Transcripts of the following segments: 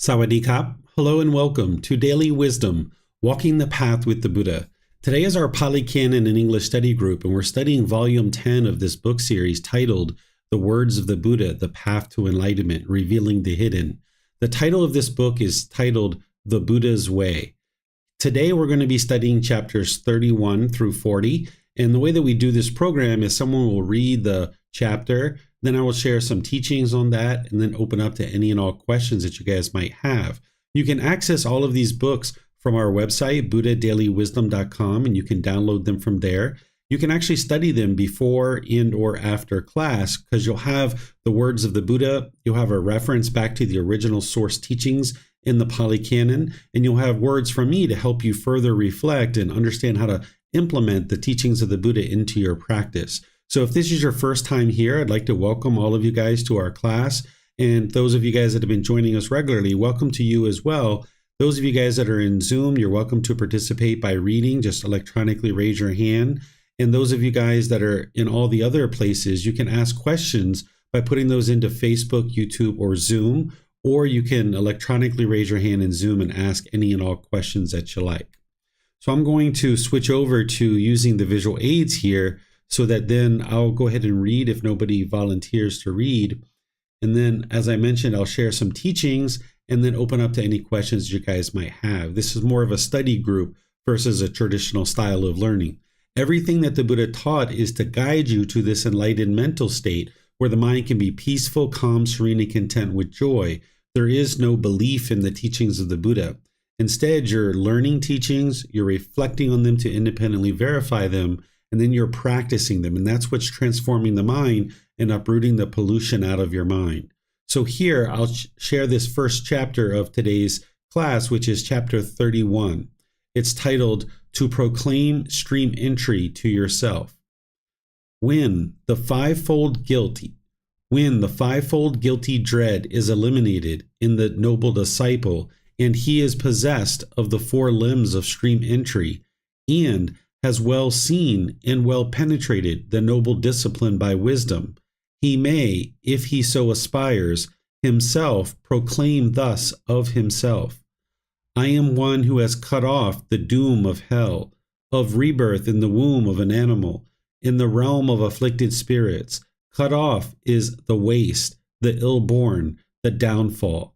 Sawadee-kap. Hello and welcome to Daily Wisdom, Walking the Path with the Buddha. Today is our Pali Canon and English study group, and we're studying Volume 10 of this book series titled The Words of the Buddha, The Path to Enlightenment, Revealing the Hidden. The title of this book is titled The Buddha's Way. Today we're going to be studying chapters 31 through 40, and the way that we do this program is someone will read the chapter, then I will share some teachings on that, and then open up to any and all questions that you guys might have. You can access all of these books from our website, buddhadailywisdom.com, and you can download them from there. You can actually study them before and or after class because you'll have the words of the Buddha, you'll have a reference back to the original source teachings in the Pali Canon, and you'll have words from me to help you further reflect and understand how to implement the teachings of the Buddha into your practice. So if this is your first time here, I'd like to welcome all of you guys to our class. And those of you guys that have been joining us regularly, welcome to you as well. Those of you guys that are in Zoom, you're welcome to participate by reading. Just electronically raise your hand. And those of you guys that are in all the other places, you can ask questions by putting those into Facebook, YouTube, or Zoom. Or you can electronically raise your hand in Zoom and ask any and all questions that you like. So I'm going to switch over to using the visual aids here, so that then I'll go ahead and read if nobody volunteers to read. And then, as I mentioned, I'll share some teachings and then open up to any questions you guys might have. This is more of a study group versus a traditional style of learning. Everything that the Buddha taught is to guide you to this enlightened mental state where the mind can be peaceful, calm, serene, and content with joy. There is no belief in the teachings of the Buddha. Instead, you're learning teachings, you're reflecting on them to independently verify them, and then you're practicing them. And that's what's transforming the mind and uprooting the pollution out of your mind. So here, I'll share this first chapter of today's class, which is chapter 31. It's titled, To Proclaim Stream Entry to Yourself. When the fivefold guilty dread is eliminated in the noble disciple, and he is possessed of the four limbs of stream entry, and has well seen and well penetrated the noble discipline by wisdom, he may, if he so aspires, himself proclaim thus of himself: I am one who has cut off the doom of hell, of rebirth in the womb of an animal, in the realm of afflicted spirits. Cut off is the waste, the ill-born, the downfall.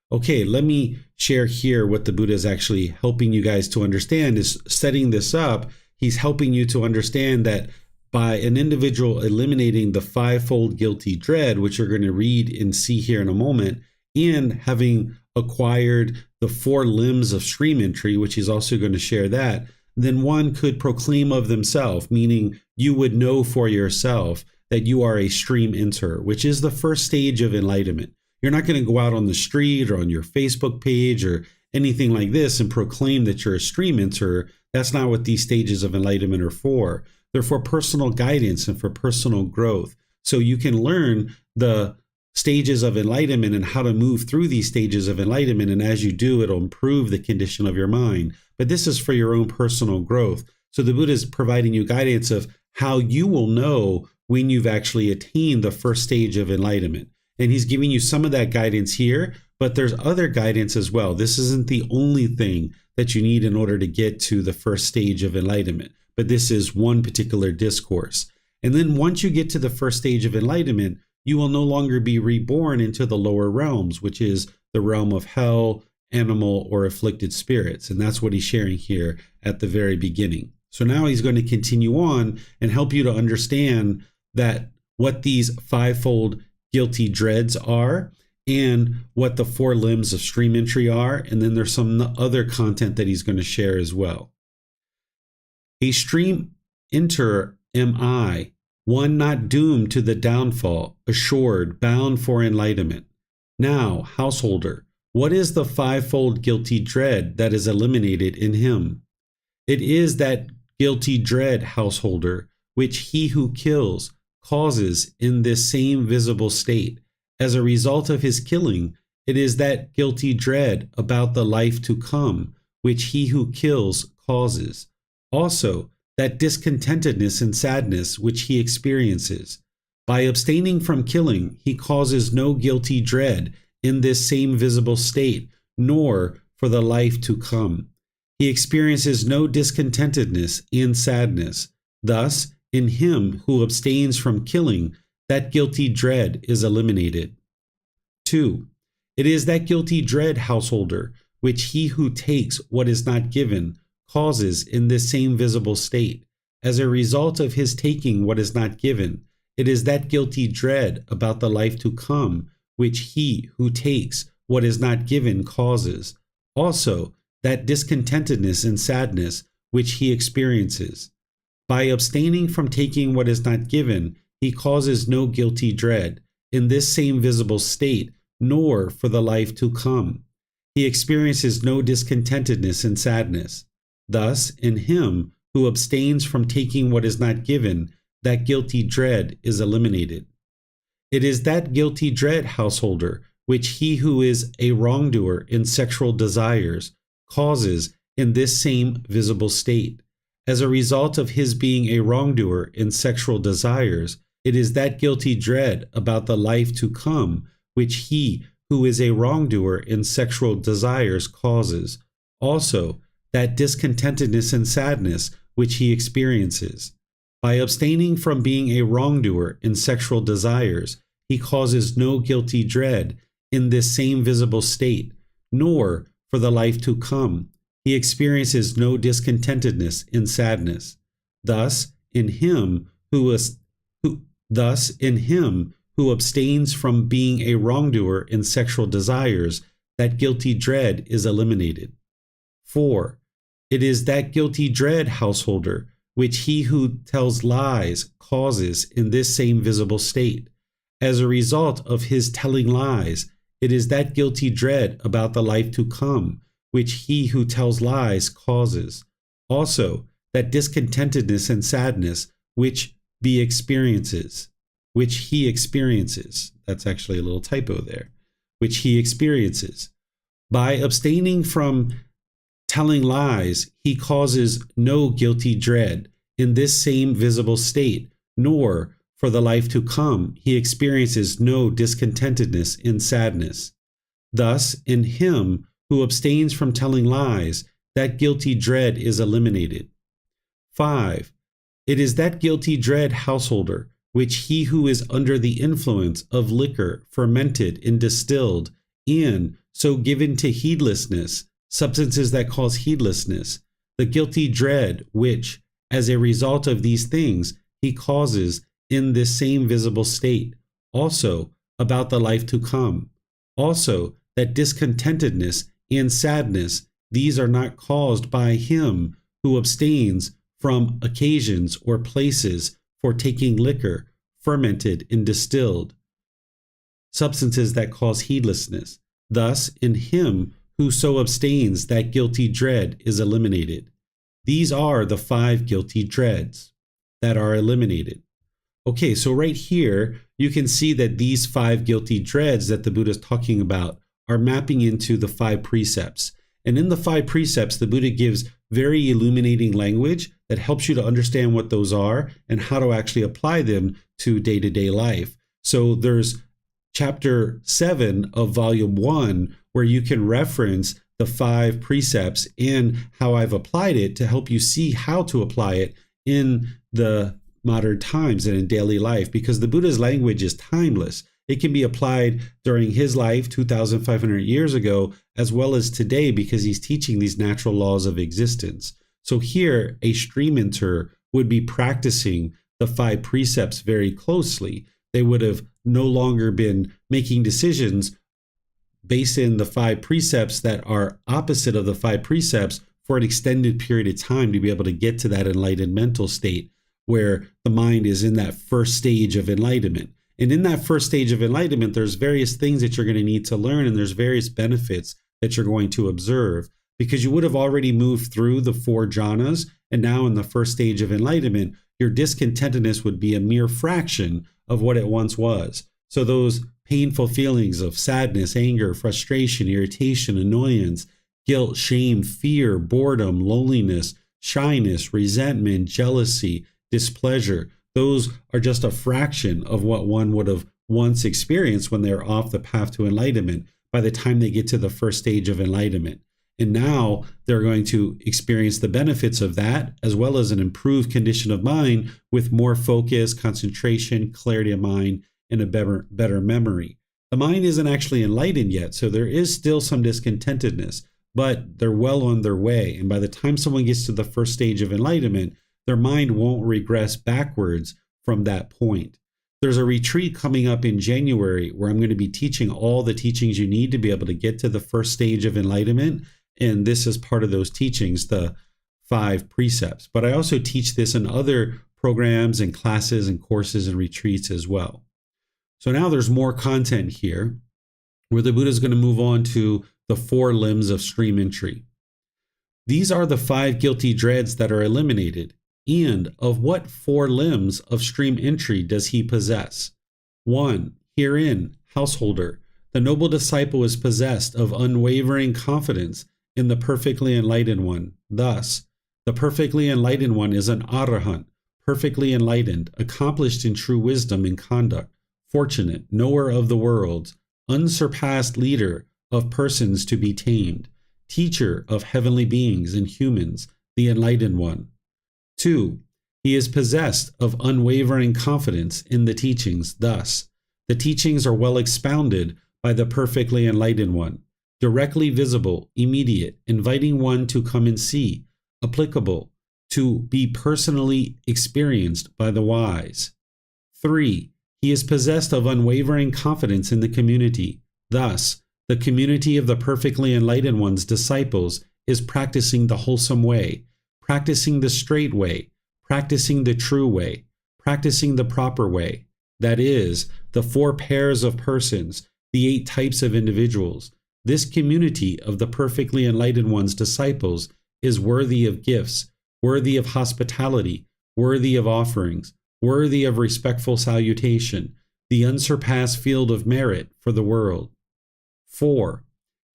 Okay, let me share here what the Buddha is actually helping you guys to understand. Is setting this up. He's helping you to understand that by an individual eliminating the fivefold guilty dread, which you're going to read and see here in a moment, and having acquired the four limbs of stream entry, which he's also going to share that, then one could proclaim of themselves, meaning you would know for yourself that you are a stream enterer, which is the first stage of enlightenment. You're not going to go out on the street or on your Facebook page or anything like this and proclaim that you're a stream enterer. That's not what these stages of enlightenment are for. They're for personal guidance and for personal growth. So you can learn the stages of enlightenment and how to move through these stages of enlightenment. And as you do, it'll improve the condition of your mind. But this is for your own personal growth. So the Buddha is providing you guidance of how you will know when you've actually attained the first stage of enlightenment. And he's giving you some of that guidance here, but there's other guidance as well. This isn't the only thing that you need in order to get to the first stage of enlightenment, but this is one particular discourse. And then once you get to the first stage of enlightenment, you will no longer be reborn into the lower realms, which is the realm of hell, animal, or afflicted spirits. And that's what he's sharing here at the very beginning. So now he's going to continue on and help you to understand that what these fivefold guilty dreads are and what the four limbs of stream entry are. And then there's some other content that he's going to share as well. A stream enterer am I, one not doomed to the downfall, assured, bound for enlightenment. Now, householder, what is the fivefold guilty dread that is eliminated in him? It is that guilty dread, householder, which he who kills causes in this same visible state. As a result of his killing, it is that guilty dread about the life to come, which he who kills causes. Also, that discontentedness and sadness which he experiences. By abstaining from killing, he causes no guilty dread in this same visible state, nor for the life to come. He experiences no discontentedness and sadness. Thus, in him who abstains from killing, that guilty dread is eliminated. 2. It is that guilty dread, householder, which he who takes what is not given causes in this same visible state. As a result of his taking what is not given, it is that guilty dread about the life to come, which he who takes what is not given causes. Also, that discontentedness and sadness which he experiences. By abstaining from taking what is not given, he causes no guilty dread in this same visible state, nor for the life to come. He experiences no discontentedness and sadness. Thus, in him who abstains from taking what is not given, that guilty dread is eliminated. It is that guilty dread, householder, which he who is a wrongdoer in sexual desires causes in this same visible state. As a result of his being a wrongdoer in sexual desires, it is that guilty dread about the life to come which he who is a wrongdoer in sexual desires causes. Also, that discontentedness and sadness which he experiences. By abstaining from being a wrongdoer in sexual desires, he causes no guilty dread in this same visible state, nor for the life to come. He experiences no discontentedness and sadness. Thus, in him who abstains from being a wrongdoer in sexual desires, that guilty dread is eliminated. 4. It is that guilty dread, householder, which he who tells lies causes in this same visible state. As a result of his telling lies, it is that guilty dread about the life to come, which he who tells lies causes. Also, that discontentedness and sadness which he experiences. That's actually a little typo there. Which he experiences. By abstaining from telling lies, he causes no guilty dread in this same visible state, nor for the life to come he experiences no discontentedness and sadness. Thus, in him who abstains from telling lies, that guilty dread is eliminated. 5. It is that guilty dread, householder, which he who is under the influence of liquor fermented and distilled, and so given to heedlessness, substances that cause heedlessness, the guilty dread which, as a result of these things, he causes in this same visible state, also about the life to come. Also, that discontentedness and sadness, these are not caused by him who abstains from occasions or places for taking liquor, fermented and distilled, substances that cause heedlessness. Thus, in him who so abstains, that guilty dread is eliminated. These are the 5 guilty dreads that are eliminated. Okay, so right here, you can see that these 5 guilty dreads that the Buddha is talking about are mapping into the 5 precepts. And in the 5 precepts, the Buddha gives very illuminating language that helps you to understand what those are and how to actually apply them to day-to-day life. So there's chapter 7 of volume 1, where you can reference the 5 precepts and how I've applied it to help you see how to apply it in the modern times and in daily life, because the Buddha's language is timeless. It can be applied during his life 2,500 years ago, as well as today, because he's teaching these natural laws of existence. So here, a stream enter would be practicing the 5 precepts very closely. They would have no longer been making decisions based in the 5 precepts that are opposite of the 5 precepts for an extended period of time to be able to get to that enlightened mental state where the mind is in that first stage of enlightenment. And in that first stage of enlightenment, there's various things that you're going to need to learn, and there's various benefits that you're going to observe, because you would have already moved through the 4 jhanas, and now in the first stage of enlightenment, your discontentedness would be a mere fraction of what it once was. So those painful feelings of sadness, anger, frustration, irritation, annoyance, guilt, shame, fear, boredom, loneliness, shyness, resentment, jealousy, displeasure, those are just a fraction of what one would have once experienced when they're off the path to enlightenment by the time they get to the first stage of enlightenment. And now they're going to experience the benefits of that, as well as an improved condition of mind with more focus, concentration, clarity of mind, and a better memory. The mind isn't actually enlightened yet, so there is still some discontentedness, but they're well on their way. And by the time someone gets to the first stage of enlightenment, their mind won't regress backwards from that point. There's a retreat coming up in January where I'm going to be teaching all the teachings you need to be able to get to the first stage of enlightenment. And this is part of those teachings, the 5 precepts. But I also teach this in other programs and classes and courses and retreats as well. So now there's more content here where the Buddha is going to move on to the 4 limbs of stream entry. These are the 5 guilty dreads that are eliminated. And of what 4 limbs of stream entry does he possess? 1. Herein, householder, the noble disciple is possessed of unwavering confidence in the perfectly enlightened one. Thus, the perfectly enlightened one is an arahant, perfectly enlightened, accomplished in true wisdom and conduct, fortunate, knower of the worlds, unsurpassed leader of persons to be tamed, teacher of heavenly beings and humans, the enlightened one. 2. He is possessed of unwavering confidence in the teachings. Thus, the teachings are well expounded by the perfectly enlightened one, directly visible, immediate, inviting one to come and see, applicable, to be personally experienced by the wise. 3. He is possessed of unwavering confidence in the community. Thus, the community of the perfectly enlightened one's disciples is practicing the wholesome way, practicing the straight way, practicing the true way, practicing the proper way. That is, the 4 pairs of persons, the 8 types of individuals. This community of the perfectly enlightened one's disciples is worthy of gifts, worthy of hospitality, worthy of offerings, worthy of respectful salutation, the unsurpassed field of merit for the world. 4.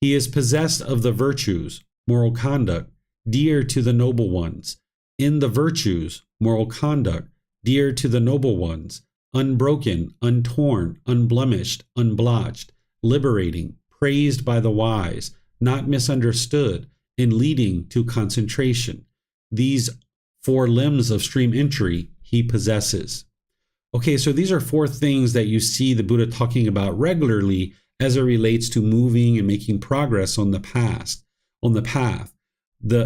He is possessed of the virtues, moral conduct, dear to the noble ones. In the virtues, moral conduct, dear to the noble ones, unbroken, untorn, unblemished, unblotched, liberating, praised by the wise, not misunderstood, and leading to concentration. These 4 limbs of stream entry he possesses. Okay, so these are 4 things that you see the Buddha talking about regularly as it relates to moving and making progress on the path.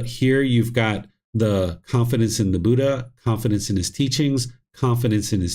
Here you've got the confidence in the Buddha, confidence in his teachings, confidence in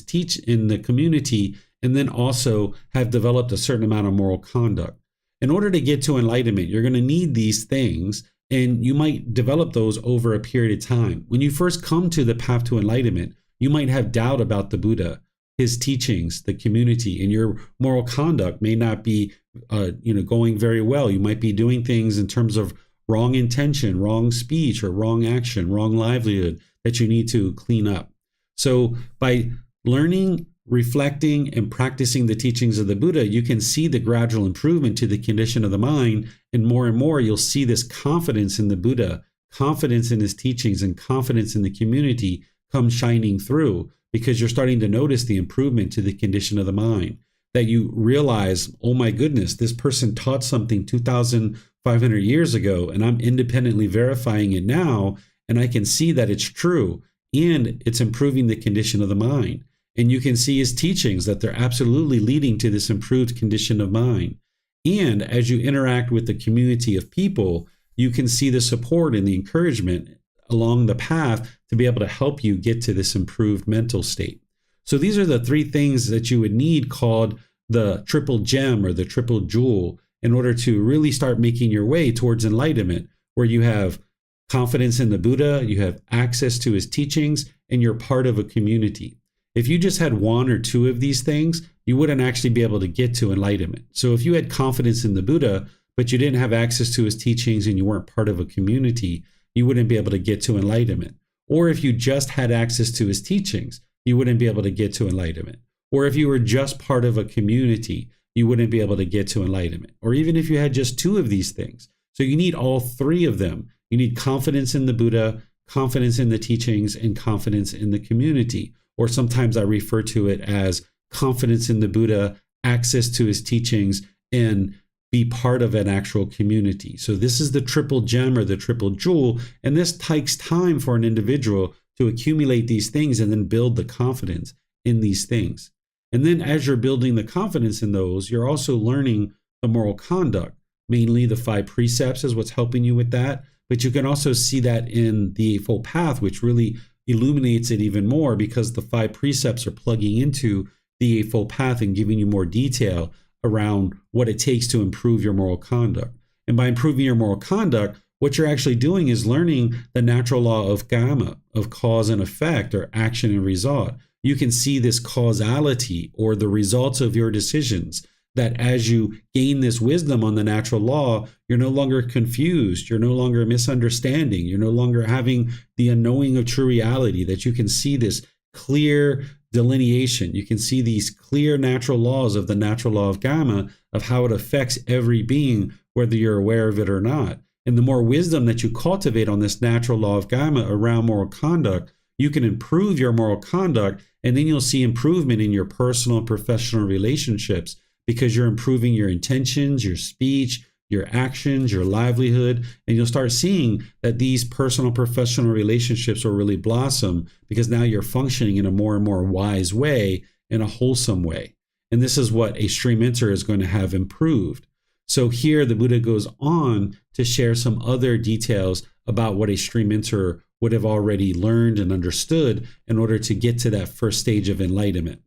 in the community, and then also have developed a certain amount of moral conduct. In order to get to enlightenment, you're going to need these things, and you might develop those over a period of time. When you first come to the path to enlightenment, you might have doubt about the Buddha, his teachings, the community, and your moral conduct may not be going very well. You might be doing things in terms of wrong intention, wrong speech, or wrong action, wrong livelihood that you need to clean up. So by learning, reflecting, and practicing the teachings of the Buddha, you can see the gradual improvement to the condition of the mind, and more you'll see this confidence in the Buddha, confidence in his teachings, and confidence in the community come shining through, because you're starting to notice the improvement to the condition of the mind, that you realize, oh my goodness, this person taught something 2,500 years ago, and I'm independently verifying it now, and I can see that it's true, and it's improving the condition of the mind. And you can see his teachings, that they're absolutely leading to this improved condition of mind. And as you interact with the community of people, you can see the support and the encouragement along the path to be able to help you get to this improved mental state. So these are the 3 things that you would need, called the triple gem or the triple jewel, in order to really start making your way towards enlightenment, where you have confidence in the Buddha, you have access to his teachings, and you're part of a community. If you just had 1 or 2 of these things, you wouldn't actually be able to get to enlightenment. So if you had confidence in the Buddha, but you didn't have access to his teachings and you weren't part of a community, you wouldn't be able to get to enlightenment. Or if you just had access to his teachings, you wouldn't be able to get to enlightenment. Or if you were just part of a community, you wouldn't be able to get to enlightenment. Or even if you had just 2 of these things. So you need all 3 of them. You need confidence in the Buddha, confidence in the teachings, and confidence in the community. Or sometimes I refer to it as confidence in the Buddha, access to his teachings, and be part of an actual community. So this is the triple gem or the triple jewel, and this takes time for an individual to accumulate these things and then build the confidence in these things. And then as you're building the confidence in those, you're also learning the moral conduct. Mainly the 5 precepts is what's helping you with that, but you can also see that in the Eightfold Path, which really illuminates it even more because the 5 precepts are plugging into the Eightfold Path and giving you more detail around what it takes to improve your moral conduct. And by improving your moral conduct, what you're actually doing is learning the natural law of karma, of cause and effect, or action and result. You can see this causality or the results of your decisions, that as you gain this wisdom on the natural law, you're no longer confused, you're no longer misunderstanding, you're no longer having the unknowing of true reality, that you can see this clear delineation. You can see these clear natural laws of the natural law of karma, of how it affects every being, whether you're aware of it or not. And the more wisdom that you cultivate on this natural law of karma around moral conduct, you can improve your moral conduct, and then you'll see improvement in your personal and professional relationships because you're improving your intentions, your speech, your actions, your livelihood, and you'll start seeing that these personal professional relationships will really blossom because now you're functioning in a more and more wise way, in a wholesome way. And this is what a stream mentor is going to have improved. So here the Buddha goes on to share some other details about what a stream mentor would have already learned and understood in order to get to that first stage of enlightenment.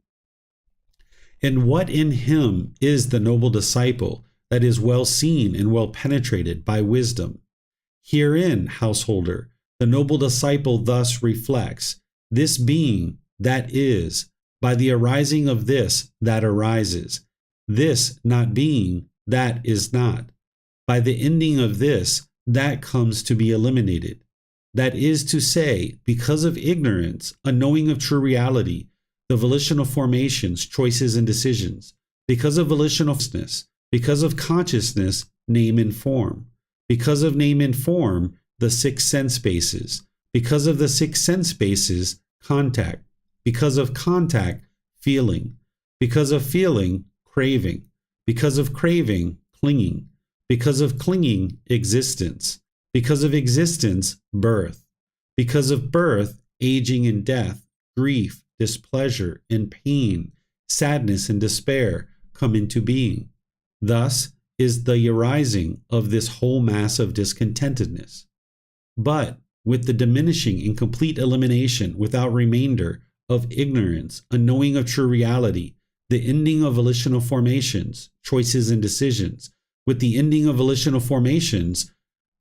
And what in him is the noble disciple that is well seen and well penetrated by wisdom? Herein, householder, the noble disciple thus reflects, this being that is, by the arising of this that arises, this not being that is not, by the ending of this that comes to be eliminated. That is to say, because of ignorance, a knowing of true reality, the volitional formations, choices, and decisions, because of volitionalness, because of consciousness, name and form, because of name and form, the 6 sense bases, because of the 6 sense bases, contact, because of contact, feeling, because of feeling, craving, because of craving, clinging, because of clinging, existence, because of existence, birth, because of birth, aging and death, grief, displeasure and pain, sadness and despair come into being. Thus is the arising of this whole mass of discontentedness. But with the diminishing and complete elimination without remainder of ignorance, a knowing of true reality, the ending of volitional formations, choices and decisions, with the ending of volitional formations,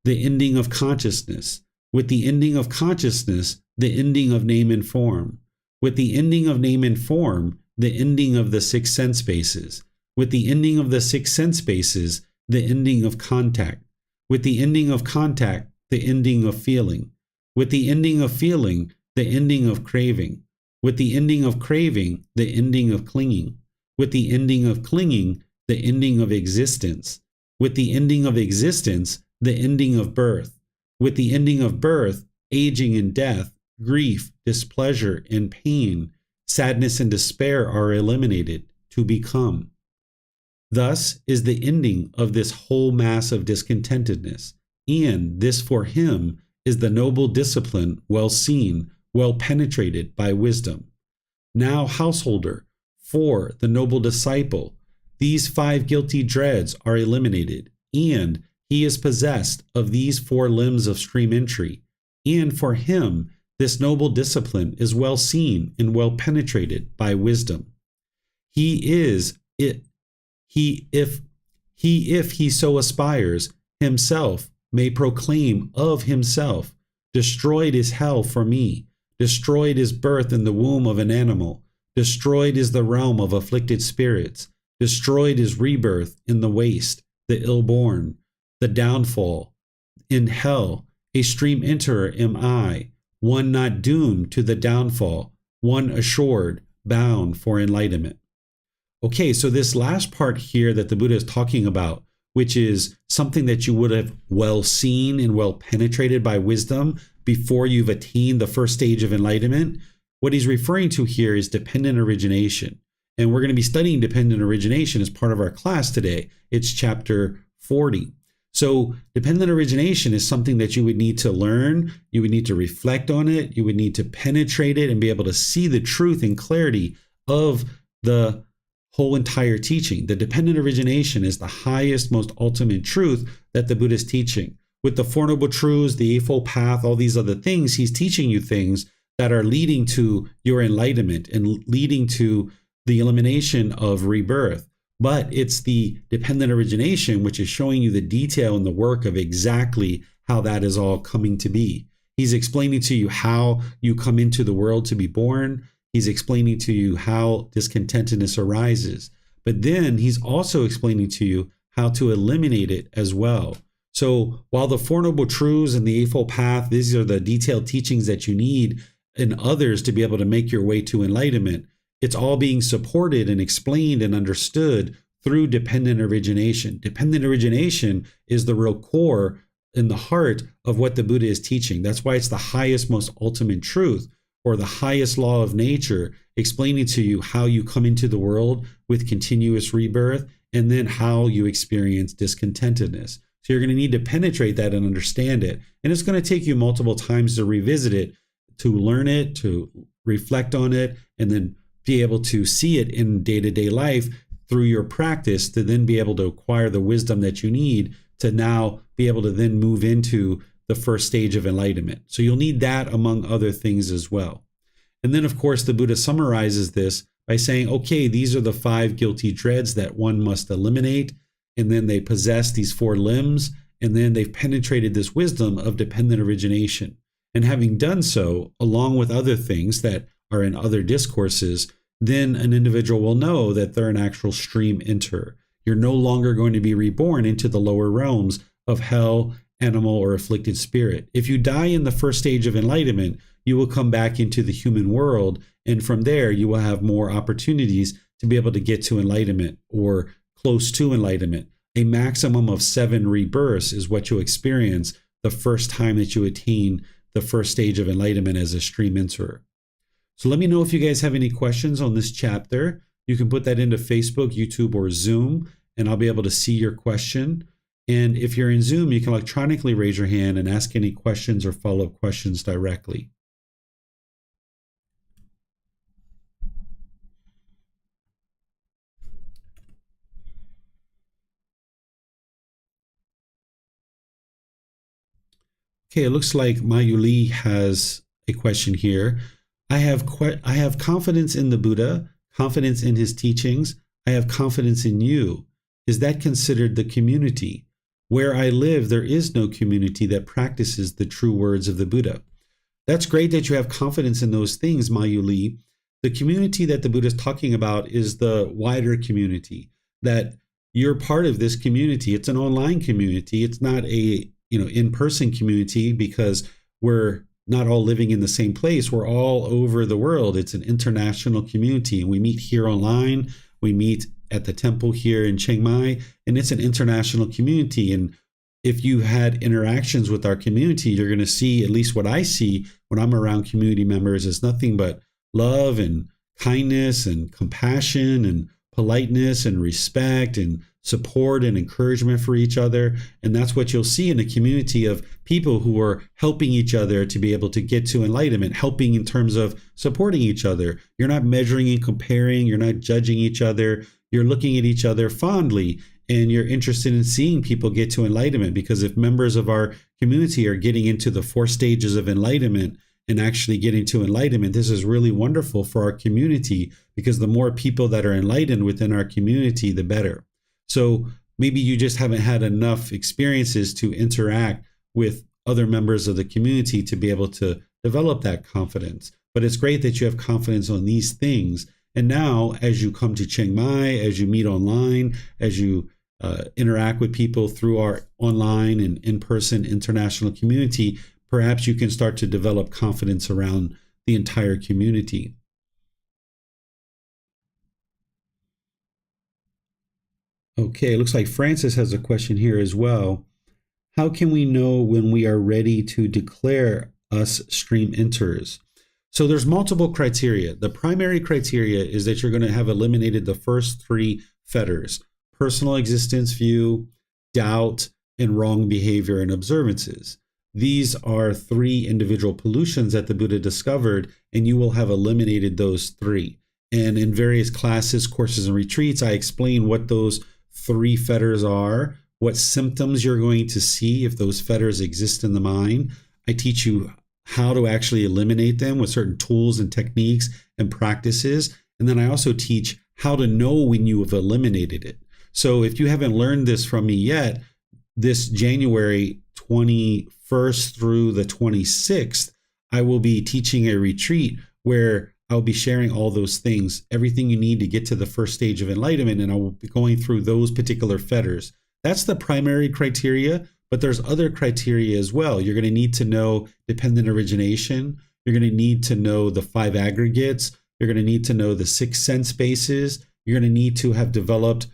the ending of consciousness, with the ending of consciousness, the ending of name and form, with the ending of name and form, the ending of the 6 sense bases, with the ending of the 6 sense bases, the ending of contact, with the ending of contact, the ending of feeling, with the ending of feeling, the ending of craving, with the ending of craving, the ending of clinging, with the ending of clinging, the ending of existence, with the ending of existence, the ending of birth, with the ending of birth, aging and death, grief, displeasure and pain, sadness and despair are eliminated to become. Thus is the ending of this whole mass of discontentedness, and this for him is the noble discipline well seen, well penetrated by wisdom. Now, householder, for the noble disciple, these 5 guilty dreads are eliminated, and he is possessed of these 4 limbs of stream entry, and for him this noble discipline is well seen and well penetrated by wisdom. If he so aspires, himself may proclaim of himself, destroyed is hell for me, destroyed is birth in the womb of an animal, destroyed is the realm of afflicted spirits, destroyed is rebirth in the waste, the ill-born, the downfall. In hell, a stream enterer am I, one not doomed to the downfall, one assured, bound for enlightenment. Okay, so this last part here that the Buddha is talking about, which is something that you would have well seen and well penetrated by wisdom before you've attained the first stage of enlightenment, what he's referring to here is dependent origination. And we're going to be studying dependent origination as part of our class today. It's chapter 40. So dependent origination is something that you would need to learn. You would need to reflect on it. You would need to penetrate it and be able to see the truth and clarity of the whole entire teaching. The dependent origination is the highest, most ultimate truth that the Buddha is teaching. With the Four Noble Truths, the Eightfold Path, all these other things, he's teaching you things that are leading to your enlightenment and leading to the elimination of rebirth. But it's the dependent origination which is showing you the detail and the work of exactly how that is all coming to be. He's explaining to you how you come into the world to be born. He's explaining to you how discontentedness arises. But then he's also explaining to you how to eliminate it as well. So while the Four Noble Truths and the Eightfold Path, these are the detailed teachings that you need in others to be able to make your way to enlightenment, it's all being supported and explained and understood through dependent origination. Dependent origination is the real core in the heart of what the Buddha is teaching. That's why it's the highest, most ultimate truth, or the highest law of nature, explaining to you how you come into the world with continuous rebirth, and then how you experience discontentedness. So you're going to need to penetrate that and understand it. And it's going to take you multiple times to revisit it, to learn it, to reflect on it, and then be able to see it in day-to-day life through your practice, to then be able to acquire the wisdom that you need to now be able to then move into the first stage of enlightenment. So you'll need that among other things as well. And then, of course, the Buddha summarizes this by saying, okay, these are the 5 guilty dreads that one must eliminate. And then they possess these 4 limbs, and then they've penetrated this wisdom of dependent origination. And having done so, along with other things that are in other discourses, then an individual will know that they're an actual stream enterer. You're no longer going to be reborn into the lower realms of hell, animal, or afflicted spirit. If you die in the first stage of enlightenment, you will come back into the human world, and from there you will have more opportunities to be able to get to enlightenment or close to enlightenment. A maximum of 7 rebirths is what you'll experience the first time that you attain the first stage of enlightenment as a stream enterer. So let me know if you guys have any questions on this chapter. You can put that into Facebook, YouTube, or Zoom, and I'll be able to see your question. And if you're in Zoom, you can electronically raise your hand and ask any questions or follow-up questions directly. Okay, it looks like Mayuli has a question here. I have confidence in the Buddha, confidence in his teachings. I have confidence in you. Is that considered the community? Where I live, there is no community that practices the true words of the Buddha. That's great that you have confidence in those things, Mayuli. The community that the Buddha is talking about is the wider community, that you're part of this community. It's an online community. It's not a in-person community, because we're not all living in the same place. We're all over the world. It's an international community, and we meet here online. We meet at the temple here in Chiang Mai, and it's an international community. And if you had interactions with our community, you're going to see, at least what I see when I'm around community members, is nothing but love and kindness and compassion and politeness and respect and support and encouragement for each other. And that's what you'll see in a community of people who are helping each other to be able to get to enlightenment, helping in terms of supporting each other. You're not measuring and comparing. You're not judging each other. You're looking at each other fondly, and you're interested in seeing people get to enlightenment, because if members of our community are getting into the 4 stages of enlightenment and actually getting to enlightenment, this is really wonderful for our community, because the more people that are enlightened within our community, the better. So maybe you just haven't had enough experiences to interact with other members of the community to be able to develop that confidence. But it's great that you have confidence on these things. And now, as you come to Chiang Mai, as you meet online, as you interact with people through our online and in-person international community, perhaps you can start to develop confidence around the entire community. Okay, it looks like Francis has a question here as well. How can we know when we are ready to declare us stream enters? So there's multiple criteria. The primary criteria is that you're going to have eliminated the first three fetters: personal existence view, doubt, and wrong behavior and observances. These are three individual pollutions that the Buddha discovered, and you will have eliminated those three. And in various classes, courses, and retreats, I explain what those three fetters are, what symptoms you're going to see if those fetters exist in the mind. I teach you how to actually eliminate them with certain tools and techniques and practices. And then I also teach how to know when you have eliminated it. So if you haven't learned this from me yet, this January 21st through the 26th, I will be teaching a retreat where I'll be sharing all those things, everything you need to get to the first stage of enlightenment, and I will be going through those particular fetters. That's the primary criteria, but there's other criteria as well. You're going to need to know dependent origination. You're going to need to know the five aggregates. You're going to need to know the six sense bases. You're going to need to have developed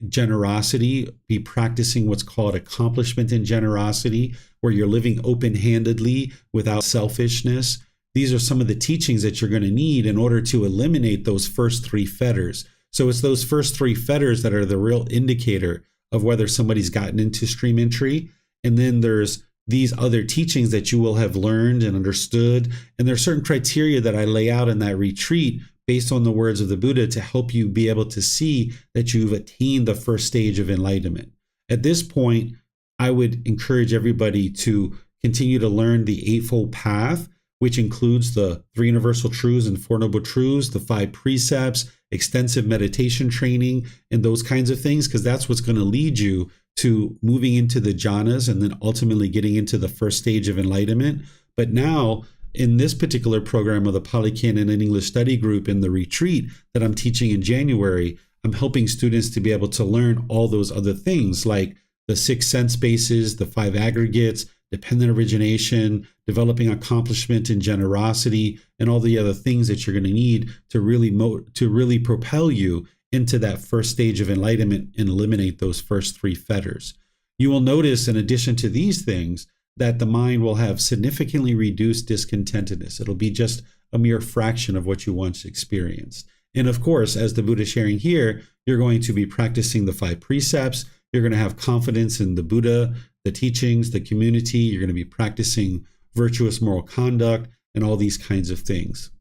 generosity, be practicing what's called accomplishment in generosity, where you're living open-handedly without selfishness. These are some of the teachings that you're going to need in order to eliminate those first three fetters. So it's those first three fetters that are the real indicator of whether somebody's gotten into stream entry. And then there's these other teachings that you will have learned and understood. And there's certain criteria that I lay out in that retreat based on the words of the Buddha to help you be able to see that you've attained the first stage of enlightenment. At this point, I would encourage everybody to continue to learn the Eightfold Path, which includes the Three Universal Truths and Four Noble Truths, the five precepts, extensive meditation training, and those kinds of things, because that's what's going to lead you to moving into the jhanas and then ultimately getting into the first stage of enlightenment. But now, in this particular program of the Pali Canon and English Study Group in the retreat that I'm teaching in January, I'm helping students to be able to learn all those other things like the six sense bases, the five aggregates, dependent origination, developing accomplishment and generosity, and all the other things that you're going to need to really propel you into that first stage of enlightenment and eliminate those first three fetters. You will notice, in addition to these things, that the mind will have significantly reduced discontentedness. It'll be just a mere fraction of what you once experienced. And of course, as the Buddha is sharing here, you're going to be practicing the five precepts. You're going to have confidence in the Buddha, the teachings, the community. You're going to be practicing virtuous moral conduct and all these kinds of things.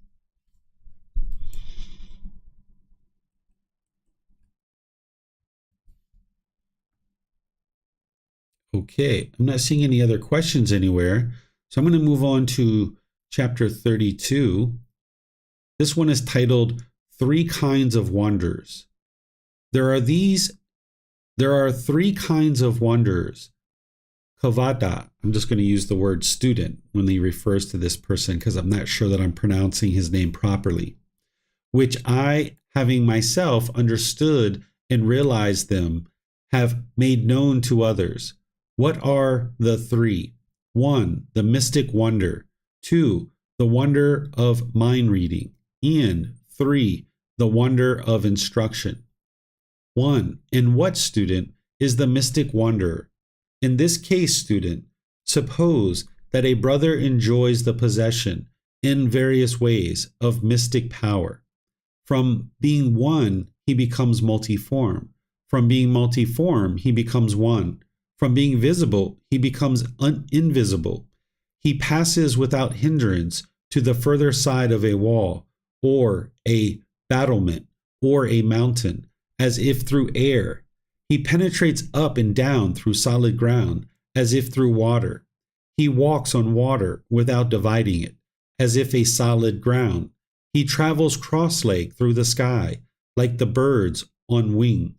Okay, I'm not seeing any other questions anywhere. So I'm going to move on to chapter 32. This one is titled Three Kinds of Wonders. There are three kinds of wanderers. Kavada, I'm just going to use the word student when he refers to this person because I'm not sure that I'm pronouncing his name properly, which I, having myself understood and realized them, have made known to others. What are the three? 1, the mystic wonder. 2, the wonder of mind reading. And 3, the wonder of instruction. 1. In what, student, is the mystic wonder? In this case, student, suppose that a brother enjoys the possession in various ways of mystic power. From being one, he becomes multiform. From being multiform, he becomes one. From being visible, he becomes invisible. He passes without hindrance to the further side of a wall, or a battlement, or a mountain, as if through air. He penetrates up and down through solid ground, as if through water. He walks on water without dividing it, as if a solid ground. He travels cross-legged through the sky, like the birds on wing.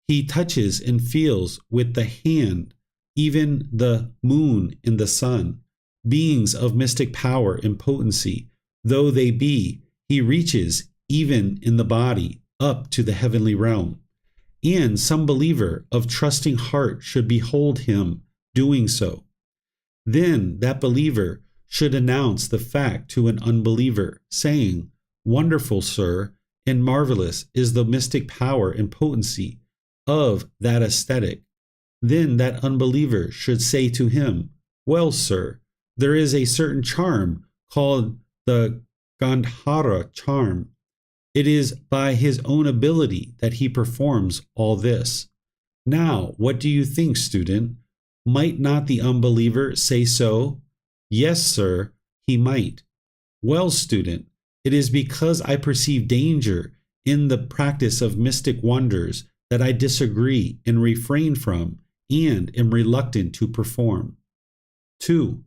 He touches and feels with the hand even the moon and the sun, beings of mystic power and potency, though they be. He reaches, even in the body, up to the heavenly realm. And some believer of trusting heart should behold him doing so. Then that believer should announce the fact to an unbeliever, saying, "Wonderful, sir, and marvelous is the mystic power and potency of that ascetic." Then that unbeliever should say to him, "Well, sir, there is a certain charm called the Gandhara charm. It is by his own ability that he performs all this. Now, what do you think, student? Might not the unbeliever say so? Yes, sir, he might. Well, student, it is because I perceive danger in the practice of mystic wonders that I disagree and refrain from and am reluctant to perform. 2.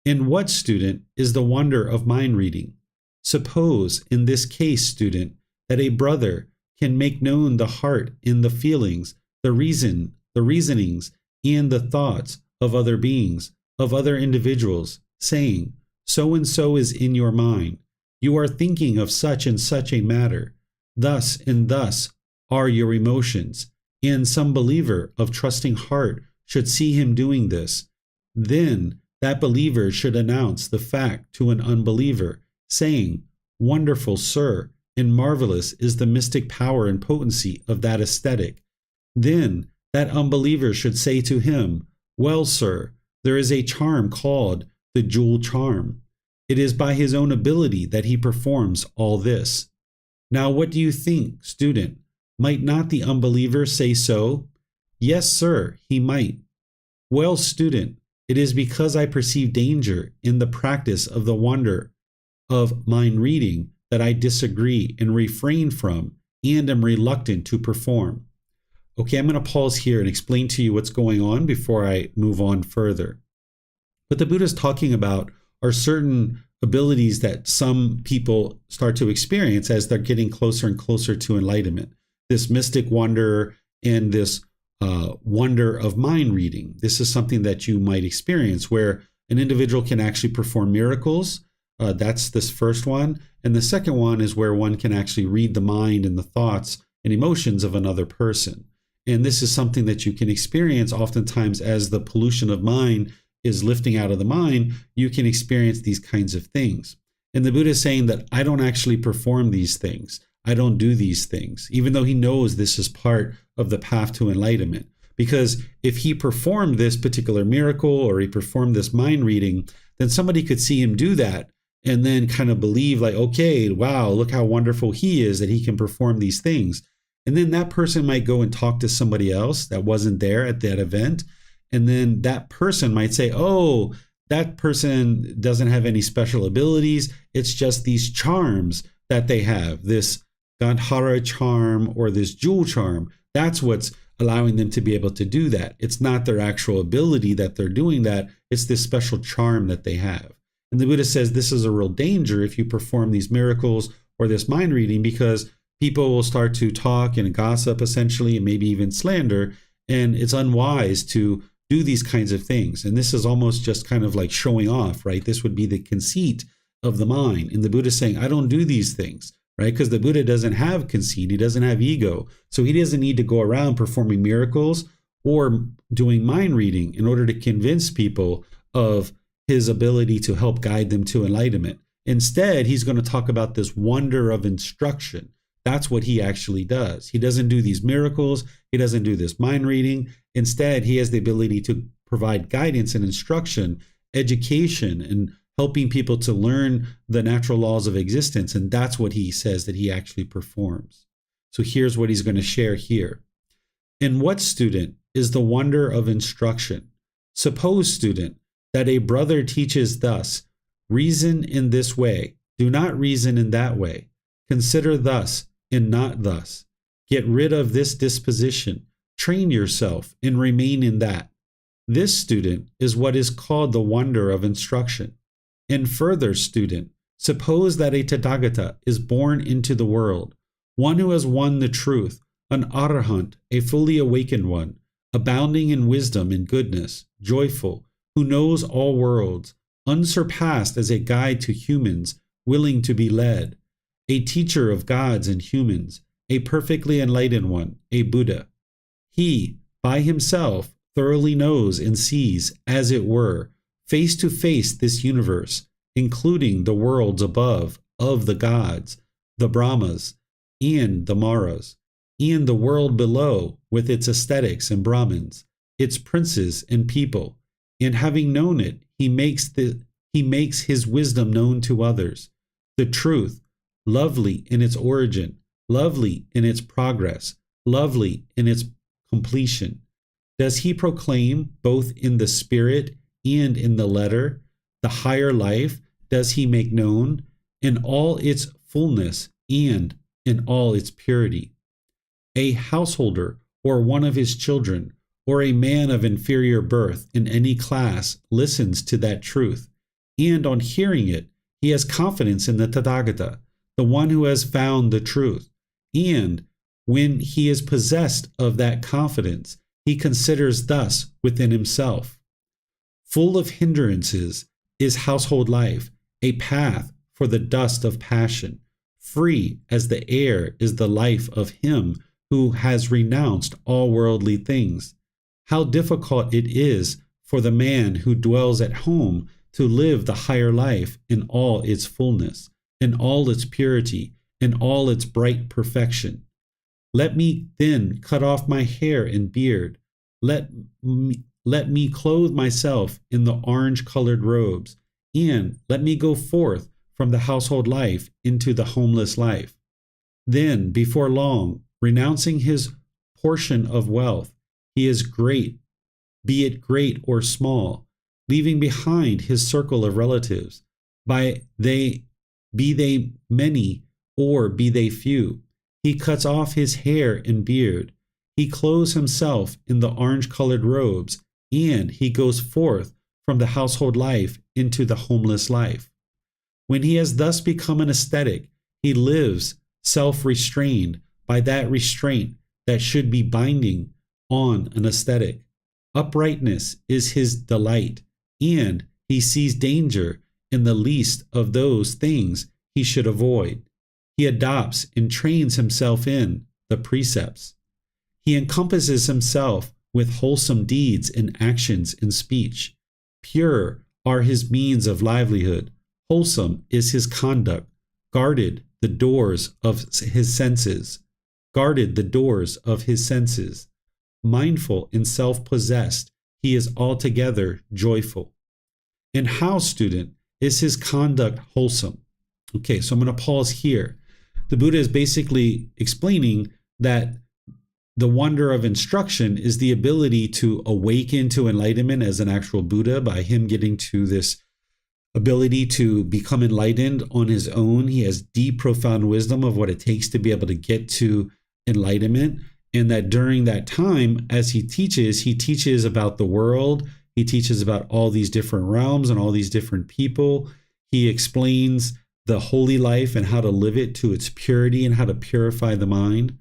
In what, student, is the wonder of mind reading? Suppose, in this case, student, that a brother can make known the heart and the feelings, the reasonings, and the thoughts of other beings, of other individuals, saying, so and so is in your mind. You are thinking of such and such a matter. Thus and thus are your emotions. And some believer of trusting heart should see him doing this. Then that believer should announce the fact to an unbeliever, saying, wonderful, sir, and marvelous is the mystic power and potency of that aesthetic. Then that unbeliever should say to him, well, sir, there is a charm called the jewel charm. It is by his own ability that he performs all this. Now, what do you think, student? Might not the unbeliever say so? Yes, sir, he might. Well, student, it is because I perceive danger in the practice of the wonder of mind reading that I disagree and refrain from and am reluctant to perform. Okay, I'm going to pause here and explain to you what's going on before I move on further. What the Buddha is talking about are certain abilities that some people start to experience as they're getting closer and closer to enlightenment. This mystic wonder and this wonder of mind reading. This is something that you might experience where an individual can actually perform miracles. That's this first one. And the second one is where one can actually read the mind and the thoughts and emotions of another person. And this is something that you can experience oftentimes as the pollution of mind is lifting out of the mind. You can experience these kinds of things. And the Buddha is saying that I don't actually perform these things. I don't do these things, even though he knows this is part of the path to enlightenment. Because if he performed this particular miracle or he performed this mind reading, then somebody could see him do that and then kind of believe like, okay, wow, look how wonderful he is that he can perform these things. And then that person might go and talk to somebody else that wasn't there at that event. And then that person might say, oh, that person doesn't have any special abilities. It's just these charms that they have, this Gandhara charm or this jewel charm. That's what's allowing them to be able to do that. It's not their actual ability that they're doing that. It's this special charm that they have. And the Buddha says this is a real danger if you perform these miracles or this mind reading, because people will start to talk and gossip essentially, and maybe even slander. And it's unwise to do these kinds of things. And this is almost just kind of like showing off, right? This would be the conceit of the mind. And the Buddha is saying, I don't do these things, right? Because the Buddha doesn't have conceit. He doesn't have ego. So he doesn't need to go around performing miracles or doing mind reading in order to convince people of his ability to help guide them to enlightenment. Instead, he's going to talk about this wonder of instruction. That's what he actually does. He doesn't do these miracles. He doesn't do this mind reading. Instead, he has the ability to provide guidance and instruction, education, and helping people to learn the natural laws of existence. And that's what he says that he actually performs. So here's what he's going to share here. In what, student, is the wonder of instruction? Suppose, student, that a brother teaches thus, reason in this way, do not reason in that way, consider thus and not thus, get rid of this disposition, train yourself and remain in that. This, student, is what is called the wonder of instruction. And further, student, suppose that a Tathagata is born into the world, one who has won the truth, an Arahant, a fully awakened one, abounding in wisdom and goodness, joyful, who knows all worlds, unsurpassed as a guide to humans, willing to be led, a teacher of gods and humans, a perfectly enlightened one, a Buddha. He, by himself, thoroughly knows and sees, as it were, face to face this universe, including the worlds above of the gods, the Brahmas, and the Maras, and the world below with its ascetics and Brahmins, its princes and people. And having known it, he makes his wisdom known to others. the truth, lovely in its origin, lovely in its progress, lovely in its completion? Does he proclaim both in the spirit and in the letter? The higher life does he make known in all its fullness and in all its purity? A householder or one of his children or a man of inferior birth in any class listens to that truth, and on hearing it, he has confidence in the Tathagata, the one who has found the truth, and when he is possessed of that confidence, he considers thus within himself: full of hindrances is household life, a path for the dust of passion. Free as the air is the life of him who has renounced all worldly things. How difficult it is for the man who dwells at home to live the higher life in all its fullness, in all its purity, in all its bright perfection. Let me then cut off my hair and beard. Let me clothe myself in the orange-colored robes, and let me go forth from the household life into the homeless life. Then, before long, renouncing his portion of wealth, he is great, be it great or small, leaving behind his circle of relatives, be they many or be they few. He cuts off his hair and beard. He clothes himself in the orange-colored robes, and he goes forth from the household life into the homeless life. When he has thus become an ascetic, he lives self-restrained by that restraint that should be binding on an ascetic. Uprightness is his delight, and he sees danger in the least of those things he should avoid. He adopts and trains himself in the precepts. He encompasses himself with wholesome deeds and actions and speech. Pure are his means of livelihood. Wholesome is his conduct. Guarded the doors of his senses. Guarded the doors of his senses. Mindful and self-possessed, he is altogether joyful. And how, student, is his conduct wholesome? Okay, so I'm going to pause here. The Buddha is basically explaining that the wonder of instruction is the ability to awaken to enlightenment as an actual Buddha by him getting to this ability to become enlightened on his own. He has deep, profound wisdom of what it takes to be able to get to enlightenment. And that during that time, as he teaches about the world. He teaches about all these different realms and all these different people. He explains the holy life and how to live it to its purity and how to purify the mind.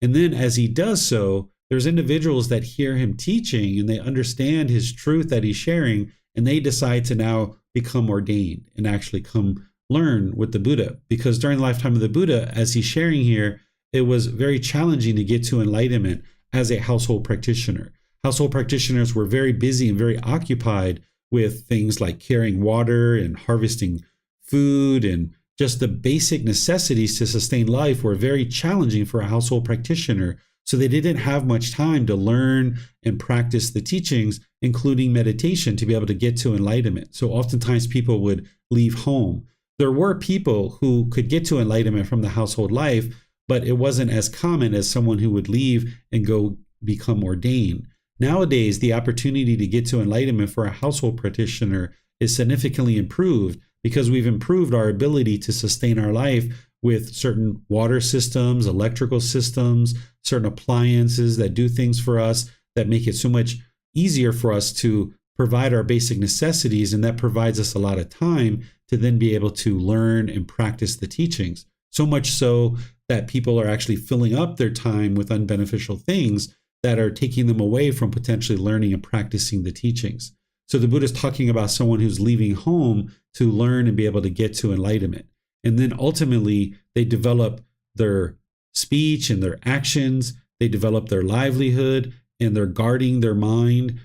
And then as he does so, there's individuals that hear him teaching and they understand his truth that he's sharing, and they decide to now become ordained and actually come learn with the Buddha. Because during the lifetime of the Buddha, as he's sharing here, it was very challenging to get to enlightenment as a household practitioner. Household practitioners were very busy and very occupied with things like carrying water and harvesting food, and just the basic necessities to sustain life were very challenging for a household practitioner. So they didn't have much time to learn and practice the teachings, including meditation, to be able to get to enlightenment. So oftentimes people would leave home. There were people who could get to enlightenment from the household life, but it wasn't as common as someone who would leave and go become ordained. Nowadays, the opportunity to get to enlightenment for a household practitioner is significantly improved because we've improved our ability to sustain our life with certain water systems, electrical systems, certain appliances that do things for us that make it so much easier for us to provide our basic necessities, and that provides us a lot of time to then be able to learn and practice the teachings. So much so that people are actually filling up their time with unbeneficial things that are taking them away from potentially learning and practicing the teachings. So the Buddha is talking about someone who's leaving home to learn and be able to get to enlightenment. And then ultimately, they develop their speech and their actions. They develop their livelihood, and they're guarding their mind.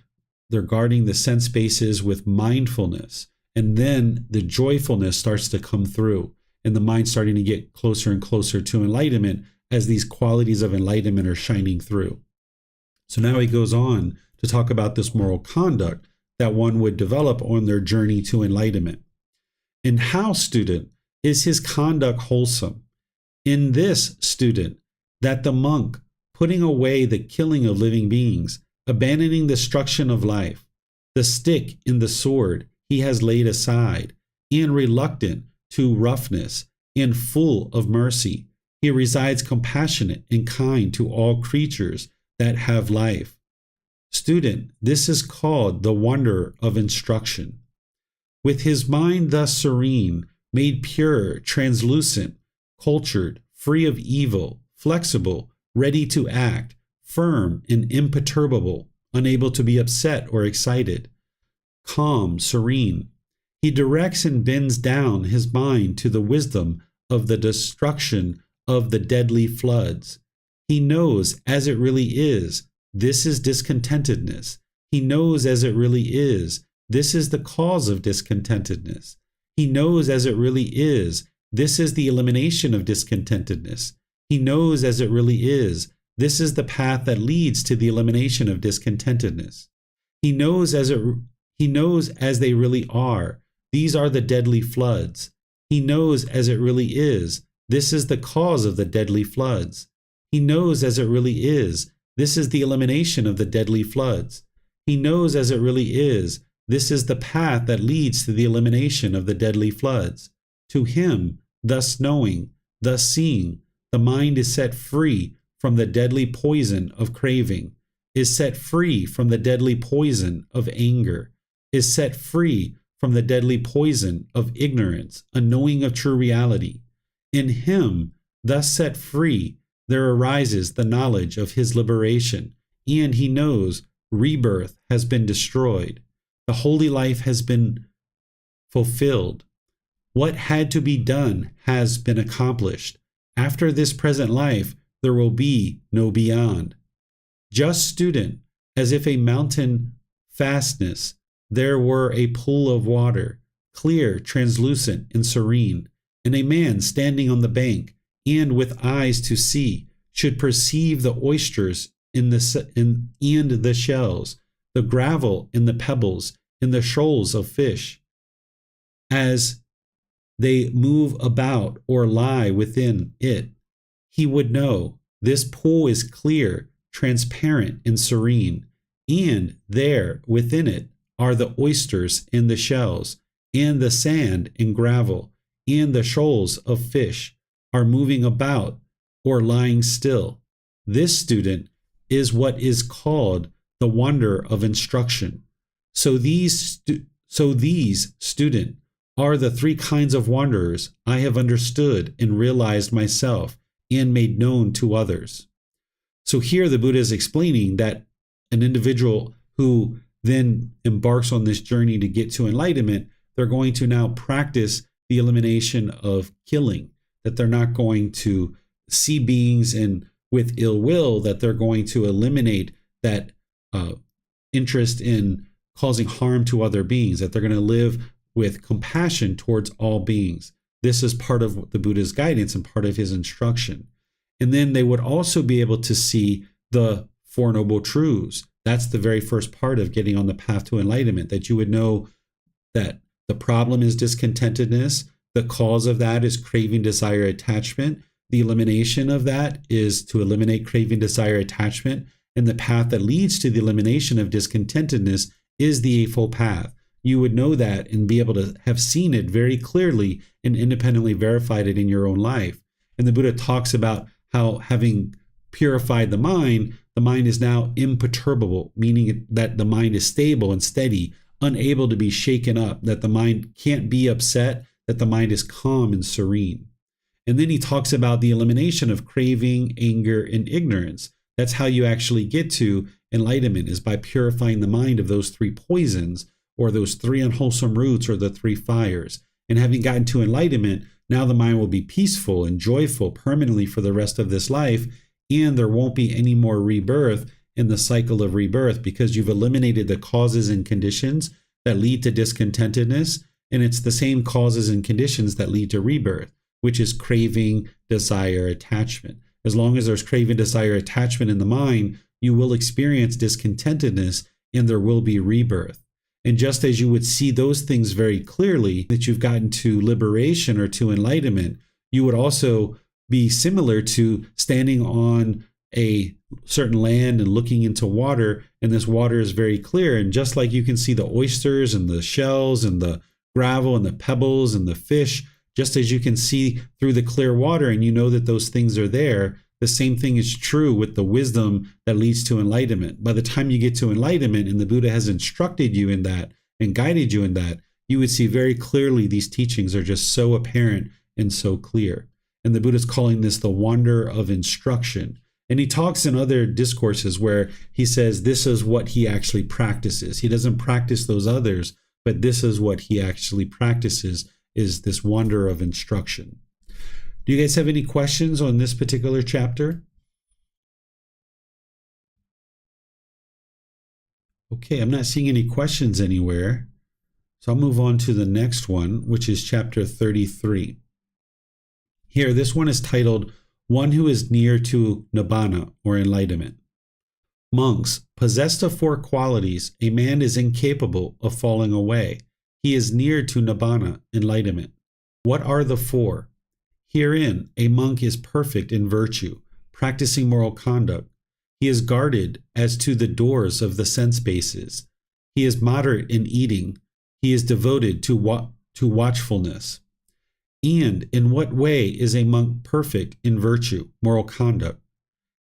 They're guarding the sense spaces with mindfulness. And then the joyfulness starts to come through, and the mind starting to get closer and closer to enlightenment as these qualities of enlightenment are shining through. So now he goes on to talk about this moral conduct that one would develop on their journey to enlightenment. And how, student, Is his conduct wholesome? In this, student, that the monk, putting away the killing of living beings, abandoning the destruction of life, the stick and the sword he has laid aside, and reluctant to roughness, and full of mercy, he resides compassionate and kind to all creatures that have life. Student, this is called the wonder of instruction. With his mind thus serene, made pure, translucent, cultured, free of evil, flexible, ready to act, firm and imperturbable, unable to be upset or excited, calm, serene, he directs and bends down his mind to the wisdom of the destruction of the deadly floods. He knows as it really is, this is discontentedness. He knows as it really is, this is the cause of discontentedness. He knows as it really is, this is the elimination of discontentedness. He knows as it really is, this is the path that leads to the elimination of discontentedness. He knows as they really are, these are the deadly floods. He knows as it really is, this is the cause of the deadly floods. He knows as it really is, this is the elimination of the deadly floods. He knows as it really is, this is the path that leads to the elimination of the deadly floods. To him, thus knowing, thus seeing, the mind is set free from the deadly poison of craving, is set free from the deadly poison of anger, is set free from the deadly poison of ignorance, unknowing of true reality. In him, thus set free, there arises the knowledge of his liberation, and he knows rebirth has been destroyed. The holy life has been fulfilled. What had to be done has been accomplished. After this present life, there will be no beyond. Just student, as if a mountain fastness, there were a pool of water, clear, translucent, and serene, and a man standing on the bank, and with eyes to see, should perceive the oysters and the shells, the gravel and the pebbles, and the shoals of fish, as they move about or lie within it. He would know this pool is clear, transparent, and serene, and there within it are the oysters and the shells, and the sand and gravel, and the shoals of fish are moving about or lying still. This, student, is what is called the wonder of instruction. So these, student, are the three kinds of wonders I have understood and realized myself and made known to others. So here the Buddha is explaining that an individual who then embarks on this journey to get to enlightenment, they're going to now practice the elimination of killing, that they're not going to see beings and with ill will, that they're going to eliminate that interest in causing harm to other beings, that they're going to live with compassion towards all beings. This is part of the Buddha's guidance and part of his instruction. And then they would also be able to see the Four Noble Truths. That's the very first part of getting on the path to enlightenment, that you would know that the problem is discontentedness. The cause of that is craving, desire, attachment. The elimination of that is to eliminate craving, desire, attachment. And the path that leads to the elimination of discontentedness is the Eightfold Path. You would know that and be able to have seen it very clearly and independently verified it in your own life. And the Buddha talks about how, having purified the mind is now imperturbable, meaning that the mind is stable and steady, unable to be shaken up, that the mind can't be upset, that the mind is calm and serene. And then he talks about the elimination of craving, anger, and ignorance. That's how you actually get to enlightenment, is by purifying the mind of those three poisons, or those three unwholesome roots, or the three fires. And having gotten to enlightenment, now the mind will be peaceful and joyful permanently for the rest of this life, and there won't be any more rebirth in the cycle of rebirth, because you've eliminated the causes and conditions that lead to discontentedness, and it's the same causes and conditions that lead to rebirth, which is craving, desire, attachment. As long as there's craving, desire, attachment in the mind, you will experience discontentedness, and there will be rebirth. And just as you would see those things very clearly, that you've gotten to liberation or to enlightenment, you would also be similar to standing on a certain land and looking into water, and this water is very clear. And just like you can see the oysters and the shells and the gravel and the pebbles and the fish, just as you can see through the clear water and you know that those things are there, the same thing is true with the wisdom that leads to enlightenment. By the time you get to enlightenment and the Buddha has instructed you in that and guided you in that, you would see very clearly these teachings are just so apparent and so clear. And the Buddha is calling this the wonder of instruction. And he talks in other discourses where he says this is what he actually practices. He doesn't practice those others, but this is what he actually practices, is this wonder of instruction. Do you guys have any questions on this particular chapter? Okay, I'm not seeing any questions anywhere. So I'll move on to the next one, which is chapter 33. Here, this one is titled, One Who is Near to Nibbana, or Enlightenment. Monks, possessed of four qualities, a man is incapable of falling away. He is near to Nibbana, enlightenment. What are the four? Herein, a monk is perfect in virtue, practicing moral conduct. He is guarded as to the doors of the sense bases. He is moderate in eating. He is devoted to watchfulness. And in what way is a monk perfect in virtue, moral conduct?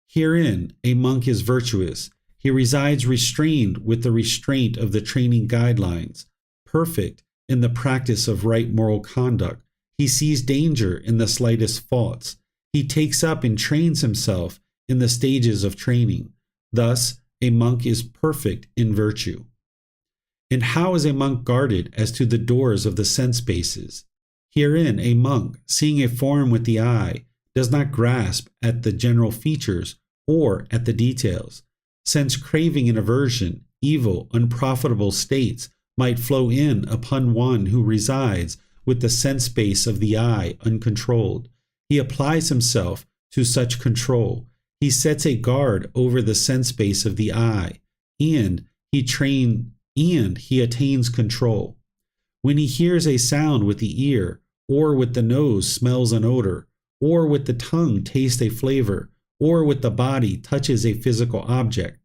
Herein, a monk is virtuous. He resides restrained with the restraint of the training guidelines, perfect in the practice of right moral conduct. He sees danger in the slightest faults. He takes up and trains himself in the stages of training. Thus, a monk is perfect in virtue. And how is a monk guarded as to the doors of the sense bases? Herein, a monk, seeing a form with the eye, does not grasp at the general features or at the details. Since craving and aversion, evil, unprofitable states might flow in upon one who resides with the sense base of the eye uncontrolled. He applies himself to such control. He sets a guard over the sense base of the eye, and he attains control. When he hears a sound with the ear, or with the nose smells an odor, or with the tongue tastes a flavor, or with the body touches a physical object,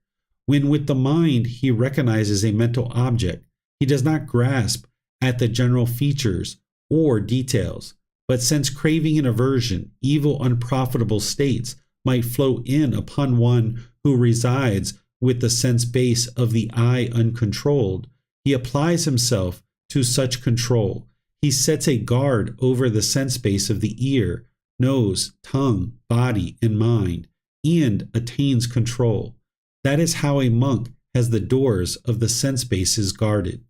when with the mind he recognizes a mental object, he does not grasp at the general features or details, but since craving and aversion, evil, unprofitable states might flow in upon one who resides with the sense base of the eye uncontrolled, he applies himself to such control. He sets a guard over the sense base of the ear, nose, tongue, body, and mind, and attains control. That is how a monk has the doors of the sense bases guarded.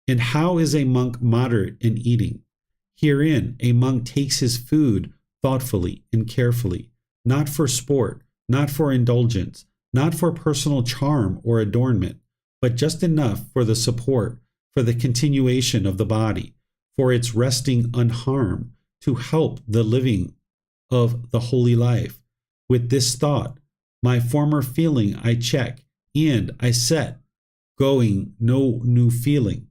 And how is a monk moderate in eating? Herein, a monk takes his food thoughtfully and carefully, not for sport, not for indulgence, not for personal charm or adornment, but just enough for the support, for the continuation of the body, for its resting unharmed, to help the living of the holy life. With this thought, my former feeling I check, and I set going no new feeling.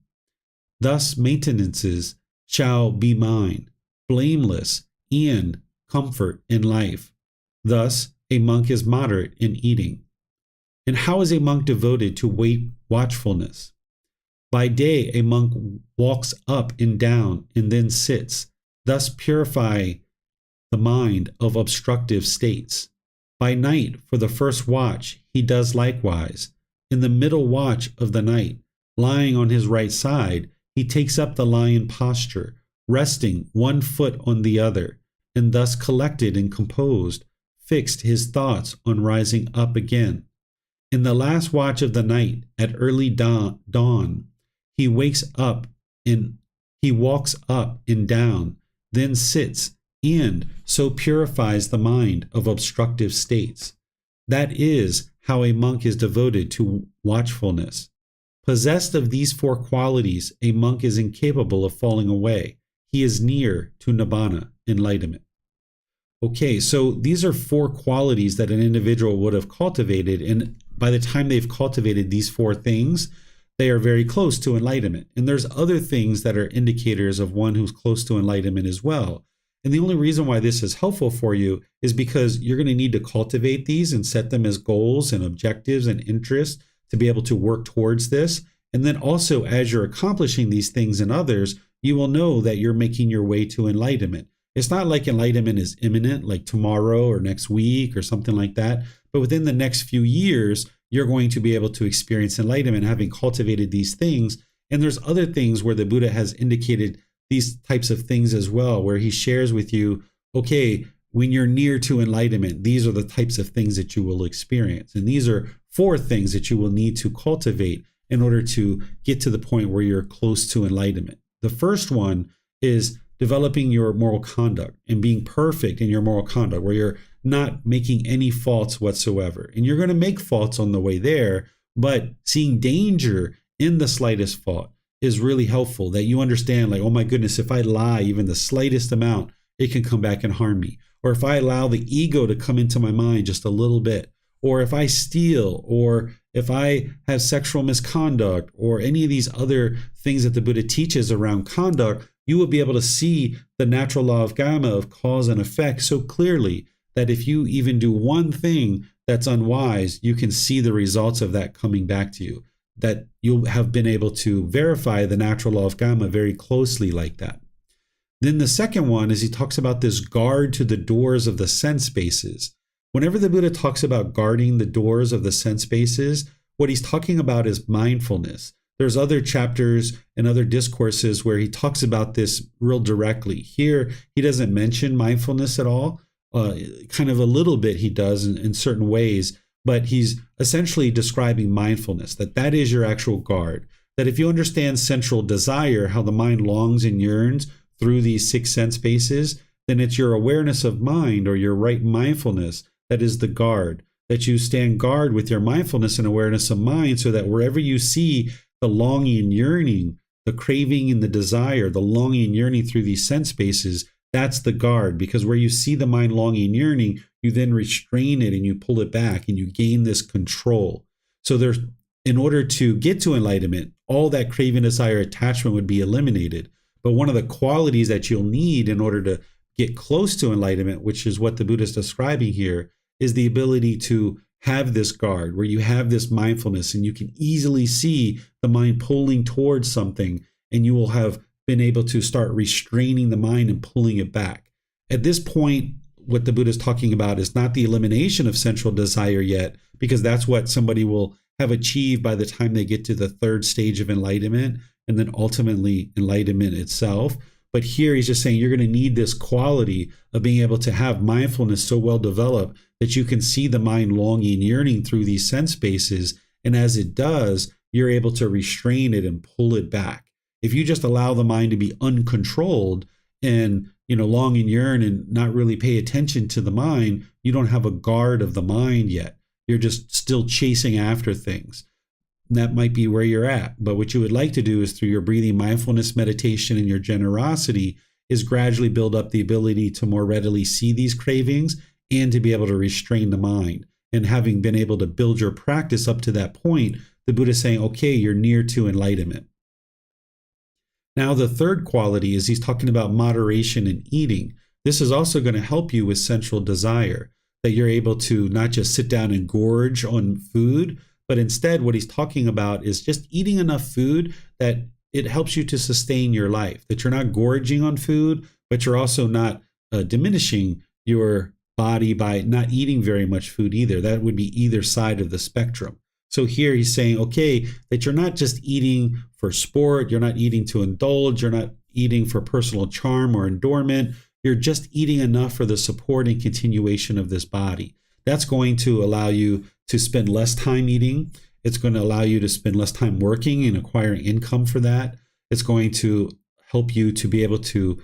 Thus maintenances shall be mine, blameless and comfort in life. Thus a monk is moderate in eating. And how is a monk devoted to watchfulness? By day a monk walks up and down and then sits, thus purify the mind of obstructive states. By night, for the first watch, he does likewise. In the middle watch of the night, lying on his right side, he takes up the lion posture, resting one foot on the other, and thus collected and composed, fixed his thoughts on rising up again. In the last watch of the night, at early dawn, he wakes up and he walks up and down, then sits, and so purifies the mind of obstructive states. That is how a monk is devoted to watchfulness. Possessed of these four qualities, a monk is incapable of falling away. He is near to Nibbana, enlightenment. Okay, so these are four qualities that an individual would have cultivated, and by the time they've cultivated these four things, they are very close to enlightenment. And there's other things that are indicators of one who's close to enlightenment as well. And the only reason why this is helpful for you is because you're going to need to cultivate these and set them as goals and objectives and interests to be able to work towards this. And then also, as you're accomplishing these things in others, you will know that you're making your way to enlightenment. It's not like enlightenment is imminent, like tomorrow or next week or something like that. But within the next few years, you're going to be able to experience enlightenment having cultivated these things. And there's other things where the Buddha has indicated these types of things as well, where he shares with you, okay, when you're near to enlightenment, these are the types of things that you will experience. And these are 4 things that you will need to cultivate in order to get to the point where you're close to enlightenment. The first one is developing your moral conduct and being perfect in your moral conduct, where you're not making any faults whatsoever. And you're going to make faults on the way there, but seeing danger in the slightest fault is really helpful, that you understand, like, oh my goodness, if I lie even the slightest amount, it can come back and harm me. Or if I allow the ego to come into my mind just a little bit, or if I steal, or if I have sexual misconduct, or any of these other things that the Buddha teaches around conduct, you will be able to see the natural law of karma, of cause and effect, so clearly that if you even do one thing that's unwise, you can see the results of that coming back to you, that you'll have been able to verify the natural law of karma very closely like that. Then the second one is he talks about this guard to the doors of the sense bases. Whenever the Buddha talks about guarding the doors of the sense bases, what he's talking about is mindfulness. There's other chapters and other discourses where he talks about this real directly. Here, he doesn't mention mindfulness at all. Kind of a little bit he does in certain ways, but he's essentially describing mindfulness, that is your actual guard. That if you understand central desire, how the mind longs and yearns through these 6 sense bases, then it's your awareness of mind, or your right mindfulness, that is the guard. That you stand guard with your mindfulness and awareness of mind, so that wherever you see the longing and yearning, the craving and the desire, the longing and yearning through these sense bases, that's the guard. Because where you see the mind longing and yearning, you then restrain it and you pull it back and you gain this control. So in order to get to enlightenment, all that craving, desire, attachment would be eliminated. But one of the qualities that you'll need in order to get close to enlightenment, which is what the Buddha is describing here, is the ability to have this guard, where you have this mindfulness and you can easily see the mind pulling towards something, and you will have been able to start restraining the mind and pulling it back. At this point, what the Buddha is talking about is not the elimination of central desire yet, because that's what somebody will have achieved by the time they get to the 3rd stage of enlightenment, and then ultimately enlightenment itself. But here he's just saying you're going to need this quality of being able to have mindfulness so well developed that you can see the mind longing and yearning through these sense bases. And as it does, you're able to restrain it and pull it back. If you just allow the mind to be uncontrolled and, long and yearn and not really pay attention to the mind, you don't have a guard of the mind yet. You're just still chasing after things. That might be where you're at. But what you would like to do is, through your breathing mindfulness meditation and your generosity, is gradually build up the ability to more readily see these cravings and to be able to restrain the mind. And having been able to build your practice up to that point, the Buddha is saying, okay, you're near to enlightenment. Now, the third quality is he's talking about moderation in eating. This is also going to help you with central desire, that you're able to not just sit down and gorge on food, but instead what he's talking about is just eating enough food that it helps you to sustain your life, that you're not gorging on food, but you're also not diminishing your body by not eating very much food either. That would be either side of the spectrum. So here he's saying, okay, that you're not just eating for sport, you're not eating to indulge, you're not eating for personal charm or adornment, you're just eating enough for the support and continuation of this body. That's going to allow you to spend less time eating. It's going to allow you to spend less time working and acquiring income for that. It's going to help you to be able to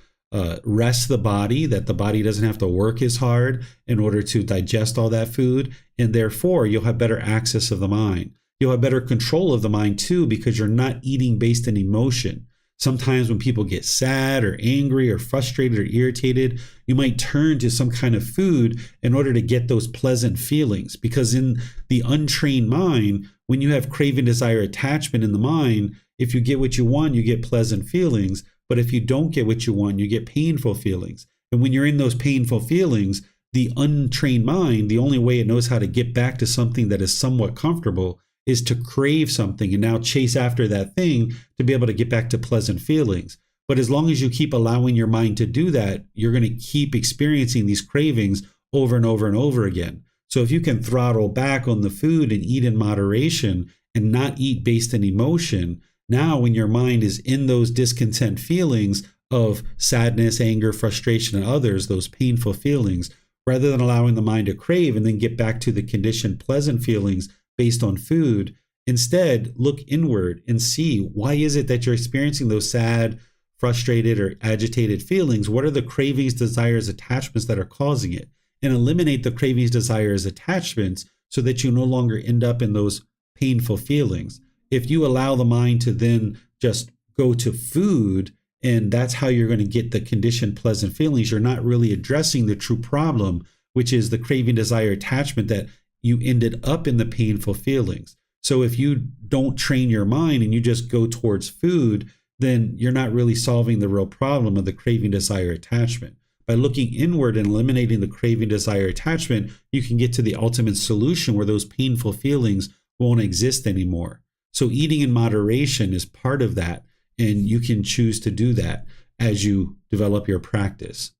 rest the body, that the body doesn't have to work as hard in order to digest all that food. And therefore, you'll have better access of the mind. You'll have better control of the mind too, because you're not eating based on emotion. Sometimes when people get sad or angry or frustrated or irritated, you might turn to some kind of food in order to get those pleasant feelings. Because in the untrained mind, when you have craving, desire, attachment in the mind, if you get what you want, you get pleasant feelings. But if you don't get what you want, you get painful feelings. And when you're in those painful feelings, the untrained mind, the only way it knows how to get back to something that is somewhat comfortable is to crave something and now chase after that thing to be able to get back to pleasant feelings. But as long as you keep allowing your mind to do that, you're going to keep experiencing these cravings over and over and over again. So if you can throttle back on the food and eat in moderation and not eat based on emotion, now when your mind is in those discontent feelings of sadness, anger, frustration, and others, those painful feelings, rather than allowing the mind to crave and then get back to the conditioned pleasant feelings based on food, instead look inward and see, why is it that you're experiencing those sad, frustrated, or agitated feelings? What are the cravings, desires, attachments that are causing it? And eliminate the cravings, desires, attachments so that you no longer end up in those painful feelings. If you allow the mind to then just go to food, and that's how you're going to get the conditioned pleasant feelings, you're not really addressing the true problem, which is the craving, desire, attachment that you ended up in the painful feelings. So if you don't train your mind and you just go towards food, then you're not really solving the real problem of the craving, desire, attachment. By looking inward and eliminating the craving, desire, attachment, you can get to the ultimate solution where those painful feelings won't exist anymore. So eating in moderation is part of that, and you can choose to do that as you develop your practice.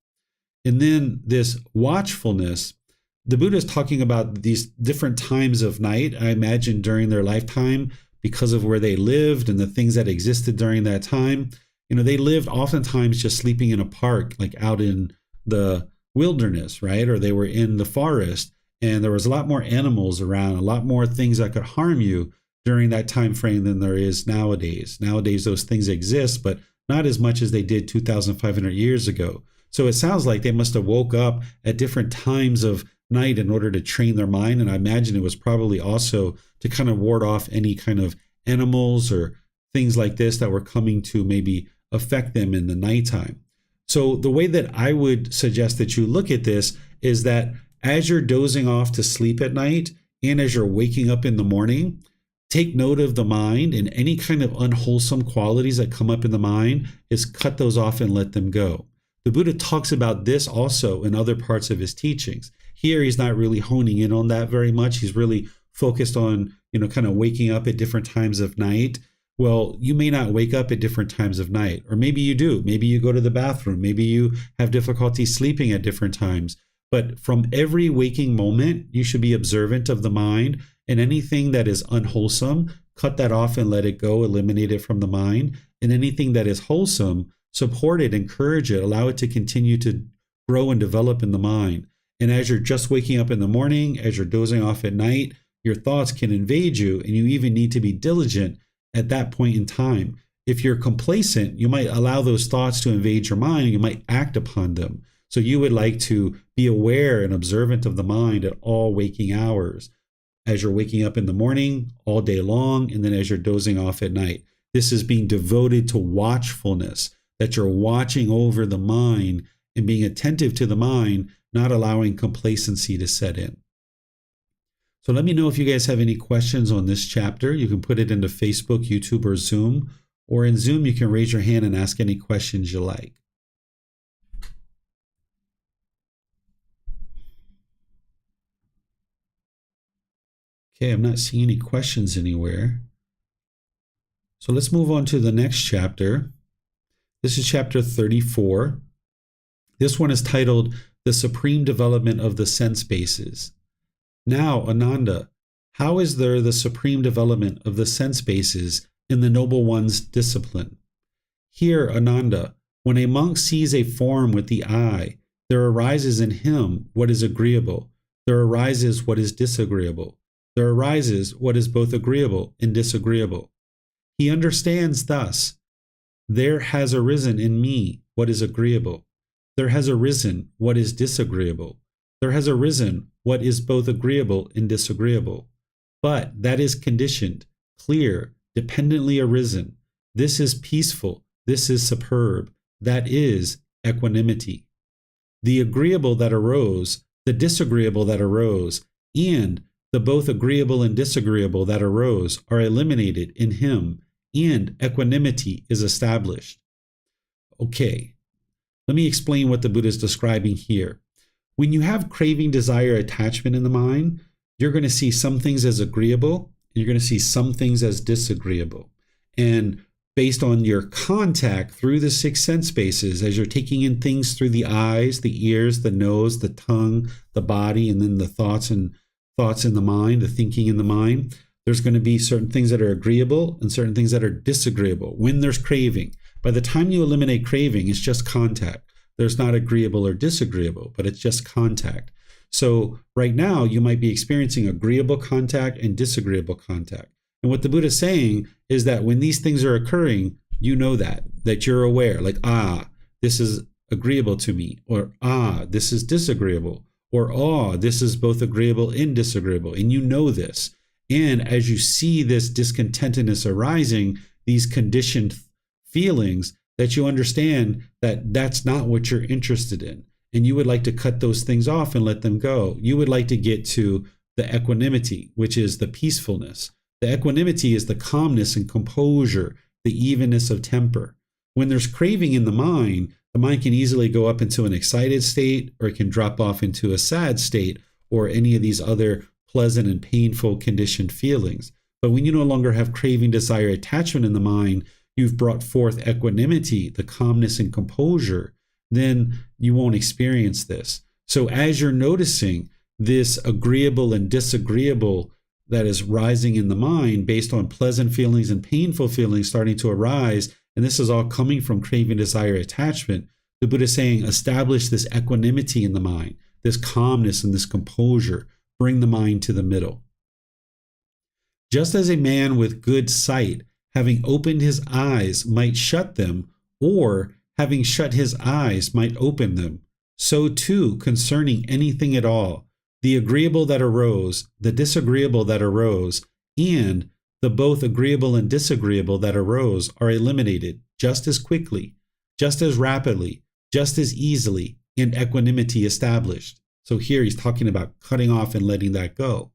And then this watchfulness, the Buddha is talking about these different times of night, I imagine during their lifetime, because of where they lived and the things that existed during that time. They lived oftentimes just sleeping in a park, like out in the wilderness, right? Or they were in the forest, and there was a lot more animals around, a lot more things that could harm you during that time frame than there is nowadays. Nowadays, those things exist, but not as much as they did 2,500 years ago. So it sounds like they must have woke up at different times of night in order to train their mind. And I imagine it was probably also to kind of ward off any kind of animals or things like this that were coming to maybe affect them in the nighttime. So the way that I would suggest that you look at this is that as you're dozing off to sleep at night and as you're waking up in the morning, take note of the mind, and any kind of unwholesome qualities that come up in the mind is cut those off and let them go. The Buddha talks about this also in other parts of his teachings. Here, he's not really honing in on that very much. He's really focused on, kind of waking up at different times of night. Well, you may not wake up at different times of night, or maybe you do. Maybe you go to the bathroom. Maybe you have difficulty sleeping at different times. But from every waking moment, you should be observant of the mind, and anything that is unwholesome, cut that off and let it go, eliminate it from the mind. And anything that is wholesome, support it, encourage it, allow it to continue to grow and develop in the mind. And as you're just waking up in the morning, as you're dozing off at night, your thoughts can invade you, and you even need to be diligent at that point in time. If you're complacent, you might allow those thoughts to invade your mind, and you might act upon them. So you would like to be aware and observant of the mind at all waking hours, as you're waking up in the morning, all day long, and then as you're dozing off at night. This is being devoted to watchfulness, that you're watching over the mind and being attentive to the mind, not allowing complacency to set in. So let me know if you guys have any questions on this chapter. You can put it into Facebook, YouTube, or Zoom. Or in Zoom, you can raise your hand and ask any questions you like. Okay, I'm not seeing any questions anywhere. So let's move on to the next chapter. This is chapter 34. This one is titled The Supreme Development of the Sense Bases. Now, Ananda, how is there the supreme development of the sense bases in the Noble One's discipline? Here, Ananda, when a monk sees a form with the eye, there arises in him what is agreeable. There arises what is disagreeable. There arises what is both agreeable and disagreeable. He understands thus, there has arisen in me what is agreeable. There has arisen what is disagreeable. There has arisen what is both agreeable and disagreeable. But that is conditioned, clear, dependently arisen. This is peaceful. This is superb. That is equanimity. The agreeable that arose, the disagreeable that arose, and the both agreeable and disagreeable that arose are eliminated in him, and equanimity is established. Okay, let me explain what the Buddha is describing here. When you have craving, desire, attachment in the mind, you're going to see some things as agreeable, and you're going to see some things as disagreeable. And based on your contact through the six sense spaces, as you're taking in things through the eyes, the ears, the nose, the tongue, the body, and then the thoughts in the mind, the thinking in the mind, there's going to be certain things that are agreeable and certain things that are disagreeable when there's craving. By the time you eliminate craving, it's just contact. There's not agreeable or disagreeable, but it's just contact. So right now, you might be experiencing agreeable contact and disagreeable contact. And what the Buddha is saying is that when these things are occurring, you know that you're aware, like, this is agreeable to me, or this is disagreeable, or this is both agreeable and disagreeable. And you know this. And as you see this discontentedness arising, these conditioned feelings, that you understand that that's not what you're interested in. And you would like to cut those things off and let them go. You would like to get to the equanimity, which is the peacefulness. The equanimity is the calmness and composure, the evenness of temper. When there's craving in the mind can easily go up into an excited state, or it can drop off into a sad state, or any of these other pleasant and painful conditioned feelings. But when you no longer have craving, desire, attachment in the mind, you've brought forth equanimity, the calmness and composure, then you won't experience this. So as you're noticing this agreeable and disagreeable that is rising in the mind based on pleasant feelings and painful feelings starting to arise, and this is all coming from craving, desire, attachment, the Buddha is saying, establish this equanimity in the mind, this calmness and this composure. Bring the mind to the middle. Just as a man with good sight, having opened his eyes, might shut them, or having shut his eyes, might open them, so too concerning anything at all, the agreeable that arose, the disagreeable that arose, and the both agreeable and disagreeable that arose are eliminated just as quickly, just as rapidly, just as easily, and equanimity established. So here he's talking about cutting off and letting that go.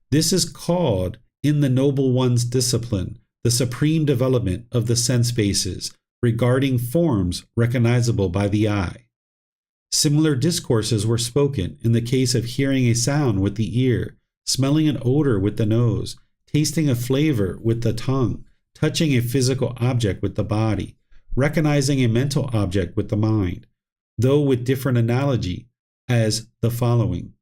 This is called, in the Noble One's discipline, the supreme development of the sense bases, regarding forms recognizable by the eye. Similar discourses were spoken in the case of hearing a sound with the ear, smelling an odor with the nose, tasting a flavor with the tongue, touching a physical object with the body, recognizing a mental object with the mind, though with different analogy, as the following.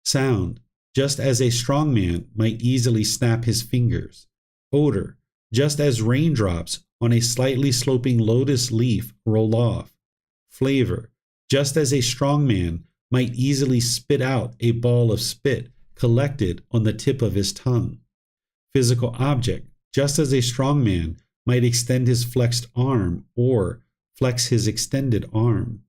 Sound, just as a strong man might easily snap his fingers. Odor, just as raindrops on a slightly sloping lotus leaf roll off. Flavor, just as a strong man might easily spit out a ball of spit collected on the tip of his tongue. Physical object, just as a strong man might extend his flexed arm or flex his extended arm.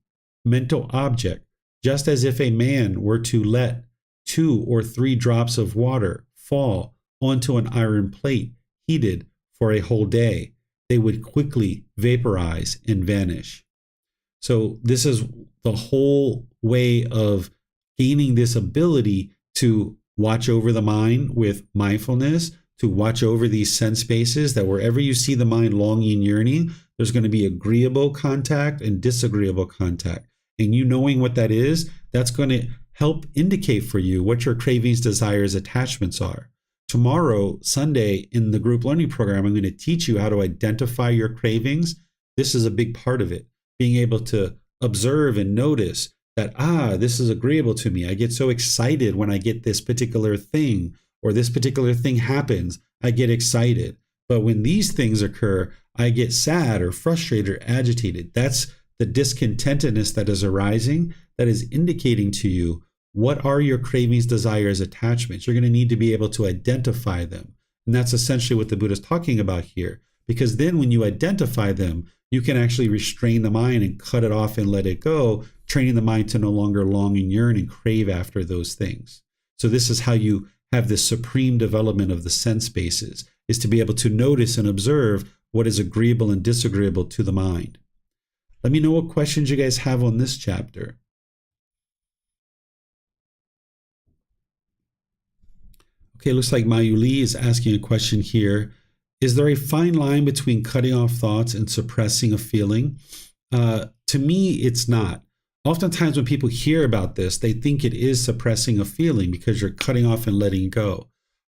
Mental object, just as if a man were to let 2 or 3 drops of water fall onto an iron plate heated for a whole day, they would quickly vaporize and vanish. So this is the whole way of gaining this ability to watch over the mind with mindfulness, to watch over these sense spaces, that wherever you see the mind longing, yearning, there's going to be agreeable contact and disagreeable contact. And you knowing what that is, that's going to help indicate for you what your cravings, desires, attachments are. Tomorrow, Sunday, in the group learning program, I'm going to teach you how to identify your cravings. This is a big part of it. Being able to observe and notice that, this is agreeable to me. I get so excited when I get this particular thing, or this particular thing happens. I get excited. But when these things occur, I get sad or frustrated or agitated. That's the discontentedness that is arising, that is indicating to you what are your cravings, desires, attachments. You're going to need to be able to identify them. And that's essentially what the Buddha is talking about here. Because then when you identify them, you can actually restrain the mind and cut it off and let it go, training the mind to no longer long and yearn and crave after those things. So this is how you have this supreme development of the sense bases, is to be able to notice and observe what is agreeable and disagreeable to the mind. Let me know what questions you guys have on this chapter. Okay, looks like Mayuli is asking a question here. Is there a fine line between cutting off thoughts and suppressing a feeling? To me, it's not. Oftentimes when people hear about this, they think it is suppressing a feeling because you're cutting off and letting go.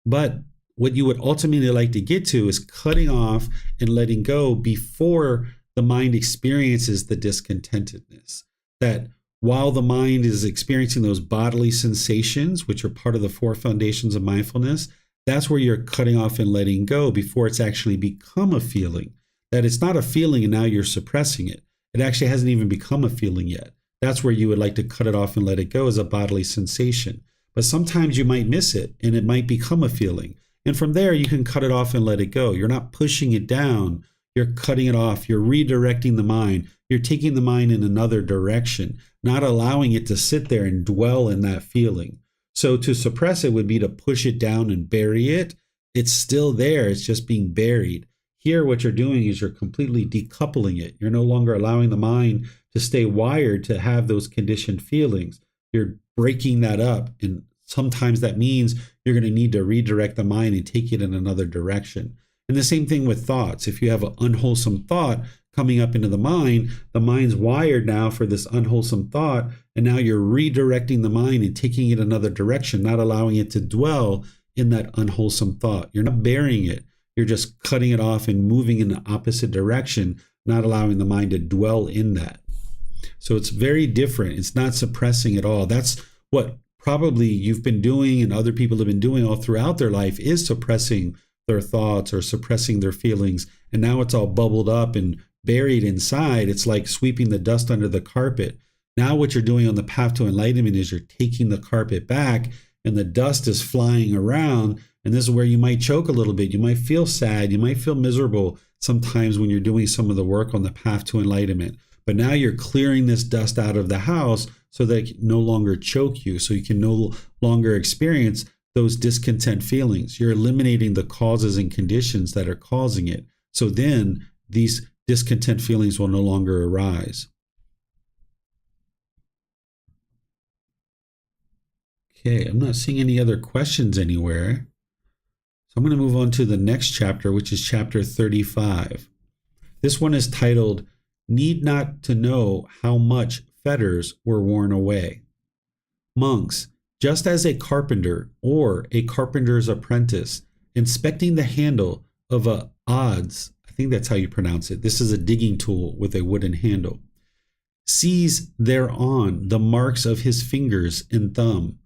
But what you would ultimately like to get to is cutting off and letting go before the mind experiences the discontentedness. That while the mind is experiencing those bodily sensations, which are part of the 4 foundations of mindfulness, that's where you're cutting off and letting go before it's actually become a feeling. That it's not a feeling and now you're suppressing it. It actually hasn't even become a feeling yet. That's where you would like to cut it off and let it go as a bodily sensation. But sometimes you might miss it and it might become a feeling. And from there, you can cut it off and let it go. You're not pushing it down. You're cutting it off. You're redirecting the mind. You're taking the mind in another direction, not allowing it to sit there and dwell in that feeling. So to suppress it would be to push it down and bury it. It's still there. It's just being buried. Here, what you're doing is you're completely decoupling it. You're no longer allowing the mind to stay wired to have those conditioned feelings. You're breaking that up. And sometimes that means you're going to need to redirect the mind and take it in another direction. And the same thing with thoughts. If you have an unwholesome thought coming up into the mind's wired now for this unwholesome thought. And now you're redirecting the mind and taking it another direction, not allowing it to dwell in that unwholesome thought. You're not burying it. You're just cutting it off and moving in the opposite direction, not allowing the mind to dwell in that. So it's very different. It's not suppressing at all. That's what probably you've been doing and other people have been doing all throughout their life, is suppressing their thoughts or suppressing their feelings. And now it's all bubbled up and buried inside. It's like sweeping the dust under the carpet. Now what you're doing on the path to enlightenment is you're taking the carpet back and the dust is flying around. And this is where you might choke a little bit. You might feel sad. You might feel miserable sometimes when you're doing some of the work on the path to enlightenment. But now you're clearing this dust out of the house so that it can no longer choke you, so you can no longer experience those discontent feelings. You're eliminating the causes and conditions that are causing it. So then these discontent feelings will no longer arise. Okay, I'm not seeing any other questions anywhere. So I'm going to move on to the next chapter, which is chapter 35. This one is titled, Need Not to Know How Much Fetters Were Worn Away. Monks, just as a carpenter or a carpenter's apprentice inspecting the handle of a adze, I think that's how you pronounce it. This is a digging tool with a wooden handle, sees thereon the marks of his fingers and thumb,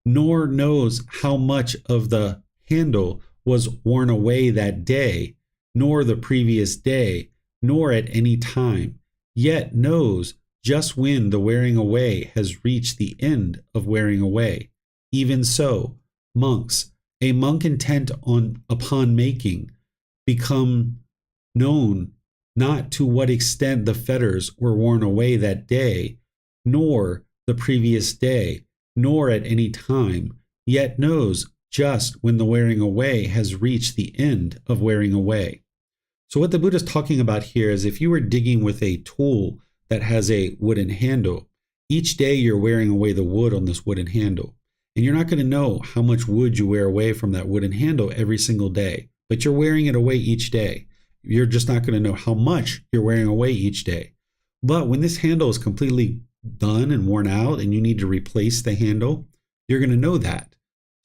nor knows how much of the handle was worn away that day, nor the previous day, nor at any time, yet knows just when the wearing away has reached the end of wearing away. Even so, monks, a monk intent upon making, become known not to what extent the fetters were worn away that day, nor the previous day, nor at any time, yet knows just when the wearing away has reached the end of wearing away. So what the Buddha is talking about here is if you were digging with a tool that has a wooden handle, each day you're wearing away the wood on this wooden handle. And you're not going to know how much wood you wear away from that wooden handle every single day, but you're wearing it away each day. You're just not going to know how much you're wearing away each day. But when this handle is completely done and worn out and you need to replace the handle, you're going to know that.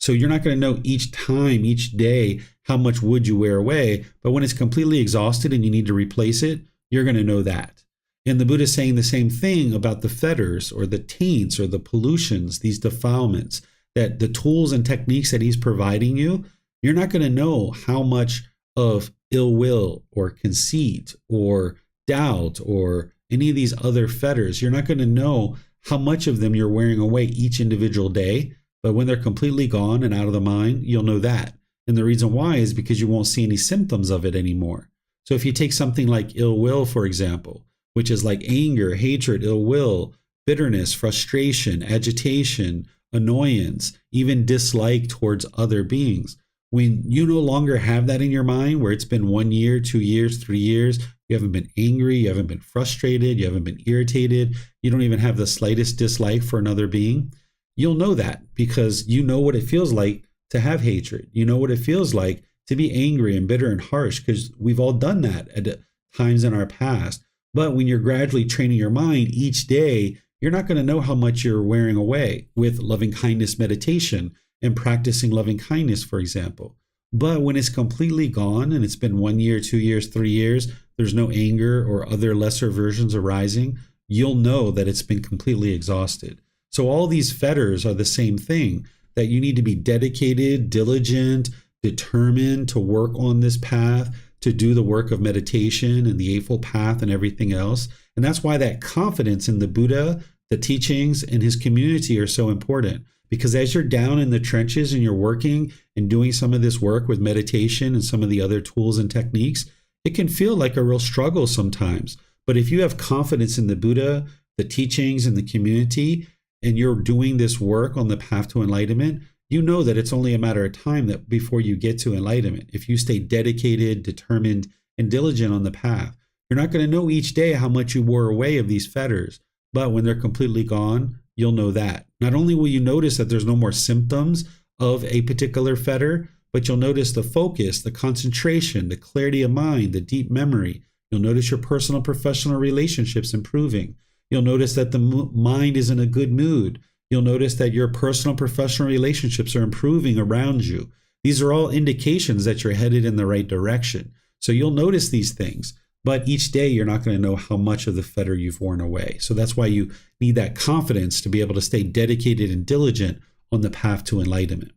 So you're not going to know each time, each day, how much wood you wear away. But when it's completely exhausted and you need to replace it, you're going to know that. And the Buddha is saying the same thing about the fetters or the taints or the pollutions, these defilements, that the tools and techniques that he's providing you, you're not going to know how much of ill will or conceit or doubt or any of these other fetters. You're not going to know how much of them you're wearing away each individual day. But when they're completely gone and out of the mind, you'll know that. And the reason why is because you won't see any symptoms of it anymore. So if you take something like ill will, for example, which is like anger, hatred, ill will, bitterness, frustration, agitation, annoyance, even dislike towards other beings. When you no longer have that in your mind, where it's been 1 year, 2 years, 3 years, you haven't been angry, you haven't been frustrated, you haven't been irritated, you don't even have the slightest dislike for another being, you'll know that because you know what it feels like to have hatred. You know what it feels like to be angry and bitter and harsh, because we've all done that at times in our past. But when you're gradually training your mind each day, you're not going to know how much you're wearing away with loving kindness meditation and practicing loving kindness, for example. But when it's completely gone and it's been 1 year, 2 years, 3 years, there's no anger or other lesser versions arising, you'll know that it's been completely exhausted. So all these fetters are the same thing, that you need to be dedicated, diligent, determined to work on this path, to do the work of meditation and the Eightfold Path and everything else. And that's why that confidence in the Buddha, the teachings, and his community are so important. Because as you're down in the trenches and you're working and doing some of this work with meditation and some of the other tools and techniques, it can feel like a real struggle sometimes. But if you have confidence in the Buddha, the teachings, and the community, and you're doing this work on the path to enlightenment, you know that it's only a matter of time that before you get to enlightenment. If you stay dedicated, determined, and diligent on the path, you're not going to know each day how much you wore away of these fetters. But when they're completely gone, you'll know that. Not only will you notice that there's no more symptoms of a particular fetter, but you'll notice the focus, the concentration, the clarity of mind, the deep memory. You'll notice your personal professional relationships improving. You'll notice that the mind is in a good mood. You'll notice that your personal professional relationships are improving around you. These are all indications that you're headed in the right direction. So you'll notice these things, but each day you're not going to know how much of the fetter you've worn away. So that's why you need that confidence to be able to stay dedicated and diligent on the path to enlightenment.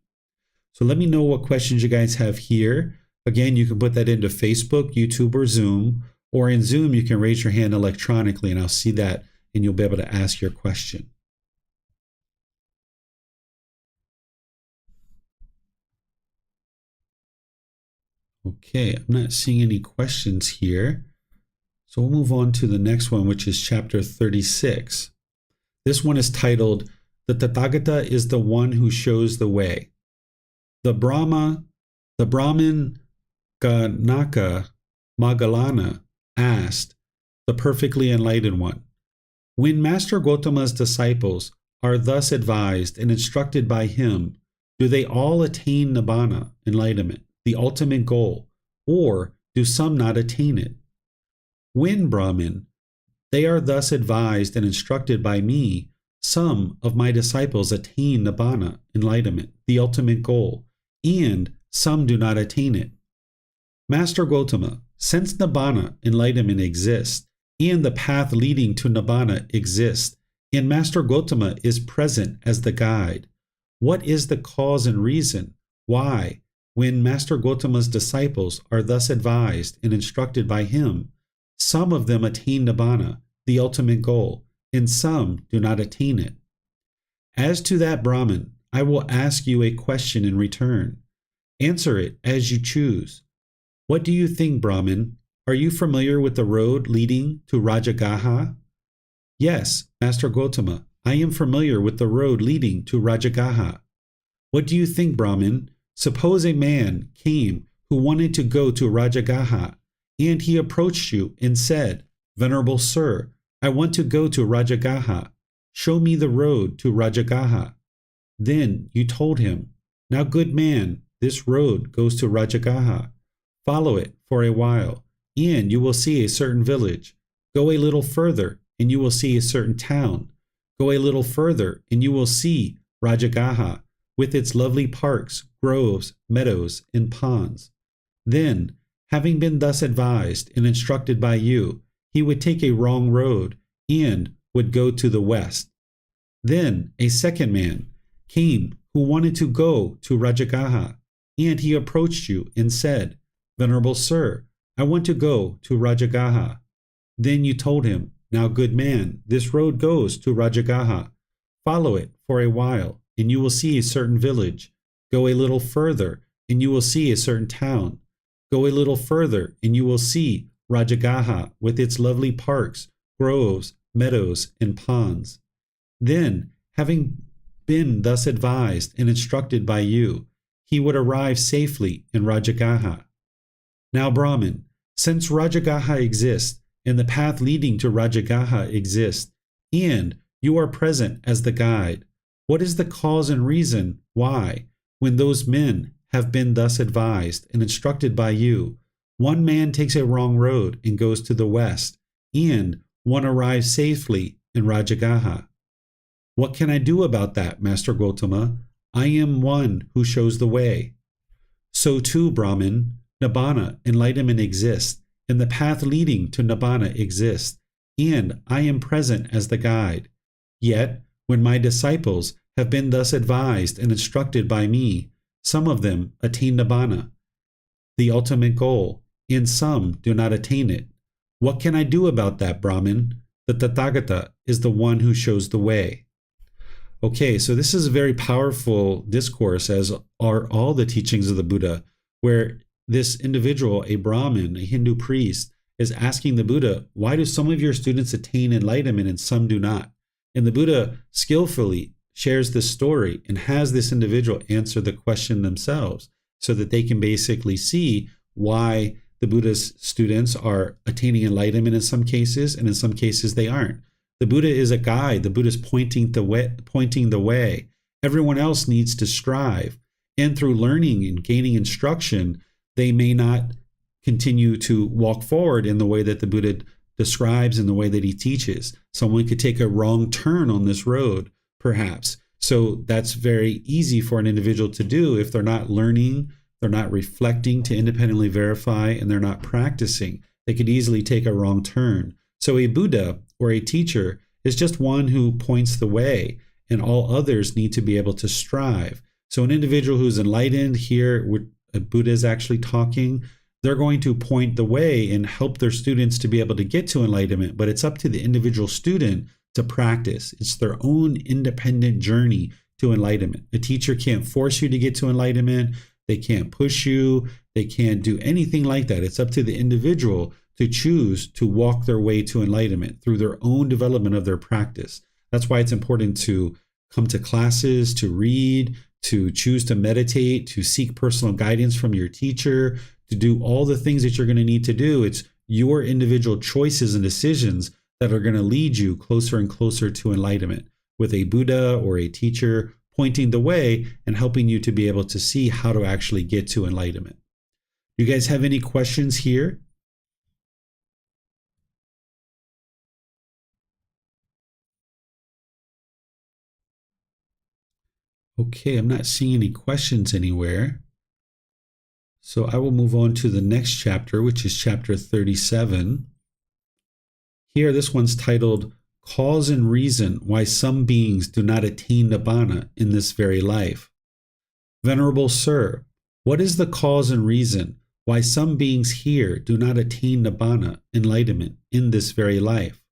So let me know what questions you guys have here. Again, you can put that into Facebook, YouTube, or Zoom. Or in Zoom, you can raise your hand electronically and I'll see that and you'll be able to ask your question. Okay, I'm not seeing any questions here. So we'll move on to the next one, which is chapter 36. This one is titled, The Tathagata is the One Who Shows the Way. The Brahmin Ganaka Magallana asked the perfectly enlightened one, when Master Gotama's disciples are thus advised and instructed by him, do they all attain Nibbana, enlightenment, the ultimate goal, or do some not attain it? When, Brahmin, they are thus advised and instructed by me, some of my disciples attain Nibbana, enlightenment, the ultimate goal, and some do not attain it. Master Gotama, since Nibbana, enlightenment, exists, and the path leading to Nibbana exists, and Master Gotama is present as the guide, what is the cause and reason why, when Master Gotama's disciples are thus advised and instructed by him, some of them attain Nibbana, the ultimate goal, and some do not attain it? As to that, Brahmin, I will ask you a question in return. Answer it as you choose. What do you think, Brahmin? Are you familiar with the road leading to Rajagaha? Yes, Master Gotama, I am familiar with the road leading to Rajagaha. What do you think, Brahmin? Suppose a man came who wanted to go to Rajagaha, and he approached you and said, Venerable Sir, I want to go to Rajagaha. Show me the road to Rajagaha. Then you told him, Now, good man, this road goes to Rajagaha. Follow it for a while, and you will see a certain village. Go a little further, and you will see a certain town. Go a little further, and you will see Rajagaha, with its lovely parks, groves, meadows, and ponds. Then, having been thus advised and instructed by you, he would take a wrong road, and would go to the west. Then a second man came who wanted to go to Rajagaha, and he approached you and said, Venerable Sir, I want to go to Rajagaha. Then you told him, Now, good man, this road goes to Rajagaha. Follow it for a while, and you will see a certain village. Go a little further, and you will see a certain town. Go a little further, and you will see Rajagaha with its lovely parks, groves, meadows, and ponds. Then, having been thus advised and instructed by you, he would arrive safely in Rajagaha. Now, Brahmin, since Rajagaha exists, and the path leading to Rajagaha exists, and you are present as the guide, what is the cause and reason why, when those men have been thus advised and instructed by you, one man takes a wrong road and goes to the west, and one arrives safely in Rajagaha? What can I do about that, Master Gotama? I am one who shows the way. So too, Brahmin, Nibbana, enlightenment exists, and the path leading to Nibbana exists, and I am present as the guide. Yet, when my disciples have been thus advised and instructed by me, some of them attain Nibbana, the ultimate goal, and some do not attain it. What can I do about that, Brahmin? The Tathagata is the one who shows the way. Okay, so this is a very powerful discourse, as are all the teachings of the Buddha, where this individual, a Brahmin, a Hindu priest, is asking the Buddha, why do some of your students attain enlightenment and some do not? And the Buddha skillfully shares this story and has this individual answer the question themselves so that they can basically see why the Buddha's students are attaining enlightenment in some cases, and in some cases they aren't. The Buddha is a guide. The Buddha is pointing the way. Everyone else needs to strive. And through learning and gaining instruction, they may not continue to walk forward in the way that the Buddha describes, in the way that he teaches. Someone could take a wrong turn on this road, perhaps. So that's very easy for an individual to do if they're not learning, they're not reflecting to independently verify, and they're not practicing. They could easily take a wrong turn. So a Buddha or a teacher is just one who points the way, and all others need to be able to strive. So an individual who's enlightened, here Buddha is actually talking, they're going to point the way and help their students to be able to get to enlightenment, but it's up to the individual student to practice. It's their own independent journey to enlightenment. A teacher can't force you to get to enlightenment. They can't push you. They can't do anything like that. It's up to the individual to choose to walk their way to enlightenment through their own development of their practice. That's why it's important to come to classes, to read, to choose to meditate, to seek personal guidance from your teacher, to do all the things that you're going to need to do. It's your individual choices and decisions that are going to lead you closer and closer to enlightenment, with a Buddha or a teacher pointing the way and helping you to be able to see how to actually get to enlightenment. You guys have any questions here? Okay, I'm not seeing any questions anywhere. So I will move on to the next chapter, which is chapter 37. Here, this one's titled, Cause and Reason Why Some Beings Do Not Attain Nibbana in This Very Life. Venerable Sir, what is the cause and reason why some beings here do not attain Nibbana, enlightenment, in this very life?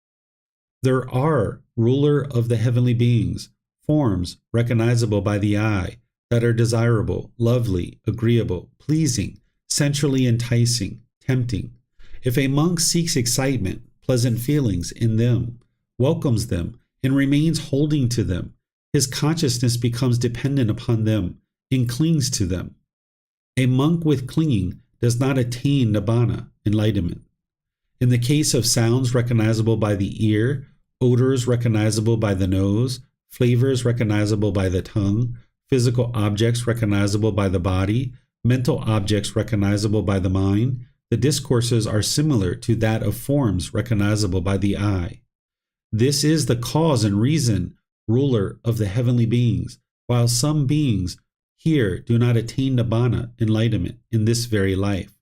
There are, ruler of the heavenly beings, forms recognizable by the eye that are desirable, lovely, agreeable, pleasing, sensually enticing, tempting. If a monk seeks excitement, pleasant feelings in them, welcomes them, and remains holding to them, his consciousness becomes dependent upon them and clings to them. A monk with clinging does not attain Nibbana, enlightenment. In the case of sounds recognizable by the ear, odors recognizable by the nose, flavors recognizable by the tongue, physical objects recognizable by the body, mental objects recognizable by the mind, the discourses are similar to that of forms recognizable by the eye. This is the cause and reason, ruler of the heavenly beings, while some beings here do not attain Nibbana, enlightenment, in this very life.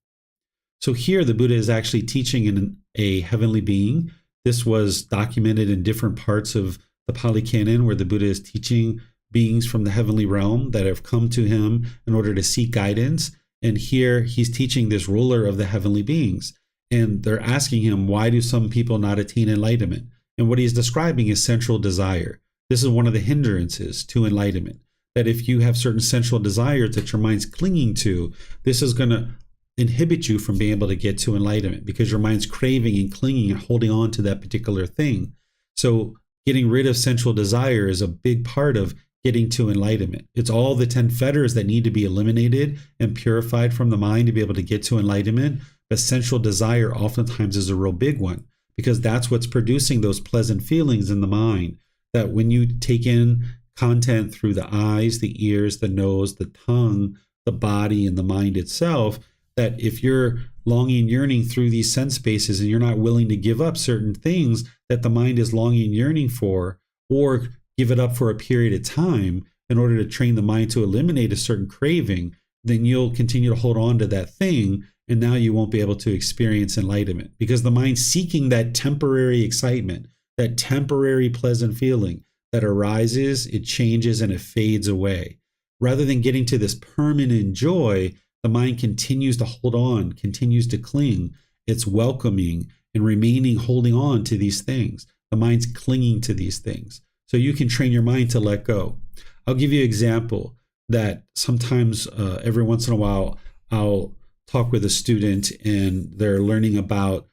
So here the Buddha is actually teaching in a heavenly being. This was documented in different parts of the Pali Canon, where the Buddha is teaching beings from the heavenly realm that have come to him in order to seek guidance. And here he's teaching this ruler of the heavenly beings. And they're asking him, why do some people not attain enlightenment? And what he's describing is sensual desire. This is one of the hindrances to enlightenment. That if you have certain sensual desires that your mind's clinging to, this is going to inhibit you from being able to get to enlightenment, because your mind's craving and clinging and holding on to that particular thing. So getting rid of sensual desire is a big part of getting to enlightenment. It's all the 10 fetters that need to be eliminated and purified from the mind to be able to get to enlightenment. But sensual desire oftentimes is a real big one, because that's what's producing those pleasant feelings in the mind. That when you take in content through the eyes, the ears, the nose, the tongue, the body, and the mind itself, that if you're longing, yearning through these sense spaces and you're not willing to give up certain things that the mind is longing, yearning for, or give it up for a period of time in order to train the mind to eliminate a certain craving, then you'll continue to hold on to that thing. And now you won't be able to experience enlightenment, because the mind's seeking that temporary excitement, that temporary pleasant feeling that arises, it changes, and it fades away. Rather than getting to this permanent joy, the mind continues to hold on, continues to cling. It's welcoming and remaining, holding on to these things. The mind's clinging to these things. So you can train your mind to let go. I'll give you an example that sometimes every once in a while, I'll talk with a student and they're learning about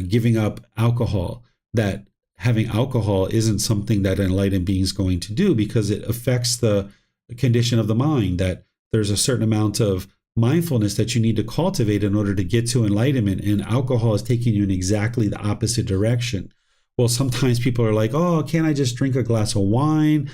giving up alcohol, that having alcohol isn't something that an enlightened being is going to do, because it affects the condition of the mind, that there's a certain amount of mindfulness that you need to cultivate in order to get to enlightenment, and alcohol is taking you in exactly the opposite direction. Well, sometimes people are like, oh, can't I just drink a glass of wine,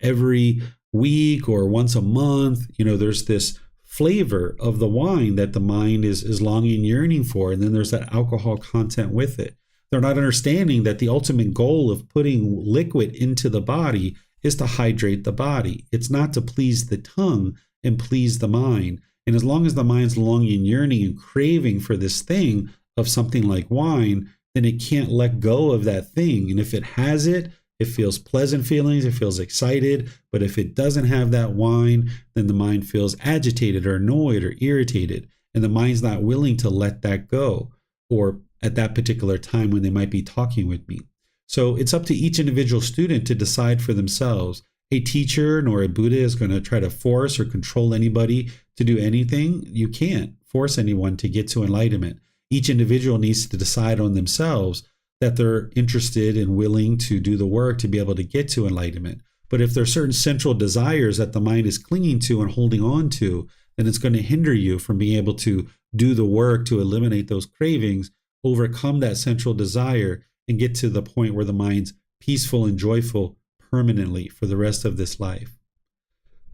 every week or once a month? There's this flavor of the wine that the mind is longing, yearning for, and then there's that alcohol content with it. They're not understanding that the ultimate goal of putting liquid into the body is to hydrate the body. It's not to please the tongue and please the mind. And as long as the mind's longing, yearning, and craving for this thing of something like wine, then it can't let go of that thing. And if it has it, it feels pleasant feelings, it feels excited. But if it doesn't have that wine, then the mind feels agitated or annoyed or irritated. And the mind's not willing to let that go, or at that particular time when they might be talking with me. So it's up to each individual student to decide for themselves. A teacher nor a Buddha is going to try to force or control anybody to do anything. You can't force anyone to get to enlightenment. Each individual needs to decide on themselves that they're interested and willing to do the work to be able to get to enlightenment. But if there are certain central desires that the mind is clinging to and holding on to, then it's going to hinder you from being able to do the work to eliminate those cravings, overcome that central desire, and get to the point where the mind's peaceful and joyful permanently for the rest of this life.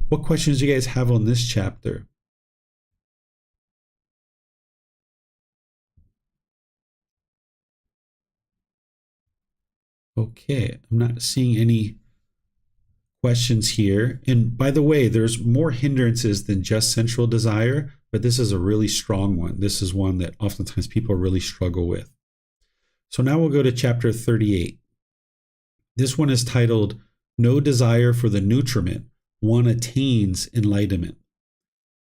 What questions do you guys have on this chapter? Okay, I'm not seeing any questions here. And by the way, there's more hindrances than just sensual desire, but this is a really strong one. This is one that oftentimes people really struggle with. So now we'll go to chapter 38. This one is titled, No Desire for the Nutriment, One Attains Enlightenment.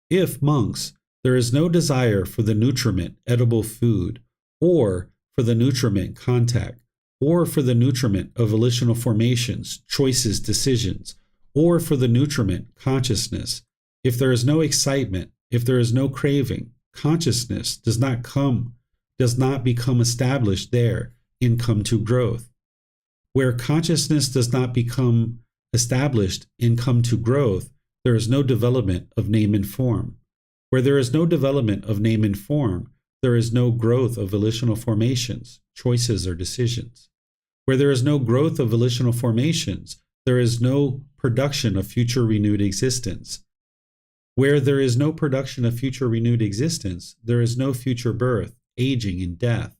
If, monks, there is no desire for the nutriment, edible food, or for the nutriment, contact, or for the nutriment of volitional formations, choices, decisions, or for the nutriment, consciousness, if there is no excitement, if there is no craving, consciousness does not become established there and come to growth. Where consciousness does not become established and come to growth, there is no development of name and form. Where there is no development of name and form, there is no growth of volitional formations, choices, or decisions. Where there is no growth of volitional formations, there is no production of future renewed existence. Where there is no production of future renewed existence, there is no future birth, aging, and death.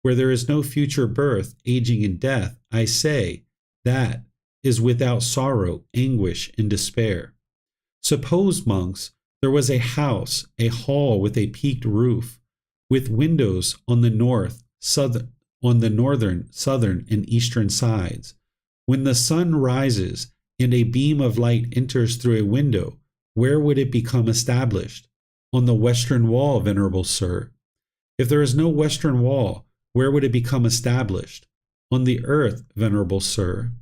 Where there is no future birth, aging, and death, I say, that is without sorrow, anguish, and despair. Suppose, monks, there was a house, a hall with a peaked roof, with windows on the northern, southern, and eastern sides. When the sun rises and a beam of light enters through a window, where would it become established? On the western wall, venerable sir. If there is no western wall, where would it become established? On the earth, venerable sir.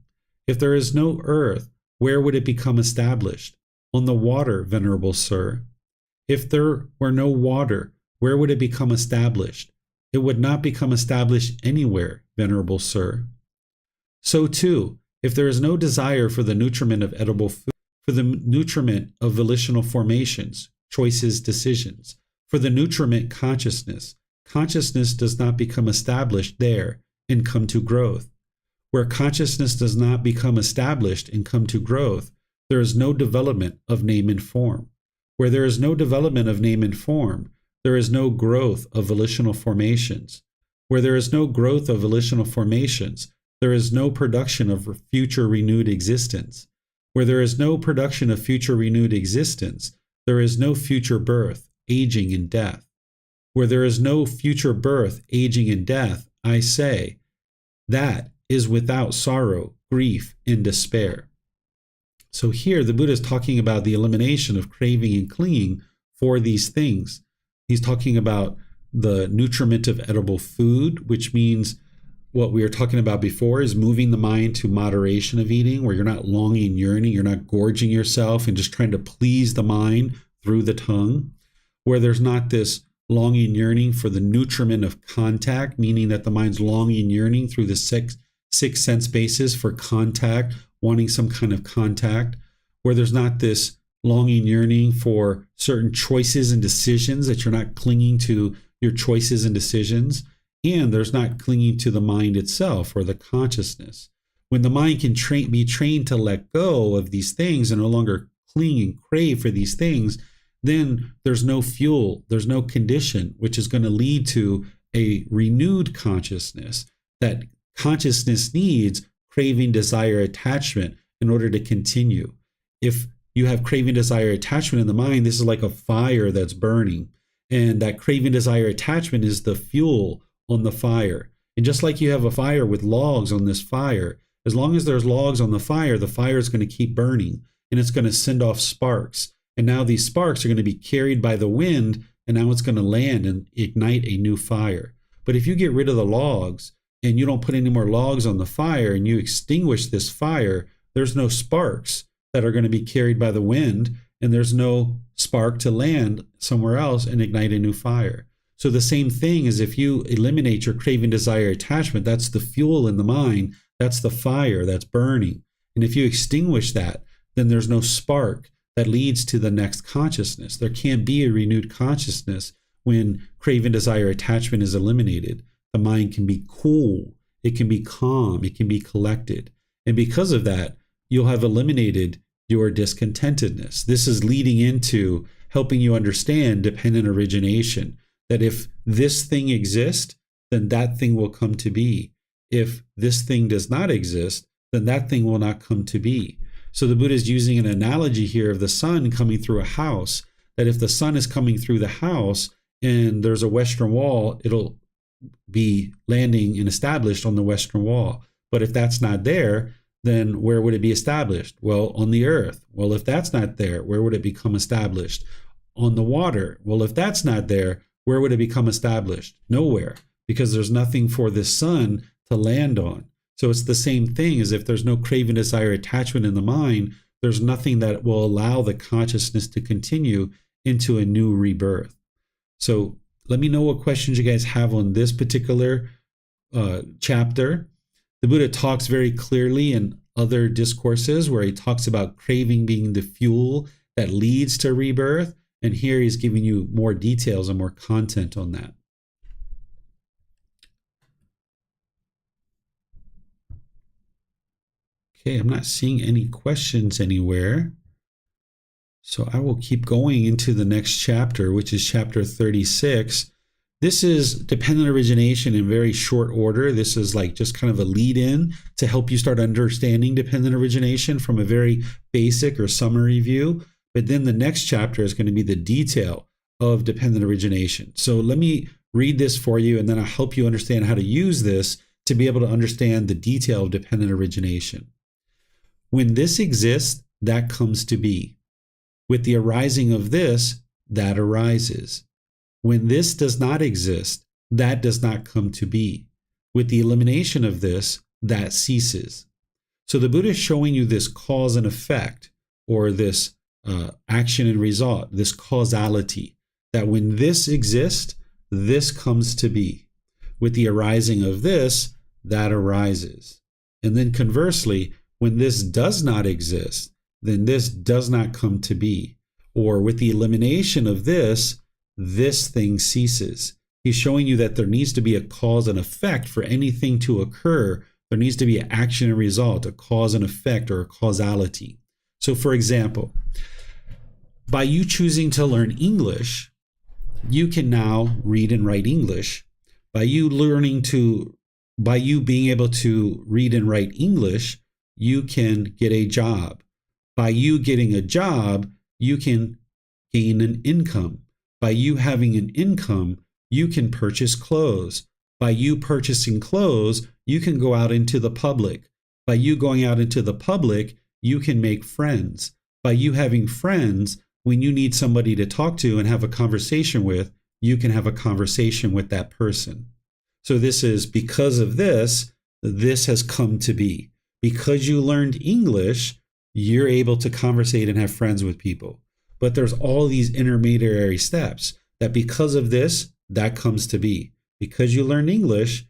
If there is no earth, where would it become established? On the water, venerable sir. If there were no water, where would it become established? It would not become established anywhere, venerable sir. So too, If there is no desire for the nutriment of edible food, for the nutriment of volitional formations, choices, decisions, for the nutriment consciousness, consciousness does not become established there and come to growth. Where consciousness does not become established and come to growth, there is no development of name and form. Where there is no development of name and form, there is no growth of volitional formations. Where there is no growth of volitional formations, there is no production of future renewed existence. Where there is no production of future renewed existence, there is no future birth, aging, and death. Where there is no future birth, aging, and death, I say, that is without sorrow, grief, and despair. So here the Buddha is talking about the elimination of craving and clinging for these things. He's talking about the nutriment of edible food, which means what we were talking about before is moving the mind to moderation of eating, where you're not longing, yearning, you're not gorging yourself and just trying to please the mind through the tongue, where there's not this longing, yearning for the nutriment of contact, meaning that the mind's longing, yearning through the six sense bases for contact, wanting some kind of contact, where there's not this longing, yearning for certain choices and decisions, that you're not clinging to your choices and decisions, and there's not clinging to the mind itself or the consciousness. When the mind can be trained to let go of these things and no longer cling and crave for these things, then there's no fuel, there's no condition, which is going to lead to a renewed consciousness. That consciousness needs craving, desire, attachment in order to continue. If you have craving, desire, attachment in the mind, this is like a fire that's burning. And that craving, desire, attachment is the fuel on the fire. And just like you have a fire with logs on this fire, as long as there's logs on the fire is going to keep burning and it's going to send off sparks. And now these sparks are going to be carried by the wind, and now it's going to land and ignite a new fire. But if you get rid of the logs and you don't put any more logs on the fire and you extinguish this fire, there's no sparks that are going to be carried by the wind, and there's no spark to land somewhere else and ignite a new fire. So the same thing is, if you eliminate your craving, desire, attachment, that's the fuel in the mind, that's the fire that's burning. And if you extinguish that, then there's no spark that leads to the next consciousness. There can't be a renewed consciousness when craving, desire, attachment is eliminated. The mind can be cool, it can be calm, it can be collected. And because of that, you'll have eliminated your discontentedness. This is leading into helping you understand dependent origination, that if this thing exists, then that thing will come to be. If this thing does not exist, then that thing will not come to be. So the Buddha is using an analogy here of the sun coming through a house, that if the sun is coming through the house and there's a western wall, it'll be landing and established on the western wall. But if that's not there, then where would it be established? Well, on the earth. Well, if that's not there, where would it become established? On the water. Well, if that's not there, where would it become established? Nowhere, because there's nothing for the sun to land on. So it's the same thing as if there's no craving, desire, attachment in the mind, there's nothing that will allow the consciousness to continue into a new rebirth. So let me know what questions you guys have on this particular chapter. The Buddha talks very clearly in other discourses where he talks about craving being the fuel that leads to rebirth. And here he's giving you more details and more content on that. Okay, I'm not seeing any questions anywhere. So I will keep going into the next chapter, which is chapter 36. This is dependent origination in very short order. This is like just kind of a lead in to help you start understanding dependent origination from a very basic or summary view. But then the next chapter is going to be the detail of dependent origination. So let me read this for you, and then I'll help you understand how to use this to be able to understand the detail of dependent origination. When this exists, that comes to be. With the arising of this, that arises. When this does not exist, that does not come to be. With the elimination of this, that ceases. So the Buddha is showing you this cause and effect, or this action and result, this causality, that when this exists, this comes to be. With the arising of this, that arises. And then conversely, when this does not exist, then this does not come to be. Or with the elimination of this, this thing ceases. He's showing you that there needs to be a cause and effect for anything to occur. There needs to be an action and result, a cause and effect, or a causality. So for example, by you choosing to learn English, you can now read and write English. By you being able to read and write English, you can get a job. By you getting a job, you can gain an income. By you having an income, you can purchase clothes. By you purchasing clothes, you can go out into the public. By you going out into the public, you can make friends. By you having friends, when you need somebody to talk to and have a conversation with, you can have a conversation with that person. So this is because of this has come to be. Because you learned English, you're able to conversate and have friends with people. But there's all these intermediary steps that because of this, that comes to be. Because you learned English,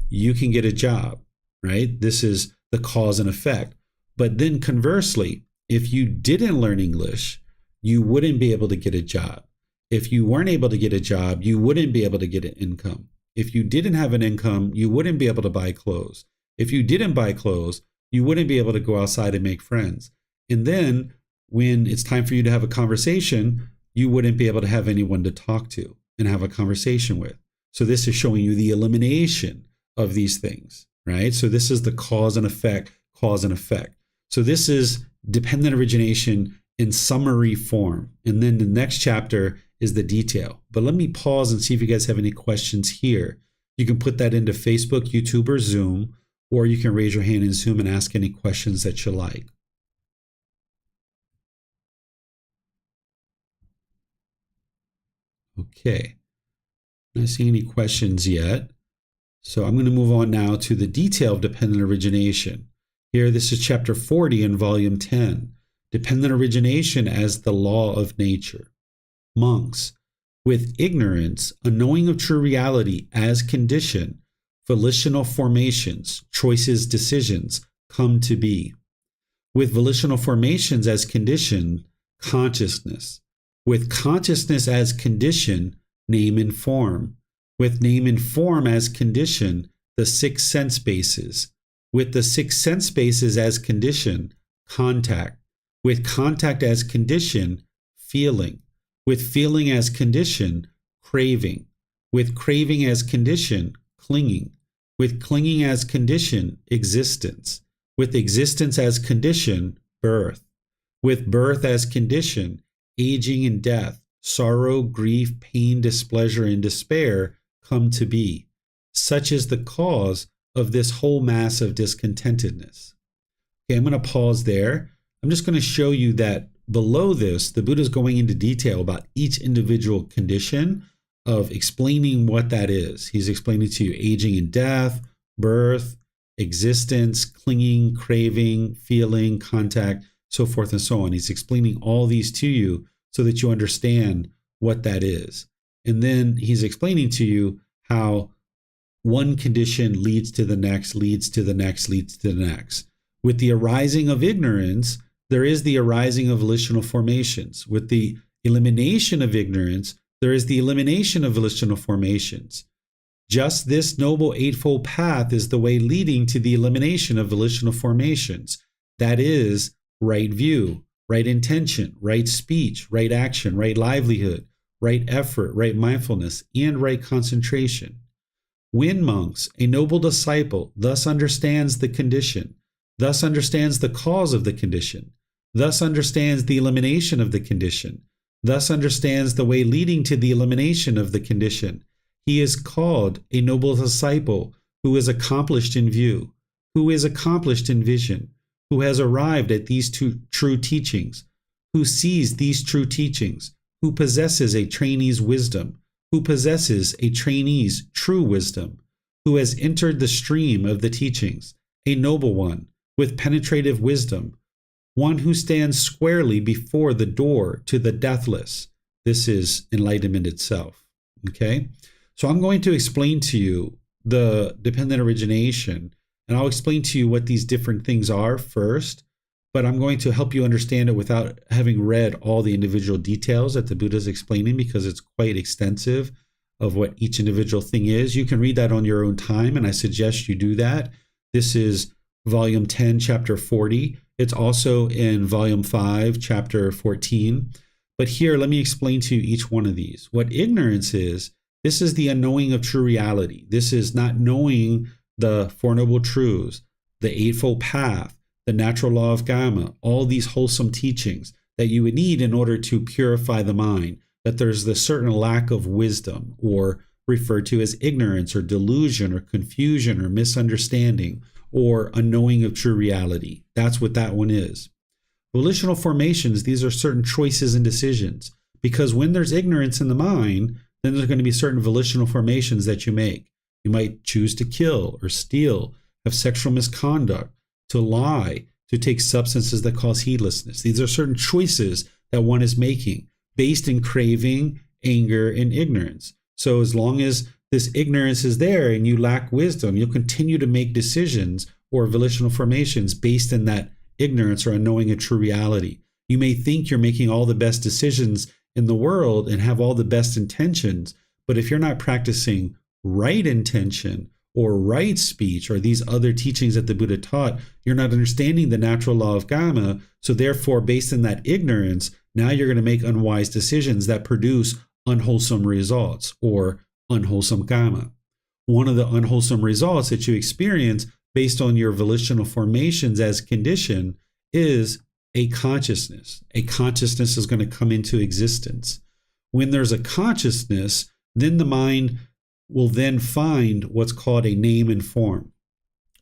you can get a job, right? This is the cause and effect. But then conversely, if you didn't learn English, you wouldn't be able to get a job. If you weren't able to get a job, you wouldn't be able to get an income. If you didn't have an income, you wouldn't be able to buy clothes. If you didn't buy clothes, you wouldn't be able to go outside and make friends. And then when it's time for you to have a conversation, you wouldn't be able to have anyone to talk to and have a conversation with. So this is showing you the elimination of these things, right? So this is the cause and effect. So this is dependent origination in summary form. And then the next chapter is the detail. But let me pause and see if you guys have any questions here. You can put that into Facebook, YouTube, or Zoom, or you can raise your hand in Zoom and ask any questions that you like. Okay, not seeing any questions yet. So I'm going to move on now to the detail of dependent origination. Here, this is chapter 40 in volume 10. Dependent origination as the law of nature. Monks, with ignorance, a knowing of true reality as condition, volitional formations, choices, decisions, come to be. With volitional formations as condition, consciousness. With consciousness as condition, name and form. With name and form as condition, the six sense bases. With the six sense bases as condition, contact. With contact as condition, feeling. With feeling as condition, craving. With craving as condition, clinging. With clinging as condition, existence. With existence as condition, birth. With birth as condition, aging and death, sorrow, grief, pain, displeasure, and despair come to be. Such is the cause of this whole mass of discontentedness. Okay, I'm going to pause there. I'm just going to show you that below this, the Buddha is going into detail about each individual condition of explaining what that is. He's explaining to you aging and death, birth, existence, clinging, craving, feeling, contact, so forth and so on. He's explaining all these to you so that you understand what that is. And then he's explaining to you how one condition leads to the next, leads to the next, leads to the next. With the arising of ignorance, there is the arising of volitional formations. With the elimination of ignorance, there is the elimination of volitional formations. Just this noble eightfold path is the way leading to the elimination of volitional formations. That is, right view, right intention, right speech, right action, right livelihood, right effort, right mindfulness, and right concentration. When monks, a noble disciple, thus understands the condition, thus understands the cause of the condition, thus understands the elimination of the condition, thus understands the way leading to the elimination of the condition, he is called a noble disciple who is accomplished in view, who is accomplished in vision, who has arrived at these two true teachings, who sees these true teachings, who possesses a trainee's wisdom, who possesses a trainee's true wisdom, who has entered the stream of the teachings, a noble one, with penetrative wisdom, one who stands squarely before the door to the deathless. This is enlightenment itself. Okay? So I'm going to explain to you the dependent origination And I'll explain to you what these different things are first, but I'm going to help you understand it without having read all the individual details that the Buddha is explaining, because it's quite extensive of what each individual thing is. You can read that on your own time, and I suggest you do that. This is volume 10, chapter 40. It's also in volume 5, chapter 14. But here, let me explain to you each one of these. What ignorance is, this is the unknowing of true reality. This is not knowing the Four Noble Truths, the Eightfold Path, the natural law of Gotama, all these wholesome teachings that you would need in order to purify the mind, that there's the certain lack of wisdom, or referred to as ignorance or delusion or confusion or misunderstanding or unknowing of true reality. That's what that one is. Volitional formations, these are certain choices and decisions, because when there's ignorance in the mind, then there's going to be certain volitional formations that you make. You might choose to kill or steal, have sexual misconduct, to lie, to take substances that cause heedlessness. These are certain choices that one is making based in craving, anger, and ignorance. So as long as this ignorance is there and you lack wisdom, you'll continue to make decisions or volitional formations based in that ignorance or unknowing of true reality. You may think you're making all the best decisions in the world and have all the best intentions, but if you're not practicing right intention or right speech or these other teachings that the Buddha taught, you're not understanding the natural law of Gotama. So therefore, based on that ignorance, now you're going to make unwise decisions that produce unwholesome results or unwholesome Gotama. One of the unwholesome results that you experience based on your volitional formations as condition is a consciousness. A consciousness is going to come into existence. When there's a consciousness, then the mind will then find what's called a name and form.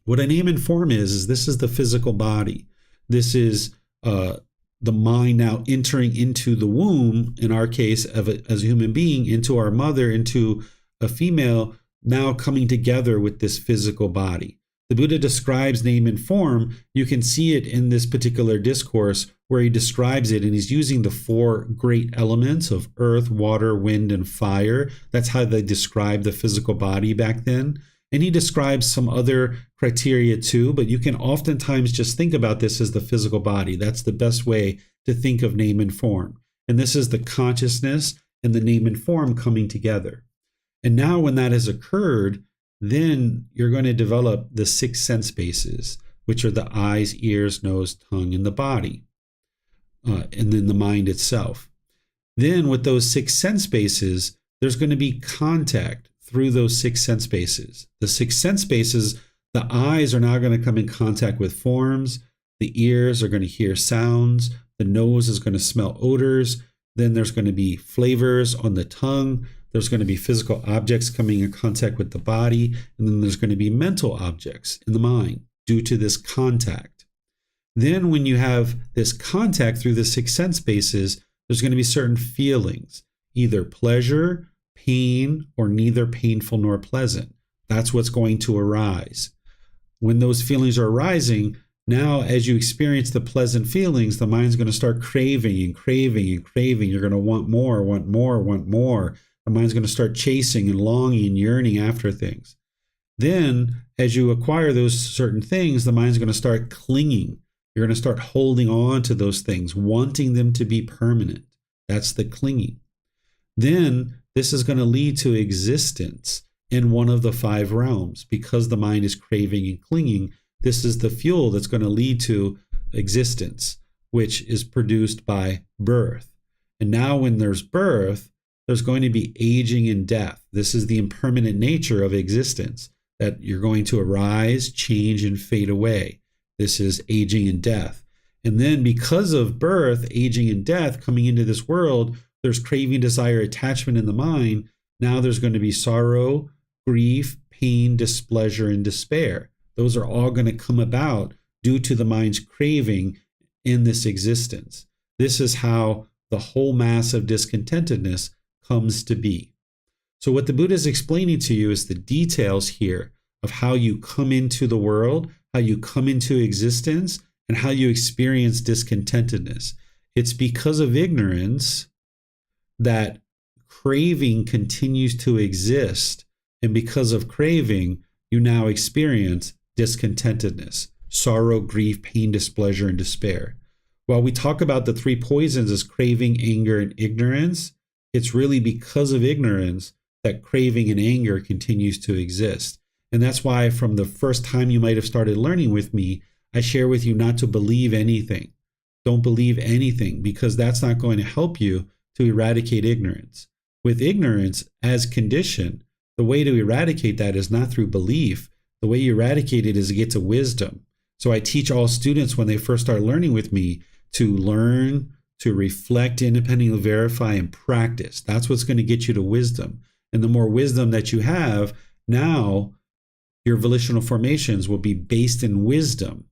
What a name and form is this is the physical body. This is the mind now entering into the womb, in our case, as a human being, into our mother, into a female, now coming together with this physical body. The Buddha describes name and form. You can see it in this particular discourse where he describes it, and he's using the four great elements of earth, water, wind, and fire. That's how they described the physical body back then. And he describes some other criteria too, but you can oftentimes just think about this as the physical body. That's the best way to think of name and form. And this is the consciousness and the name and form coming together. And now when that has occurred, then you're going to develop the 6 sense bases, which are the eyes, ears, nose, tongue, and the body, and then the mind itself. Then with those 6 sense bases, there's going to be contact through those 6 sense bases. The 6 sense bases, the eyes are now going to come in contact with forms, the ears are going to hear sounds, the nose is going to smell odors, then there's going to be flavors on the tongue, there's going to be physical objects coming in contact with the body, and then there's going to be mental objects in the mind due to this contact. Then when you have this contact through the 6 sense bases, there's going to be certain feelings, either pleasure, pain, or neither painful nor pleasant. That's what's going to arise. When those feelings are arising, now as you experience the pleasant feelings, the mind's going to start craving and craving and craving. You're going to want more, want more, want more. The mind's going to start chasing and longing and yearning after things. Then, as you acquire those certain things, the mind's going to start clinging. You're going to start holding on to those things, wanting them to be permanent. That's the clinging. Then, this is going to lead to existence in one of the 5 realms. Because the mind is craving and clinging, this is the fuel that's going to lead to existence, which is produced by birth. And now when there's birth, there's going to be aging and death. This is the impermanent nature of existence, that you're going to arise, change, and fade away. This is aging and death. And then because of birth, aging, and death coming into this world, there's craving, desire, attachment in the mind. Now there's going to be sorrow, grief, pain, displeasure, and despair. Those are all going to come about due to the mind's craving in this existence. This is how the whole mass of discontentedness comes to be. So what the Buddha is explaining to you is the details here of how you come into the world, how you come into existence, and how you experience discontentedness. It's because of ignorance that craving continues to exist. And because of craving, you now experience discontentedness, sorrow, grief, pain, displeasure, and despair. While we talk about the three poisons as craving, anger, and ignorance, it's really because of ignorance that craving and anger continues to exist. And that's why from the first time you might have started learning with me, I share with you not to believe anything. Don't believe anything, because that's not going to help you to eradicate ignorance. With ignorance as condition, the way to eradicate that is not through belief. The way you eradicate it is to get to wisdom. So I teach all students when they first start learning with me to learn, to reflect, independently verify, and practice. That's what's going to get you to wisdom. And the more wisdom that you have, now your volitional formations will be based in wisdom.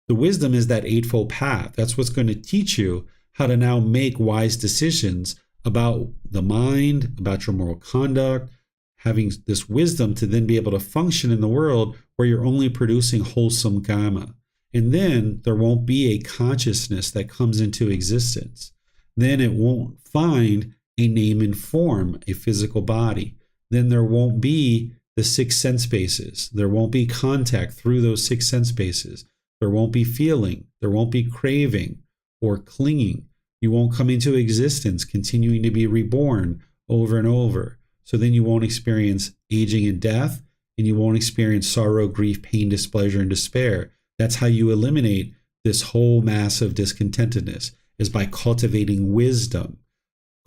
The wisdom is that eightfold path. That's what's going to teach you how to now make wise decisions about the mind, about your moral conduct, having this wisdom to then be able to function in the world where you're only producing wholesome karma. And then there won't be a consciousness that comes into existence. Then it won't find a name and form, a physical body. Then there won't be the six sense spaces. There won't be contact through those six sense spaces. There won't be feeling. There won't be craving or clinging. You won't come into existence continuing to be reborn over and over. So then you won't experience aging and death, and you won't experience sorrow, grief, pain, displeasure, and despair. That's how you eliminate this whole mass of discontentedness, is by cultivating wisdom.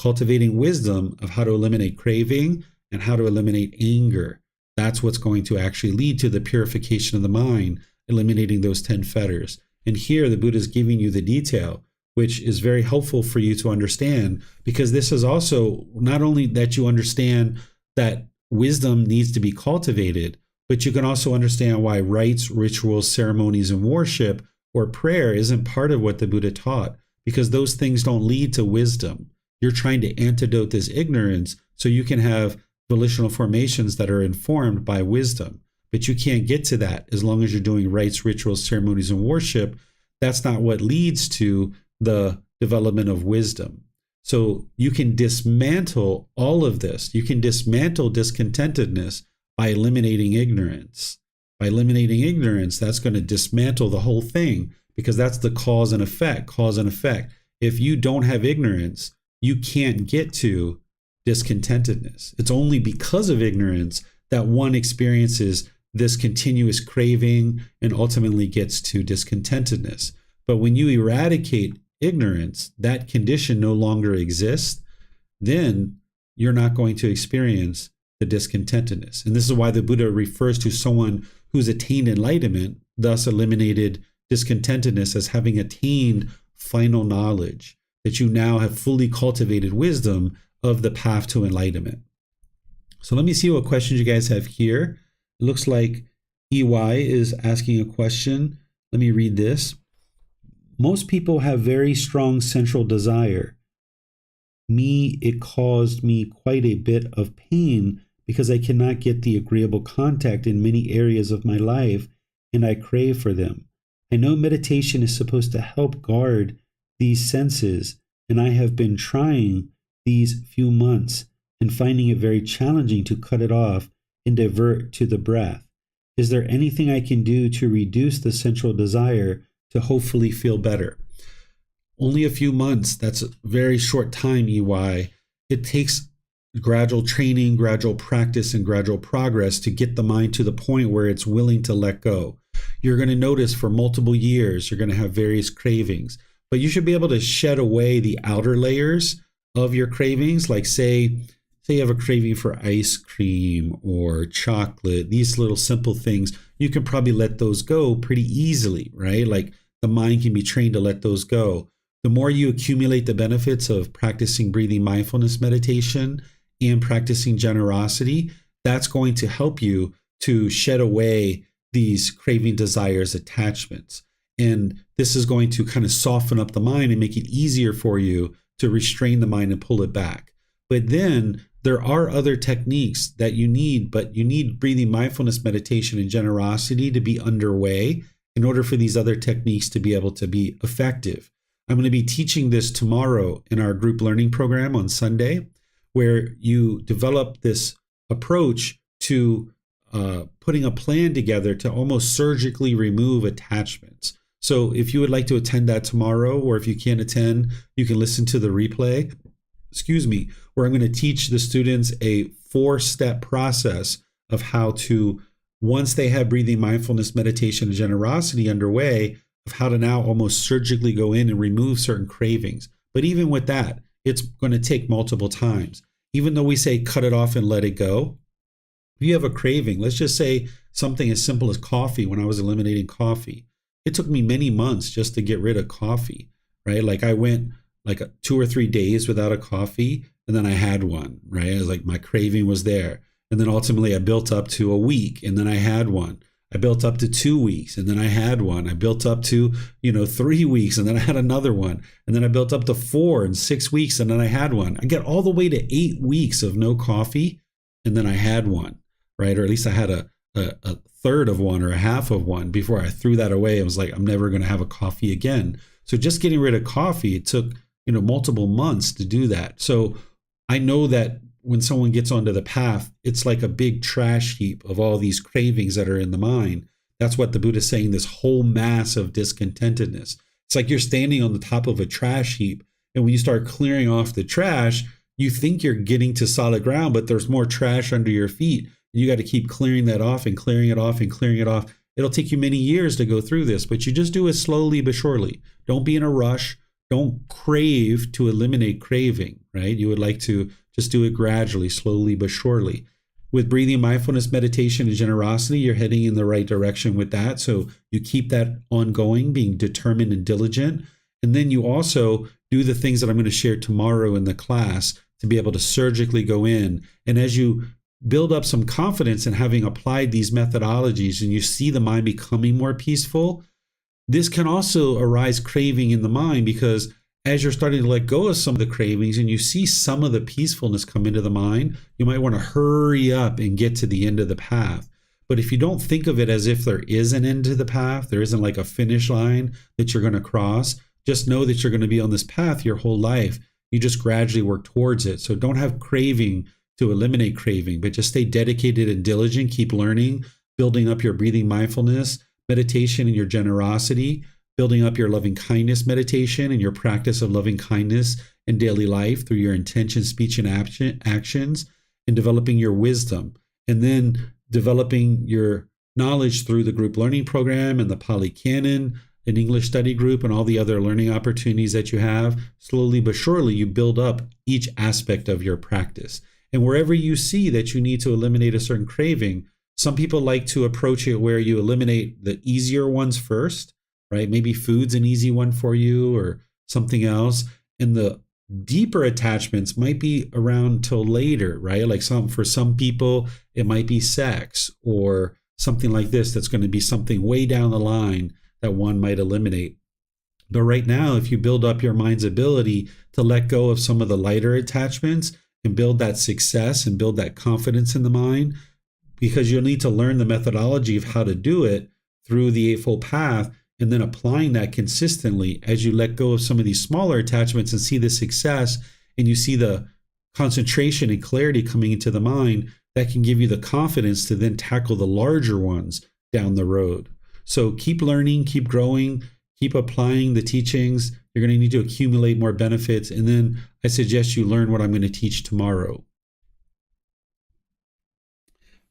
Cultivating wisdom of how to eliminate craving and how to eliminate anger. That's what's going to actually lead to the purification of the mind, eliminating those 10 fetters. And here the Buddha is giving you the detail, which is very helpful for you to understand, because this is also not only that you understand that wisdom needs to be cultivated, but you can also understand why rites, rituals, ceremonies, and worship or prayer isn't part of what the Buddha taught, because those things don't lead to wisdom. You're trying to antidote this ignorance so you can have volitional formations that are informed by wisdom. But you can't get to that as long as you're doing rites, rituals, ceremonies, and worship. That's not what leads to the development of wisdom. So you can dismantle all of this. You can dismantle discontentedness by eliminating ignorance. By eliminating ignorance, that's going to dismantle the whole thing, because that's the cause and effect. Cause and effect. If you don't have ignorance, you can't get to discontentedness. It's only because of ignorance that one experiences this continuous craving and ultimately gets to discontentedness. But when you eradicate ignorance, that condition no longer exists, then you're not going to experience the discontentedness. And this is why the Buddha refers to someone who's attained enlightenment, thus eliminated discontentedness, as having attained final knowledge, that you now have fully cultivated wisdom of the path to enlightenment. So let me see what questions you guys have here. It looks like EY is asking a question. Let me read this. Most people have very strong central desire. Me, it caused me quite a bit of pain because I cannot get the agreeable contact in many areas of my life, and I crave for them. I know meditation is supposed to help guard these senses, and I have been trying these few months and finding it very challenging to cut it off and divert to the breath. Is there anything I can do to reduce the central desire to hopefully feel better? Only a few months. That's a very short time, EY. It takes gradual training, gradual practice, and gradual progress to get the mind to the point where it's willing to let go. You're going to notice for multiple years, you're going to have various cravings, but you should be able to shed away the outer layers of your cravings. Like say you have a craving for ice cream or chocolate, these little simple things, you can probably let those go pretty easily, right? Like the mind can be trained to let those go. The more you accumulate the benefits of practicing breathing mindfulness meditation and practicing generosity, that's going to help you to shed away these craving, desires, attachments. And this is going to kind of soften up the mind and make it easier for you to restrain the mind and pull it back. But then there are other techniques that you need, but you need breathing mindfulness meditation and generosity to be underway in order for these other techniques to be able to be effective. I'm going to be teaching this tomorrow in our group learning program on Sunday, where you develop this approach to putting a plan together to almost surgically remove attachments. So if you would like to attend that tomorrow, or if you can't attend, you can listen to the replay, where I'm going to teach the students a 4-step process of how to, once they have breathing, mindfulness, meditation, and generosity underway, of how to now almost surgically go in and remove certain cravings. But even with that, it's going to take multiple times. Even though we say cut it off and let it go, if you have a craving, let's just say something as simple as coffee. When I was eliminating coffee, it took me many months just to get rid of coffee, right? Like I went like 2 or 3 days without a coffee, and then I had one, right? I was like, my craving was there. And then ultimately I built up to a week, and then I had one. I built up to 2 weeks, and then I had one. I built up to, 3 weeks, and then I had another one. And then I built up to 4 and 6 weeks, and then I had one. I get all the way to 8 weeks of no coffee, and then I had one, right? Or at least I had a third of one or a half of one before I threw that away. I was like, I'm never going to have a coffee again. So just getting rid of coffee, it took, multiple months to do that. So I know that when someone gets onto the path, it's like a big trash heap of all these cravings that are in the mind. That's what the Buddha is saying, this whole mass of discontentedness. It's like you're standing on the top of a trash heap, and when you start clearing off the trash, you think you're getting to solid ground, but there's more trash under your feet. You got to keep clearing that off and clearing it off and clearing it off. It'll take you many years to go through this, but you just do it slowly but surely. Don't be in a rush. Don't crave to eliminate craving, right? You would like to just do it gradually, slowly but surely. With breathing, mindfulness, meditation, and generosity, you're heading in the right direction with that. So you keep that ongoing, being determined and diligent. And then you also do the things that I'm going to share tomorrow in the class to be able to surgically go in. And as you build up some confidence in having applied these methodologies and you see the mind becoming more peaceful, this can also arise craving in the mind, because as you're starting to let go of some of the cravings and you see some of the peacefulness come into the mind, you might want to hurry up and get to the end of the path. But if you don't think of it as if there is an end to the path, there isn't like a finish line that you're going to cross, just know that you're going to be on this path your whole life. You just gradually work towards it. So don't have craving to eliminate craving, but just stay dedicated and diligent, keep learning, building up your breathing mindfulness, meditation, and your generosity, building up your loving kindness meditation and your practice of loving kindness in daily life through your intention, speech, and actions, and developing your wisdom, and then developing your knowledge through the group learning program and the Pali Canon, an English study group, and all the other learning opportunities that you have. Slowly but surely, you build up each aspect of your practice. And wherever you see that you need to eliminate a certain craving, some people like to approach it where you eliminate the easier ones first, right? Maybe food's an easy one for you or something else. And the deeper attachments might be around till later, right? Like for some people, it might be sex or something like this. That's going to be something way down the line that one might eliminate. But right now, if you build up your mind's ability to let go of some of the lighter attachments and build that success and build that confidence in the mind, because you'll need to learn the methodology of how to do it through the Eightfold Path, and then applying that consistently as you let go of some of these smaller attachments and see the success, and you see the concentration and clarity coming into the mind, that can give you the confidence to then tackle the larger ones down the road. So keep learning, keep growing, keep applying the teachings. You're going to need to accumulate more benefits. And then I suggest you learn what I'm going to teach tomorrow.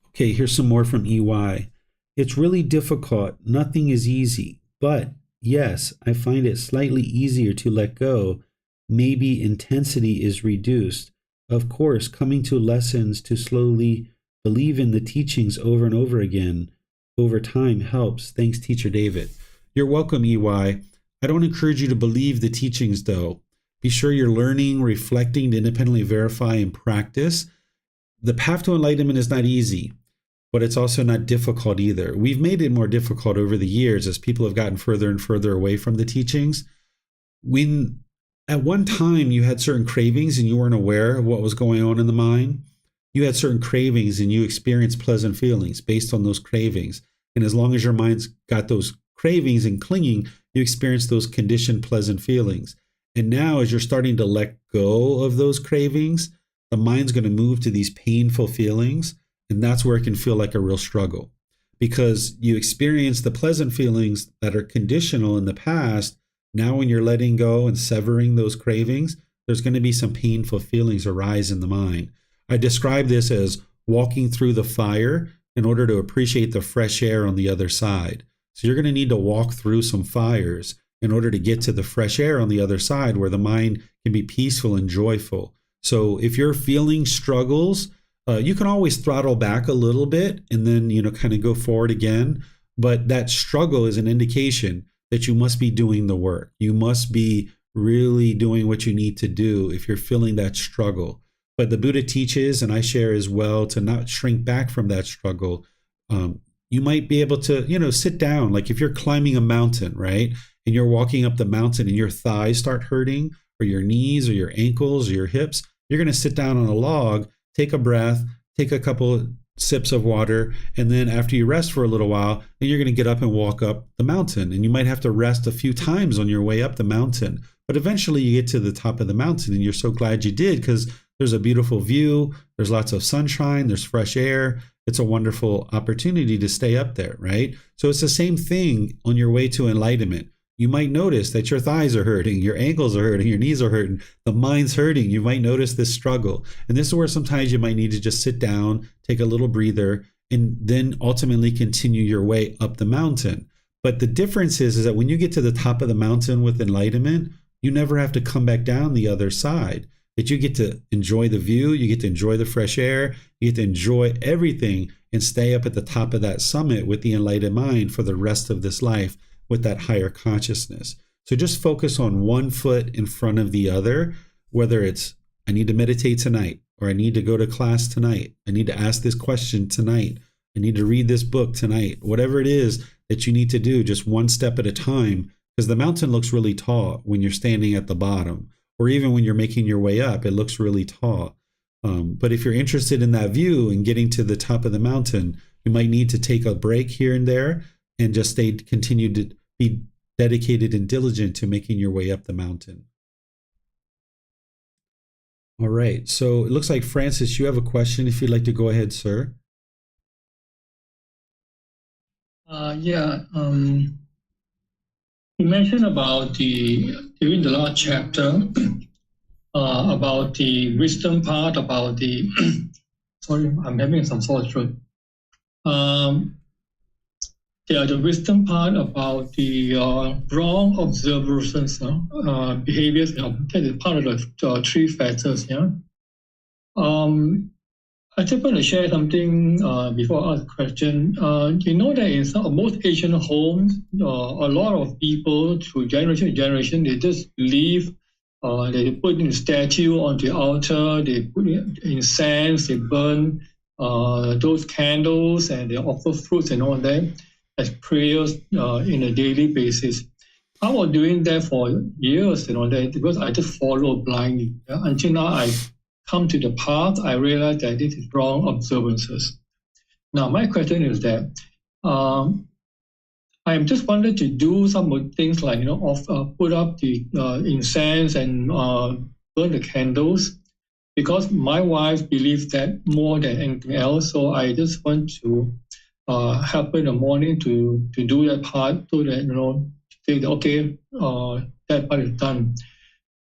Okay, here's some more from EY. It's really difficult. Nothing is easy. But yes, I find it slightly easier to let go. Maybe intensity is reduced. Of course, coming to lessons to slowly believe in the teachings over and over again over time helps. Thanks, Teacher David. You're welcome, EY. I don't encourage you to believe the teachings, though. Be sure you're learning, reflecting to independently verify and practice. The path to enlightenment is not easy, but it's also not difficult either. We've made it more difficult over the years as people have gotten further and further away from the teachings. When at one time you had certain cravings and you weren't aware of what was going on in the mind, you had certain cravings and you experienced pleasant feelings based on those cravings. And as long as your mind's got those cravings and clinging, you experience those conditioned pleasant feelings. And now as you're starting to let go of those cravings, the mind's going to move to these painful feelings. And that's where it can feel like a real struggle, because you experience the pleasant feelings that are conditional in the past. Now, when you're letting go and severing those cravings, there's going to be some painful feelings arise in the mind. I describe this as walking through the fire in order to appreciate the fresh air on the other side. So you're going to need to walk through some fires in order to get to the fresh air on the other side, where the mind can be peaceful and joyful. So if you're feeling struggles, you can always throttle back a little bit and then, kind of go forward again. But that struggle is an indication that you must be doing the work. You must be really doing what you need to do if you're feeling that struggle. But the Buddha teaches, and I share as well, to not shrink back from that struggle. You might be able to, sit down. Like if you're climbing a mountain, right? And you're walking up the mountain and your thighs start hurting, or your knees or your ankles or your hips, you're going to sit down on a log, take a breath, take a couple sips of water, and then after you rest for a little while, then you're going to get up and walk up the mountain. And you might have to rest a few times on your way up the mountain. But eventually you get to the top of the mountain and you're so glad you did, because there's a beautiful view, there's lots of sunshine, there's fresh air. It's a wonderful opportunity to stay up there, right? So it's the same thing on your way to enlightenment. You might notice that your thighs are hurting, your ankles are hurting, your knees are hurting, the mind's hurting. You might notice this struggle. And this is where sometimes you might need to just sit down, take a little breather, and then ultimately continue your way up the mountain. But the difference is that when you get to the top of the mountain with enlightenment, you never have to come back down the other side. That you get to enjoy the view, you get to enjoy the fresh air, you get to enjoy everything and stay up at the top of that summit with the enlightened mind for the rest of this life with that higher consciousness. So just focus on one foot in front of the other, whether it's, I need to meditate tonight, or I need to go to class tonight, I need to ask this question tonight, I need to read this book tonight, whatever it is that you need to do, just one step at a time, because the mountain looks really tall when you're standing at the bottom. Or even when you're making your way up, it looks really tall. But if you're interested in that view and getting to the top of the mountain, you might need to take a break here and there and just continue to be dedicated and diligent to making your way up the mountain. All right. So it looks like, Francis, you have a question. If you'd like to go ahead, sir. You mentioned about during the last chapter, about the wisdom part, about the, sorry, I'm having some sore throat. The wisdom part about the wrong observations, behaviors, that is part of the three factors, yeah. I just want to share something before I ask a question. You know that in most Asian homes, a lot of people, through generation to generation, they just leave, they put in a statue on the altar, they put in incense, they burn those candles, and they offer fruits and all that as prayers in a daily basis. I was doing that for years and all that because I just followed blindly. Yeah? Until now, I come to the path, I realized that this is wrong observances. Now, my question is that I am just wanted to do some things like, put up the incense and burn the candles, because my wife believes that more than anything else. So I just want to help her in the morning to do that part, so that, say, okay, that part is done.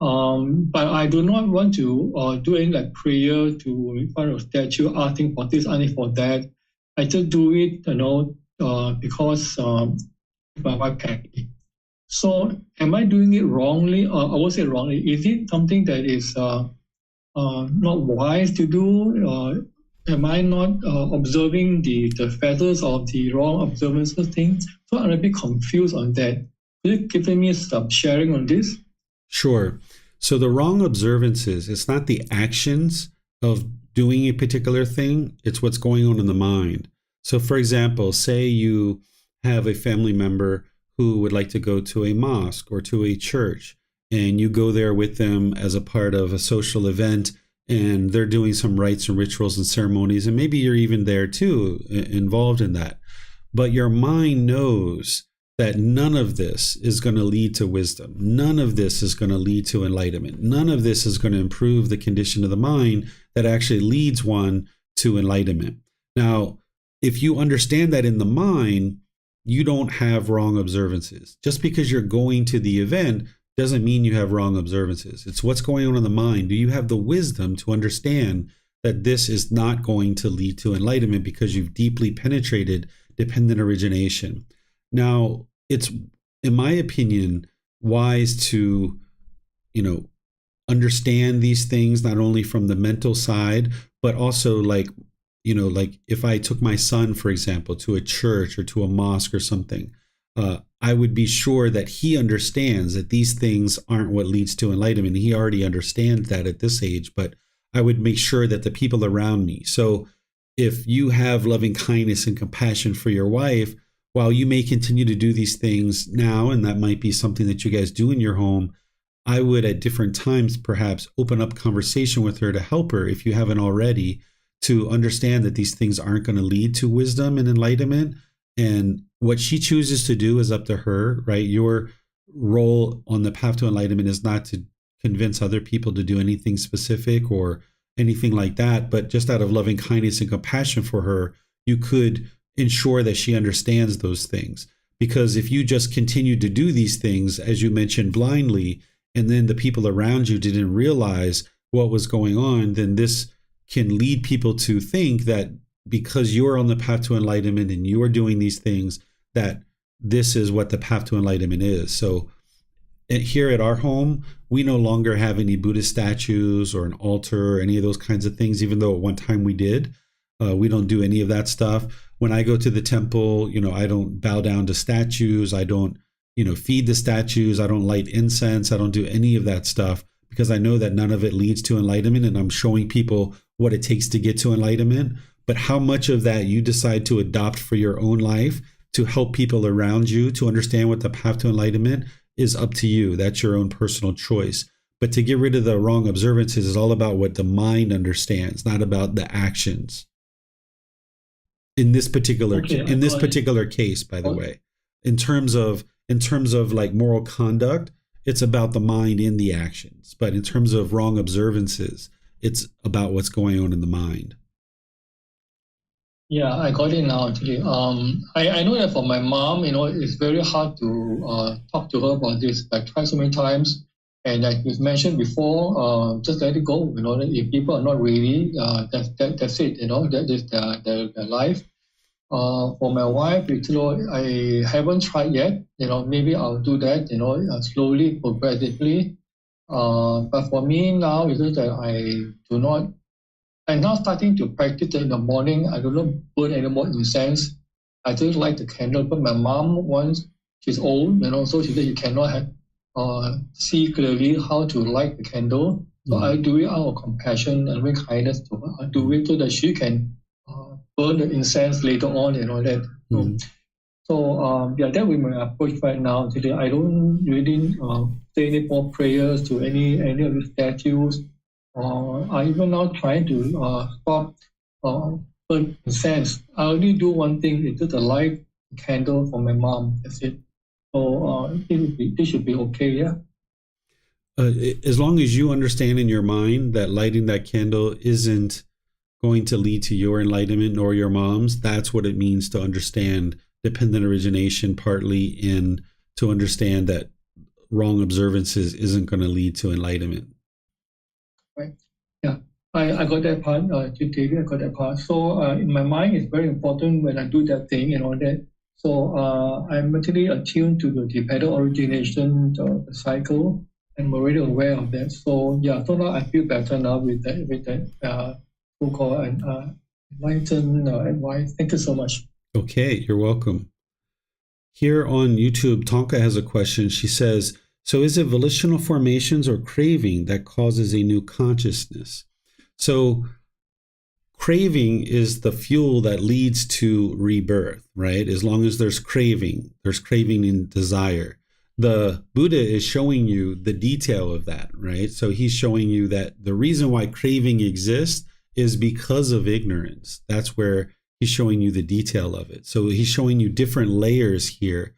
But I do not want to do any like prayer to in front of statue, asking for this, asking for that. I just do it, because my wife can. So, am I doing it wrongly? I won't say wrongly. Is it something that is not wise to do? Am I not observing the feathers of the wrong observances thing? So I'm a bit confused on that. Could you give me some sharing on this? Sure. So the wrong observances, it's not the actions of doing a particular thing, it's what's going on in the mind. So for example, say you have a family member who would like to go to a mosque or to a church, and you go there with them as a part of a social event, and they're doing some rites and rituals and ceremonies, and maybe you're even there too, involved in that. But your mind knows that none of this is going to lead to wisdom. None of this is going to lead to enlightenment. None of this is going to improve the condition of the mind that actually leads one to enlightenment. Now, if you understand that in the mind, you don't have wrong observances. Just because you're going to the event doesn't mean you have wrong observances. It's what's going on in the mind. Do you have the wisdom to understand that this is not going to lead to enlightenment because you've deeply penetrated dependent origination? Now, it's, in my opinion, wise to, understand these things not only from the mental side, but also like if I took my son, for example, to a church or to a mosque or something, I would be sure that he understands that these things aren't what leads to enlightenment. He already understands that at this age, but I would make sure that the people around me. So if you have loving kindness and compassion for your wife, while you may continue to do these things now, and that might be something that you guys do in your home, I would at different times perhaps open up conversation with her to help her, if you haven't already, to understand that these things aren't going to lead to wisdom and enlightenment. And what she chooses to do is up to her, right? Your role on the path to enlightenment is not to convince other people to do anything specific or anything like that, but just out of loving kindness and compassion for her, you could ensure that she understands those things. Because if you just continue to do these things, as you mentioned, blindly, and then the people around you didn't realize what was going on, then this can lead people to think that because you're on the path to enlightenment and you're doing these things, that this is what the path to enlightenment is. So here at our home, we no longer have any Buddhist statues or an altar or any of those kinds of things, even though at one time we did. We don't do any of that stuff. When I go to the temple, I don't bow down to statues. I don't, feed the statues. I don't light incense. I don't do any of that stuff because I know that none of it leads to enlightenment, and I'm showing people what it takes to get to enlightenment. But how much of that you decide to adopt for your own life to help people around you to understand what the path to enlightenment is up to you. That's your own personal choice. But to get rid of the wrong observances is all about what the mind understands, not about the actions. In this particular case, by the way, in terms of like moral conduct, it's about the mind in the actions. But in terms of wrong observances, it's about what's going on in the mind. Yeah, I got it now actually. I know that for my mom, it's very hard to talk to her about this. I tried so many times, and like we've mentioned before, just let it go. If people are not ready, that's it. That is their life. For my wife, I haven't tried yet. Maybe I'll do that. Slowly, progressively. But for me now, it's just that I do not. I'm now starting to practice in the morning. I do not burn any more incense. I just light the candle. But my mom, once she's old, so she said she cannot see clearly how to light the candle. So I do it out of compassion and with kindness to her. I do it so that she can burn the incense later on and all that. So that will be my approach right now. Today, I don't really say any more prayers to any of the statues. I even now trying to stop burn incense. I only do one thing, it's just a light candle for my mom. That's it. So this should be okay, yeah. As long as you understand in your mind that lighting that candle isn't going to lead to your enlightenment nor your mom's, that's what it means to understand dependent origination, partly in to understand that wrong observances isn't going to lead to enlightenment. Right. Yeah, I got that part, David, I got that part. So in my mind, it's very important when I do that thing and all that. So I'm actually attuned to the dependent origination, the cycle, and I'm already aware of that. So yeah, so now I feel better now with that so-called enlightened advice. Thank you so much. Okay, you're welcome. Here on YouTube, Tonka has a question. She says, so is it volitional formations or craving that causes a new consciousness? So craving is the fuel that leads to rebirth, right? As long as there's craving and desire. The Buddha is showing you the detail of that, right? So he's showing you that the reason why craving exists is because of ignorance. That's where he's showing you the detail of it. So he's showing you different layers here,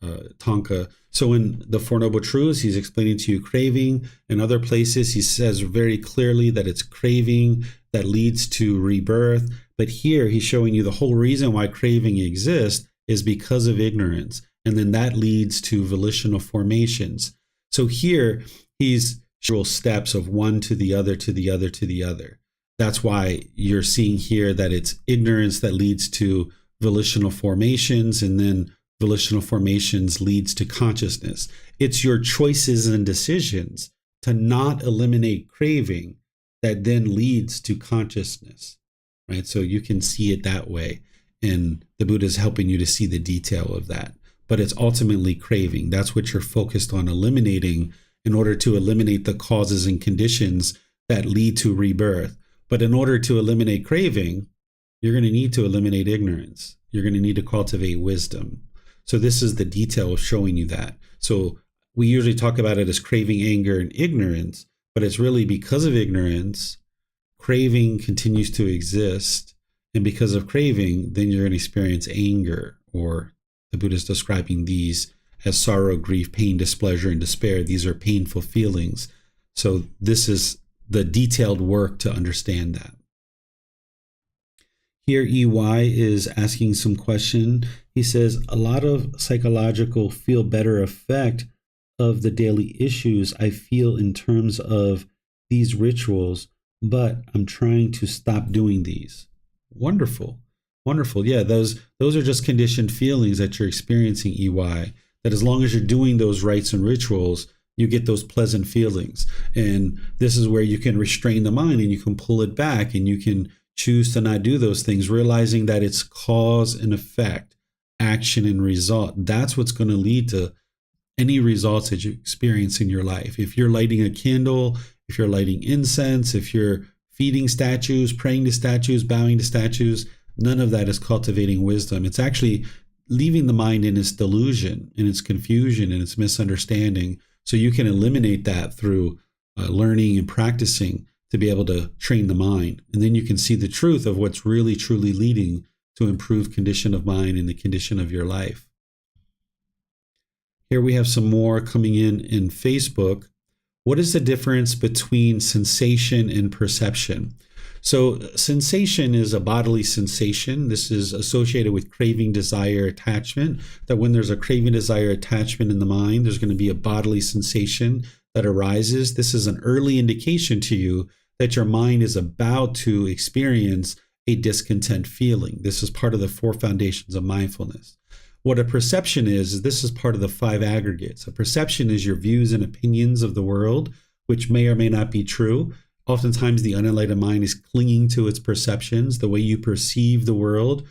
Tonka. So in the Four Noble Truths, he's explaining to you craving. In other places, he says very clearly that it's craving that leads to rebirth. But here he's showing you the whole reason why craving exists is because of ignorance. And then that leads to volitional formations. So here he's showing steps of one to the other, to the other, to the other. That's why you're seeing here that it's ignorance that leads to volitional formations, and then volitional formations leads to consciousness. It's your choices and decisions to not eliminate craving that then leads to consciousness, right? So you can see it that way. And the Buddha is helping you to see the detail of that. But it's ultimately craving. That's what you're focused on eliminating in order to eliminate the causes and conditions that lead to rebirth. But in order to eliminate craving, you're going to need to eliminate ignorance. You're going to need to cultivate wisdom. So this is the detail of showing you that. So we usually talk about it as craving, anger, and ignorance, but it's really because of ignorance, craving continues to exist. And because of craving, then you're going to experience anger, or the Buddha is describing these as sorrow, grief, pain, displeasure, and despair. These are painful feelings. So this is the detailed work to understand that. Here, EY is asking some question. He says, a lot of psychological feel better effect of the daily issues I feel in terms of these rituals, but I'm trying to stop doing these. Wonderful. Wonderful. Yeah, those are just conditioned feelings that you're experiencing, EY, that as long as you're doing those rites and rituals, you get those pleasant feelings. And this is where you can restrain the mind and you can pull it back and you can choose to not do those things, realizing that it's cause and effect, action and result. That's what's going to lead to any results that you experience in your life. If you're lighting a candle, if you're lighting incense, if you're feeding statues, praying to statues, bowing to statues, none of that is cultivating wisdom. It's actually leaving the mind in its delusion, in its confusion, and its misunderstanding. So you can eliminate that through learning and practicing to be able to train the mind. And then you can see the truth of what's really, truly leading to improved condition of mind and the condition of your life. Here we have some more coming in Facebook. What is the difference between sensation and perception? So sensation is a bodily sensation. This is associated with craving, desire, attachment, that when there's a craving, desire, attachment in the mind, there's going to be a bodily sensation that arises. This is an early indication to you that your mind is about to experience a discontent feeling. This is part of the 4 foundations of mindfulness. What a perception is this is part of the 5 aggregates. A perception is your views and opinions of the world, which may or may not be true. Oftentimes the unenlightened mind is clinging to its perceptions, the way you perceive the world,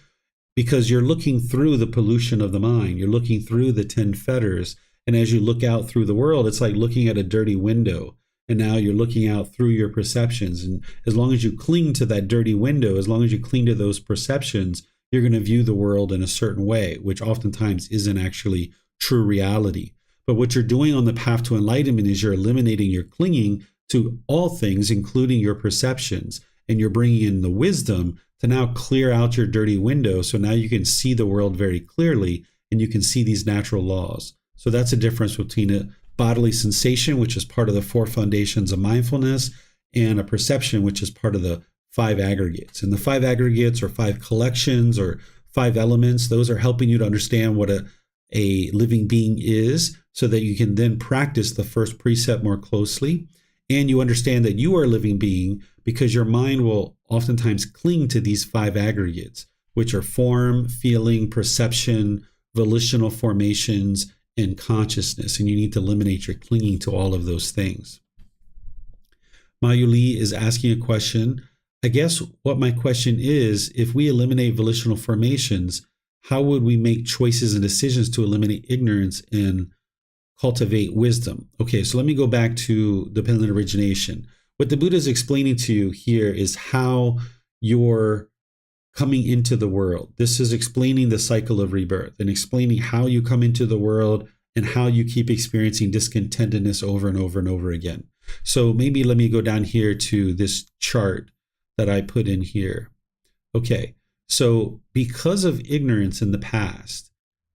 because you're looking through the pollution of the mind. You're looking through the 10 fetters. And as you look out through the world, it's like looking at a dirty window. And now you're looking out through your perceptions. And as long as you cling to that dirty window, as long as you cling to those perceptions, you're going to view the world in a certain way, which oftentimes isn't actually true reality. But what you're doing on the path to enlightenment is you're eliminating your clinging to all things, including your perceptions. And you're bringing in the wisdom to now clear out your dirty window. So now you can see the world very clearly and you can see these natural laws. So that's a difference between a bodily sensation, which is part of the 4 foundations of mindfulness, and a perception, which is part of the 5 aggregates. And the 5 aggregates or 5 collections or 5 elements, those are helping you to understand what a living being is, so that you can then practice the first precept more closely. And you understand that you are a living being because your mind will oftentimes cling to these 5 aggregates, which are form, feeling, perception, volitional formations, and consciousness. And you need to eliminate your clinging to all of those things. Mayuli is asking a question. I guess what my question is, if we eliminate volitional formations, how would we make choices and decisions to eliminate ignorance and cultivate wisdom? Okay, so let me go back to dependent origination. What the Buddha is explaining to you here is how you're coming into the world. This is explaining the cycle of rebirth and explaining how you come into the world and how you keep experiencing discontentedness over and over and over again. So maybe let me go down here to this chart that I put in here. Okay, so because of ignorance in the past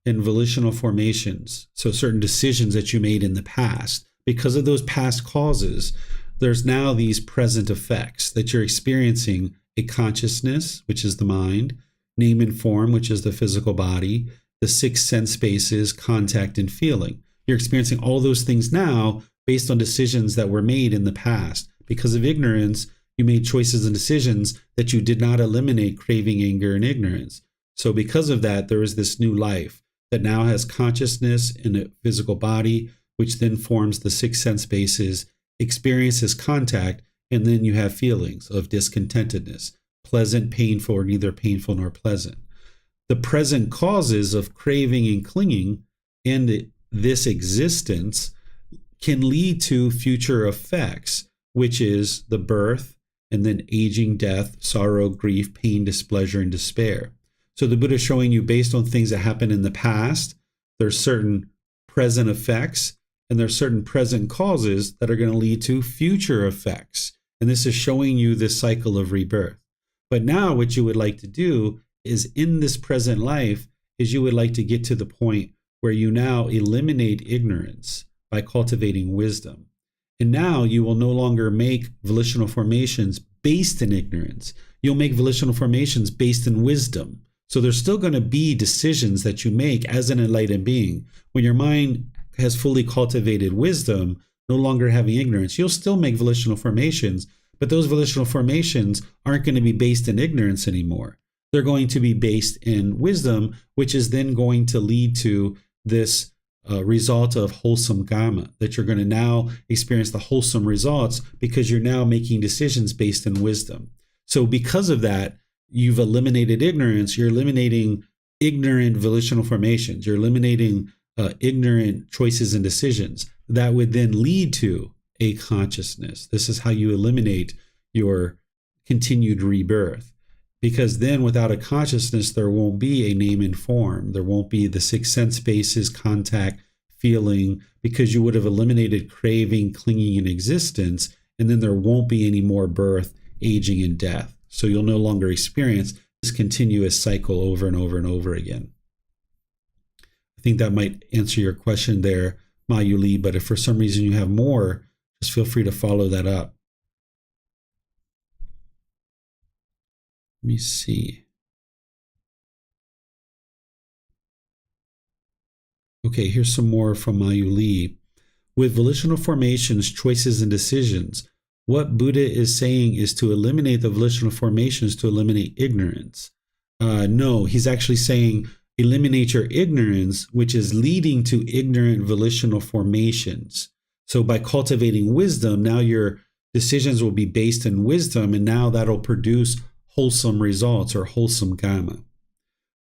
and volitional formations, so certain decisions that you made in the past, because of those past causes, there's now these present effects that you're experiencing a consciousness, which is the mind, name and form, which is the physical body, the six sense spaces, contact, and feeling. You're experiencing all those things now based on decisions that were made in the past. Because of ignorance, you made choices and decisions that you did not eliminate craving, anger, and ignorance. So because of that, there is this new life that now has consciousness in a physical body, which then forms the six sense spaces, experiences contact, and then you have feelings of discontentedness, pleasant, painful, or neither painful nor pleasant. The present causes of craving and clinging and this existence can lead to future effects, which is the birth and then aging, death, sorrow, grief, pain, displeasure, and despair. So the Buddha is showing you, based on things that happened in the past, there's certain present effects and there's certain present causes that are going to lead to future effects. And this is showing you this cycle of rebirth. But now what you would like to do is, in this present life, is you would like to get to the point where you now eliminate ignorance by cultivating wisdom. And now you will no longer make volitional formations based in ignorance. You'll make volitional formations based in wisdom. So there's still going to be decisions that you make as an enlightened being. When your mind has fully cultivated wisdom, no longer having ignorance, you'll still make volitional formations, but those volitional formations aren't going to be based in ignorance anymore. They're going to be based in wisdom, which is then going to lead to this result of wholesome karma, that you're going to now experience the wholesome results because you're now making decisions based in wisdom. So because of that, you've eliminated ignorance. You're eliminating ignorant volitional formations. You're eliminating ignorant choices and decisions that would then lead to a consciousness. This is how you eliminate your continued rebirth. Because then without a consciousness, there won't be a name and form. There won't be the six sense spaces, contact, feeling, because you would have eliminated craving, clinging, and existence. And then there won't be any more birth, aging, and death. So you'll no longer experience this continuous cycle over and over and over again. I think that might answer your question there, Mayuli, but if for some reason you have more, just feel free to follow that up. Let me see. Okay, here's some more from Mayuli. With volitional formations, choices, and decisions, what Buddha is saying is to eliminate the volitional formations to eliminate ignorance. No, he's actually saying eliminate your ignorance, which is leading to ignorant volitional formations. So by cultivating wisdom, now your decisions will be based in wisdom, and now that'll produce wholesome results or wholesome karma.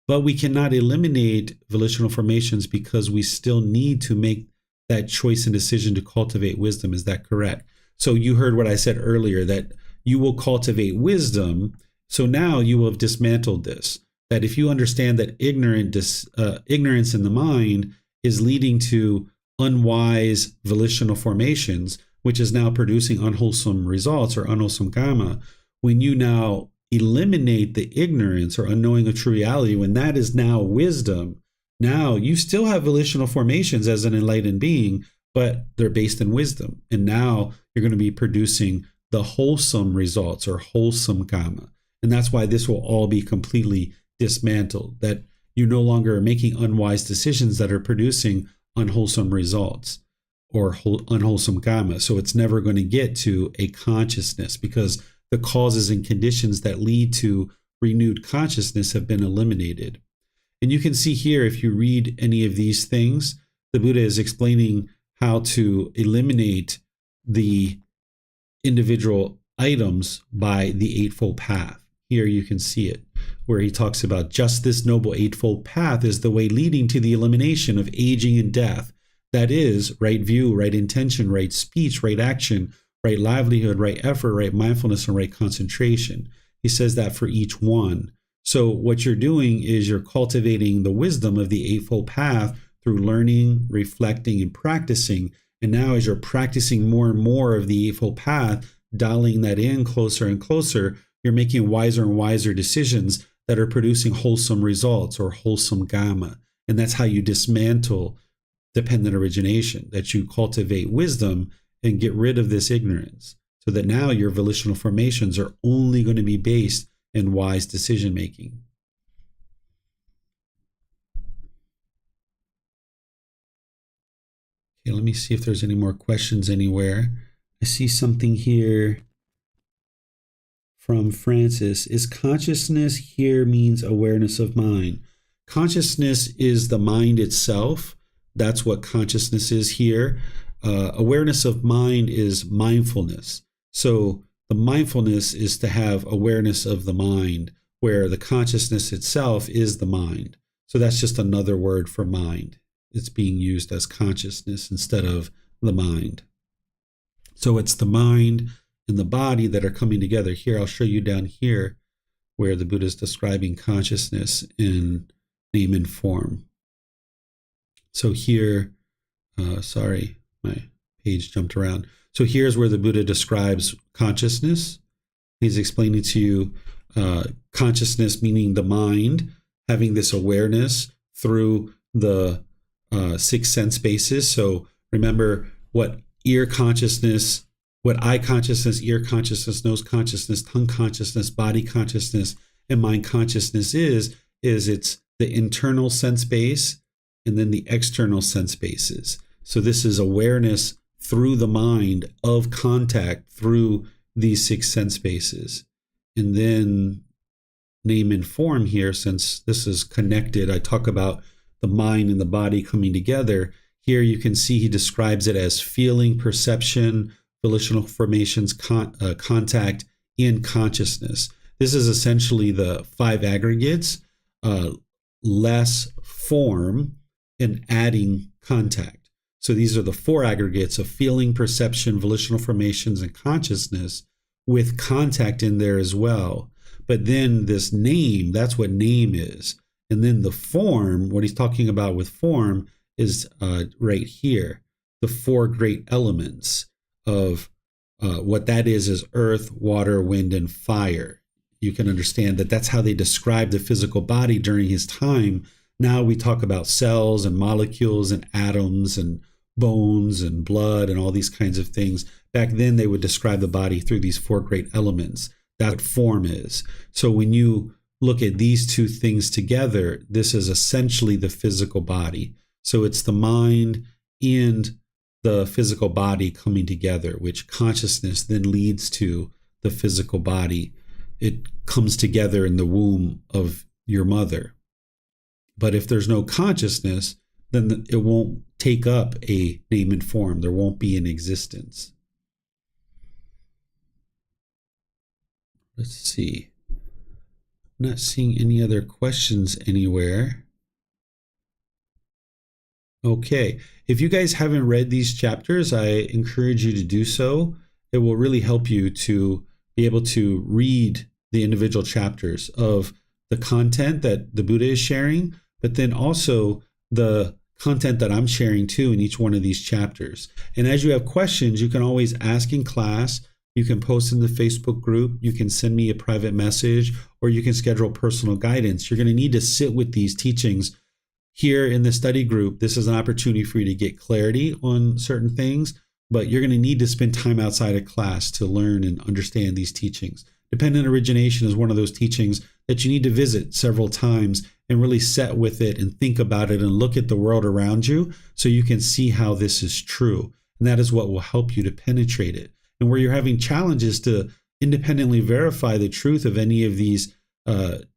But we cannot eliminate volitional formations because we still need to make that choice and decision to cultivate wisdom. Is that correct? So you heard what I said earlier, that you will cultivate wisdom. So now you will have dismantled this, that if you understand that ignorance in the mind is leading to unwise volitional formations, which is now producing unwholesome results or unwholesome karma, when you now eliminate the ignorance or unknowing of true reality, when that is now wisdom, now you still have volitional formations as an enlightened being, but they're based in wisdom. And now you're going to be producing the wholesome results or wholesome karma. And that's why this will all be completely dismantled, that you no longer are making unwise decisions that are producing unwholesome results or unwholesome karma. So it's never going to get to a consciousness because the causes and conditions that lead to renewed consciousness have been eliminated. And you can see here, if you read any of these things, the Buddha is explaining how to eliminate the individual items by the Eightfold Path. Here you can see it, where he talks about just this noble Eightfold Path is the way leading to the elimination of aging and death. That is, right view, right intention, right speech, right action, right livelihood, right effort, right mindfulness, and right concentration. He says that for each one. So what you're doing is you're cultivating the wisdom of the Eightfold Path through learning, reflecting, and practicing. And now as you're practicing more and more of the Eightfold Path, dialing that in closer and closer, you're making wiser and wiser decisions that are producing wholesome results or wholesome karma. And that's how you dismantle dependent origination, that you cultivate wisdom and get rid of this ignorance. so that now your volitional formations are only going to be based in wise decision making. Okay, let me see if there's any more questions anywhere. I see something here from Francis. Is consciousness here means awareness of mind? Consciousness is the mind itself. That's what consciousness is here. Awareness of mind is mindfulness. So the mindfulness is to have awareness of the mind, where the consciousness itself is the mind. So that's just another word for mind. It's being used as consciousness instead of the mind. So it's the mind and the body that are coming together. Here, I'll show you down here where the Buddha is describing consciousness in name and form. So here, sorry, my page jumped around. So here's where the Buddha describes consciousness. He's explaining to you consciousness, meaning the mind, having this awareness through the 6 sense bases. So remember what ear consciousness, what eye consciousness, ear consciousness, nose consciousness, tongue consciousness, body consciousness, and mind consciousness is it's the internal sense base and then the external sense bases. So this is awareness through the mind of contact through these 6 sense bases. And then name and form here, since this is connected, I talk about the mind and the body coming together. Here you can see he describes it as feeling, perception, volitional formations, contact, and consciousness. This is essentially the 5 aggregates, less form and adding contact. So these are the 4 aggregates of feeling, perception, volitional formations, and consciousness, with contact in there as well. But then this name, that's what name is. And then the form, what he's talking about with form is right here, the 4 great elements of what that is earth, water, wind, and fire. You can understand that that's how they described the physical body during his time. Now we talk about cells and molecules and atoms and bones and blood and all these kinds of things. Back then they would describe the body through these 4 great elements. That's what form is. So when you look at these 2 things together, this is essentially the physical body. So it's the mind and the physical body coming together, which consciousness then leads to the physical body. It comes together in the womb of your mother. But if there's no consciousness, then it won't take up a name and form. There won't be an existence. Let's see. I'm not seeing any other questions anywhere. Okay. If you guys haven't read these chapters, I encourage you to do so. It will really help you to be able to read the individual chapters of the content that the Buddha is sharing, but then also the content that I'm sharing too in each one of these chapters. And as you have questions, you can always ask in class. You can post in the Facebook group. You can send me a private message, or you can schedule personal guidance. You're going to need to sit with these teachings here in the study group. This is an opportunity for you to get clarity on certain things, but you're going to need to spend time outside of class to learn and understand these teachings. Dependent origination is one of those teachings that you need to visit several times and really sit with it and think about it and look at the world around you so you can see how this is true. And that is what will help you to penetrate it. And where you're having challenges to independently verify the truth of any of these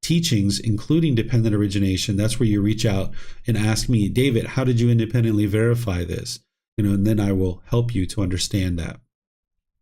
teachings, including dependent origination, that's where you reach out and ask me, David, how did you independently verify this? And then I will help you to understand that.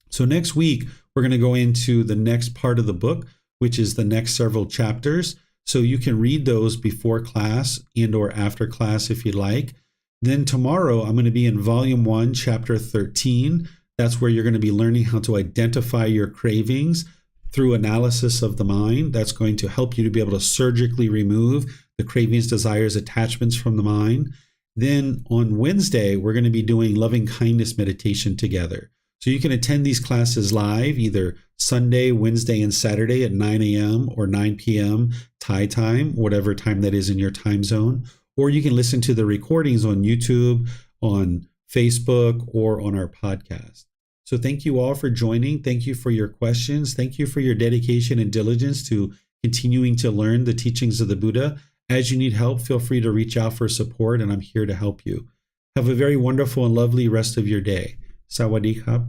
So next week, we're going to go into the next part of the book, which is the next several chapters. So you can read those before class and or after class if you'd like. Then tomorrow, I'm going to be in Volume 1, Chapter 13. That's where you're going to be learning how to identify your cravings through analysis of the mind. That's going to help you to be able to surgically remove the cravings, desires, attachments from the mind. Then on Wednesday, we're going to be doing loving kindness meditation together. So you can attend these classes live, either Sunday, Wednesday, and Saturday at 9 a.m. or 9 p.m. Thai time, whatever time that is in your time zone. Or you can listen to the recordings on YouTube, on Facebook, or on our podcast. So thank you all for joining. Thank you for your questions. Thank you for your dedication and diligence to continuing to learn the teachings of the Buddha. As you need help, feel free to reach out for support, and I'm here to help you. Have a very wonderful and lovely rest of your day. Sawadee krap.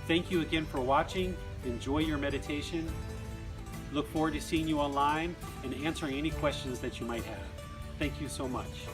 Thank you again for watching. Enjoy your meditation. Look forward to seeing you online and answering any questions that you might have. Thank you so much.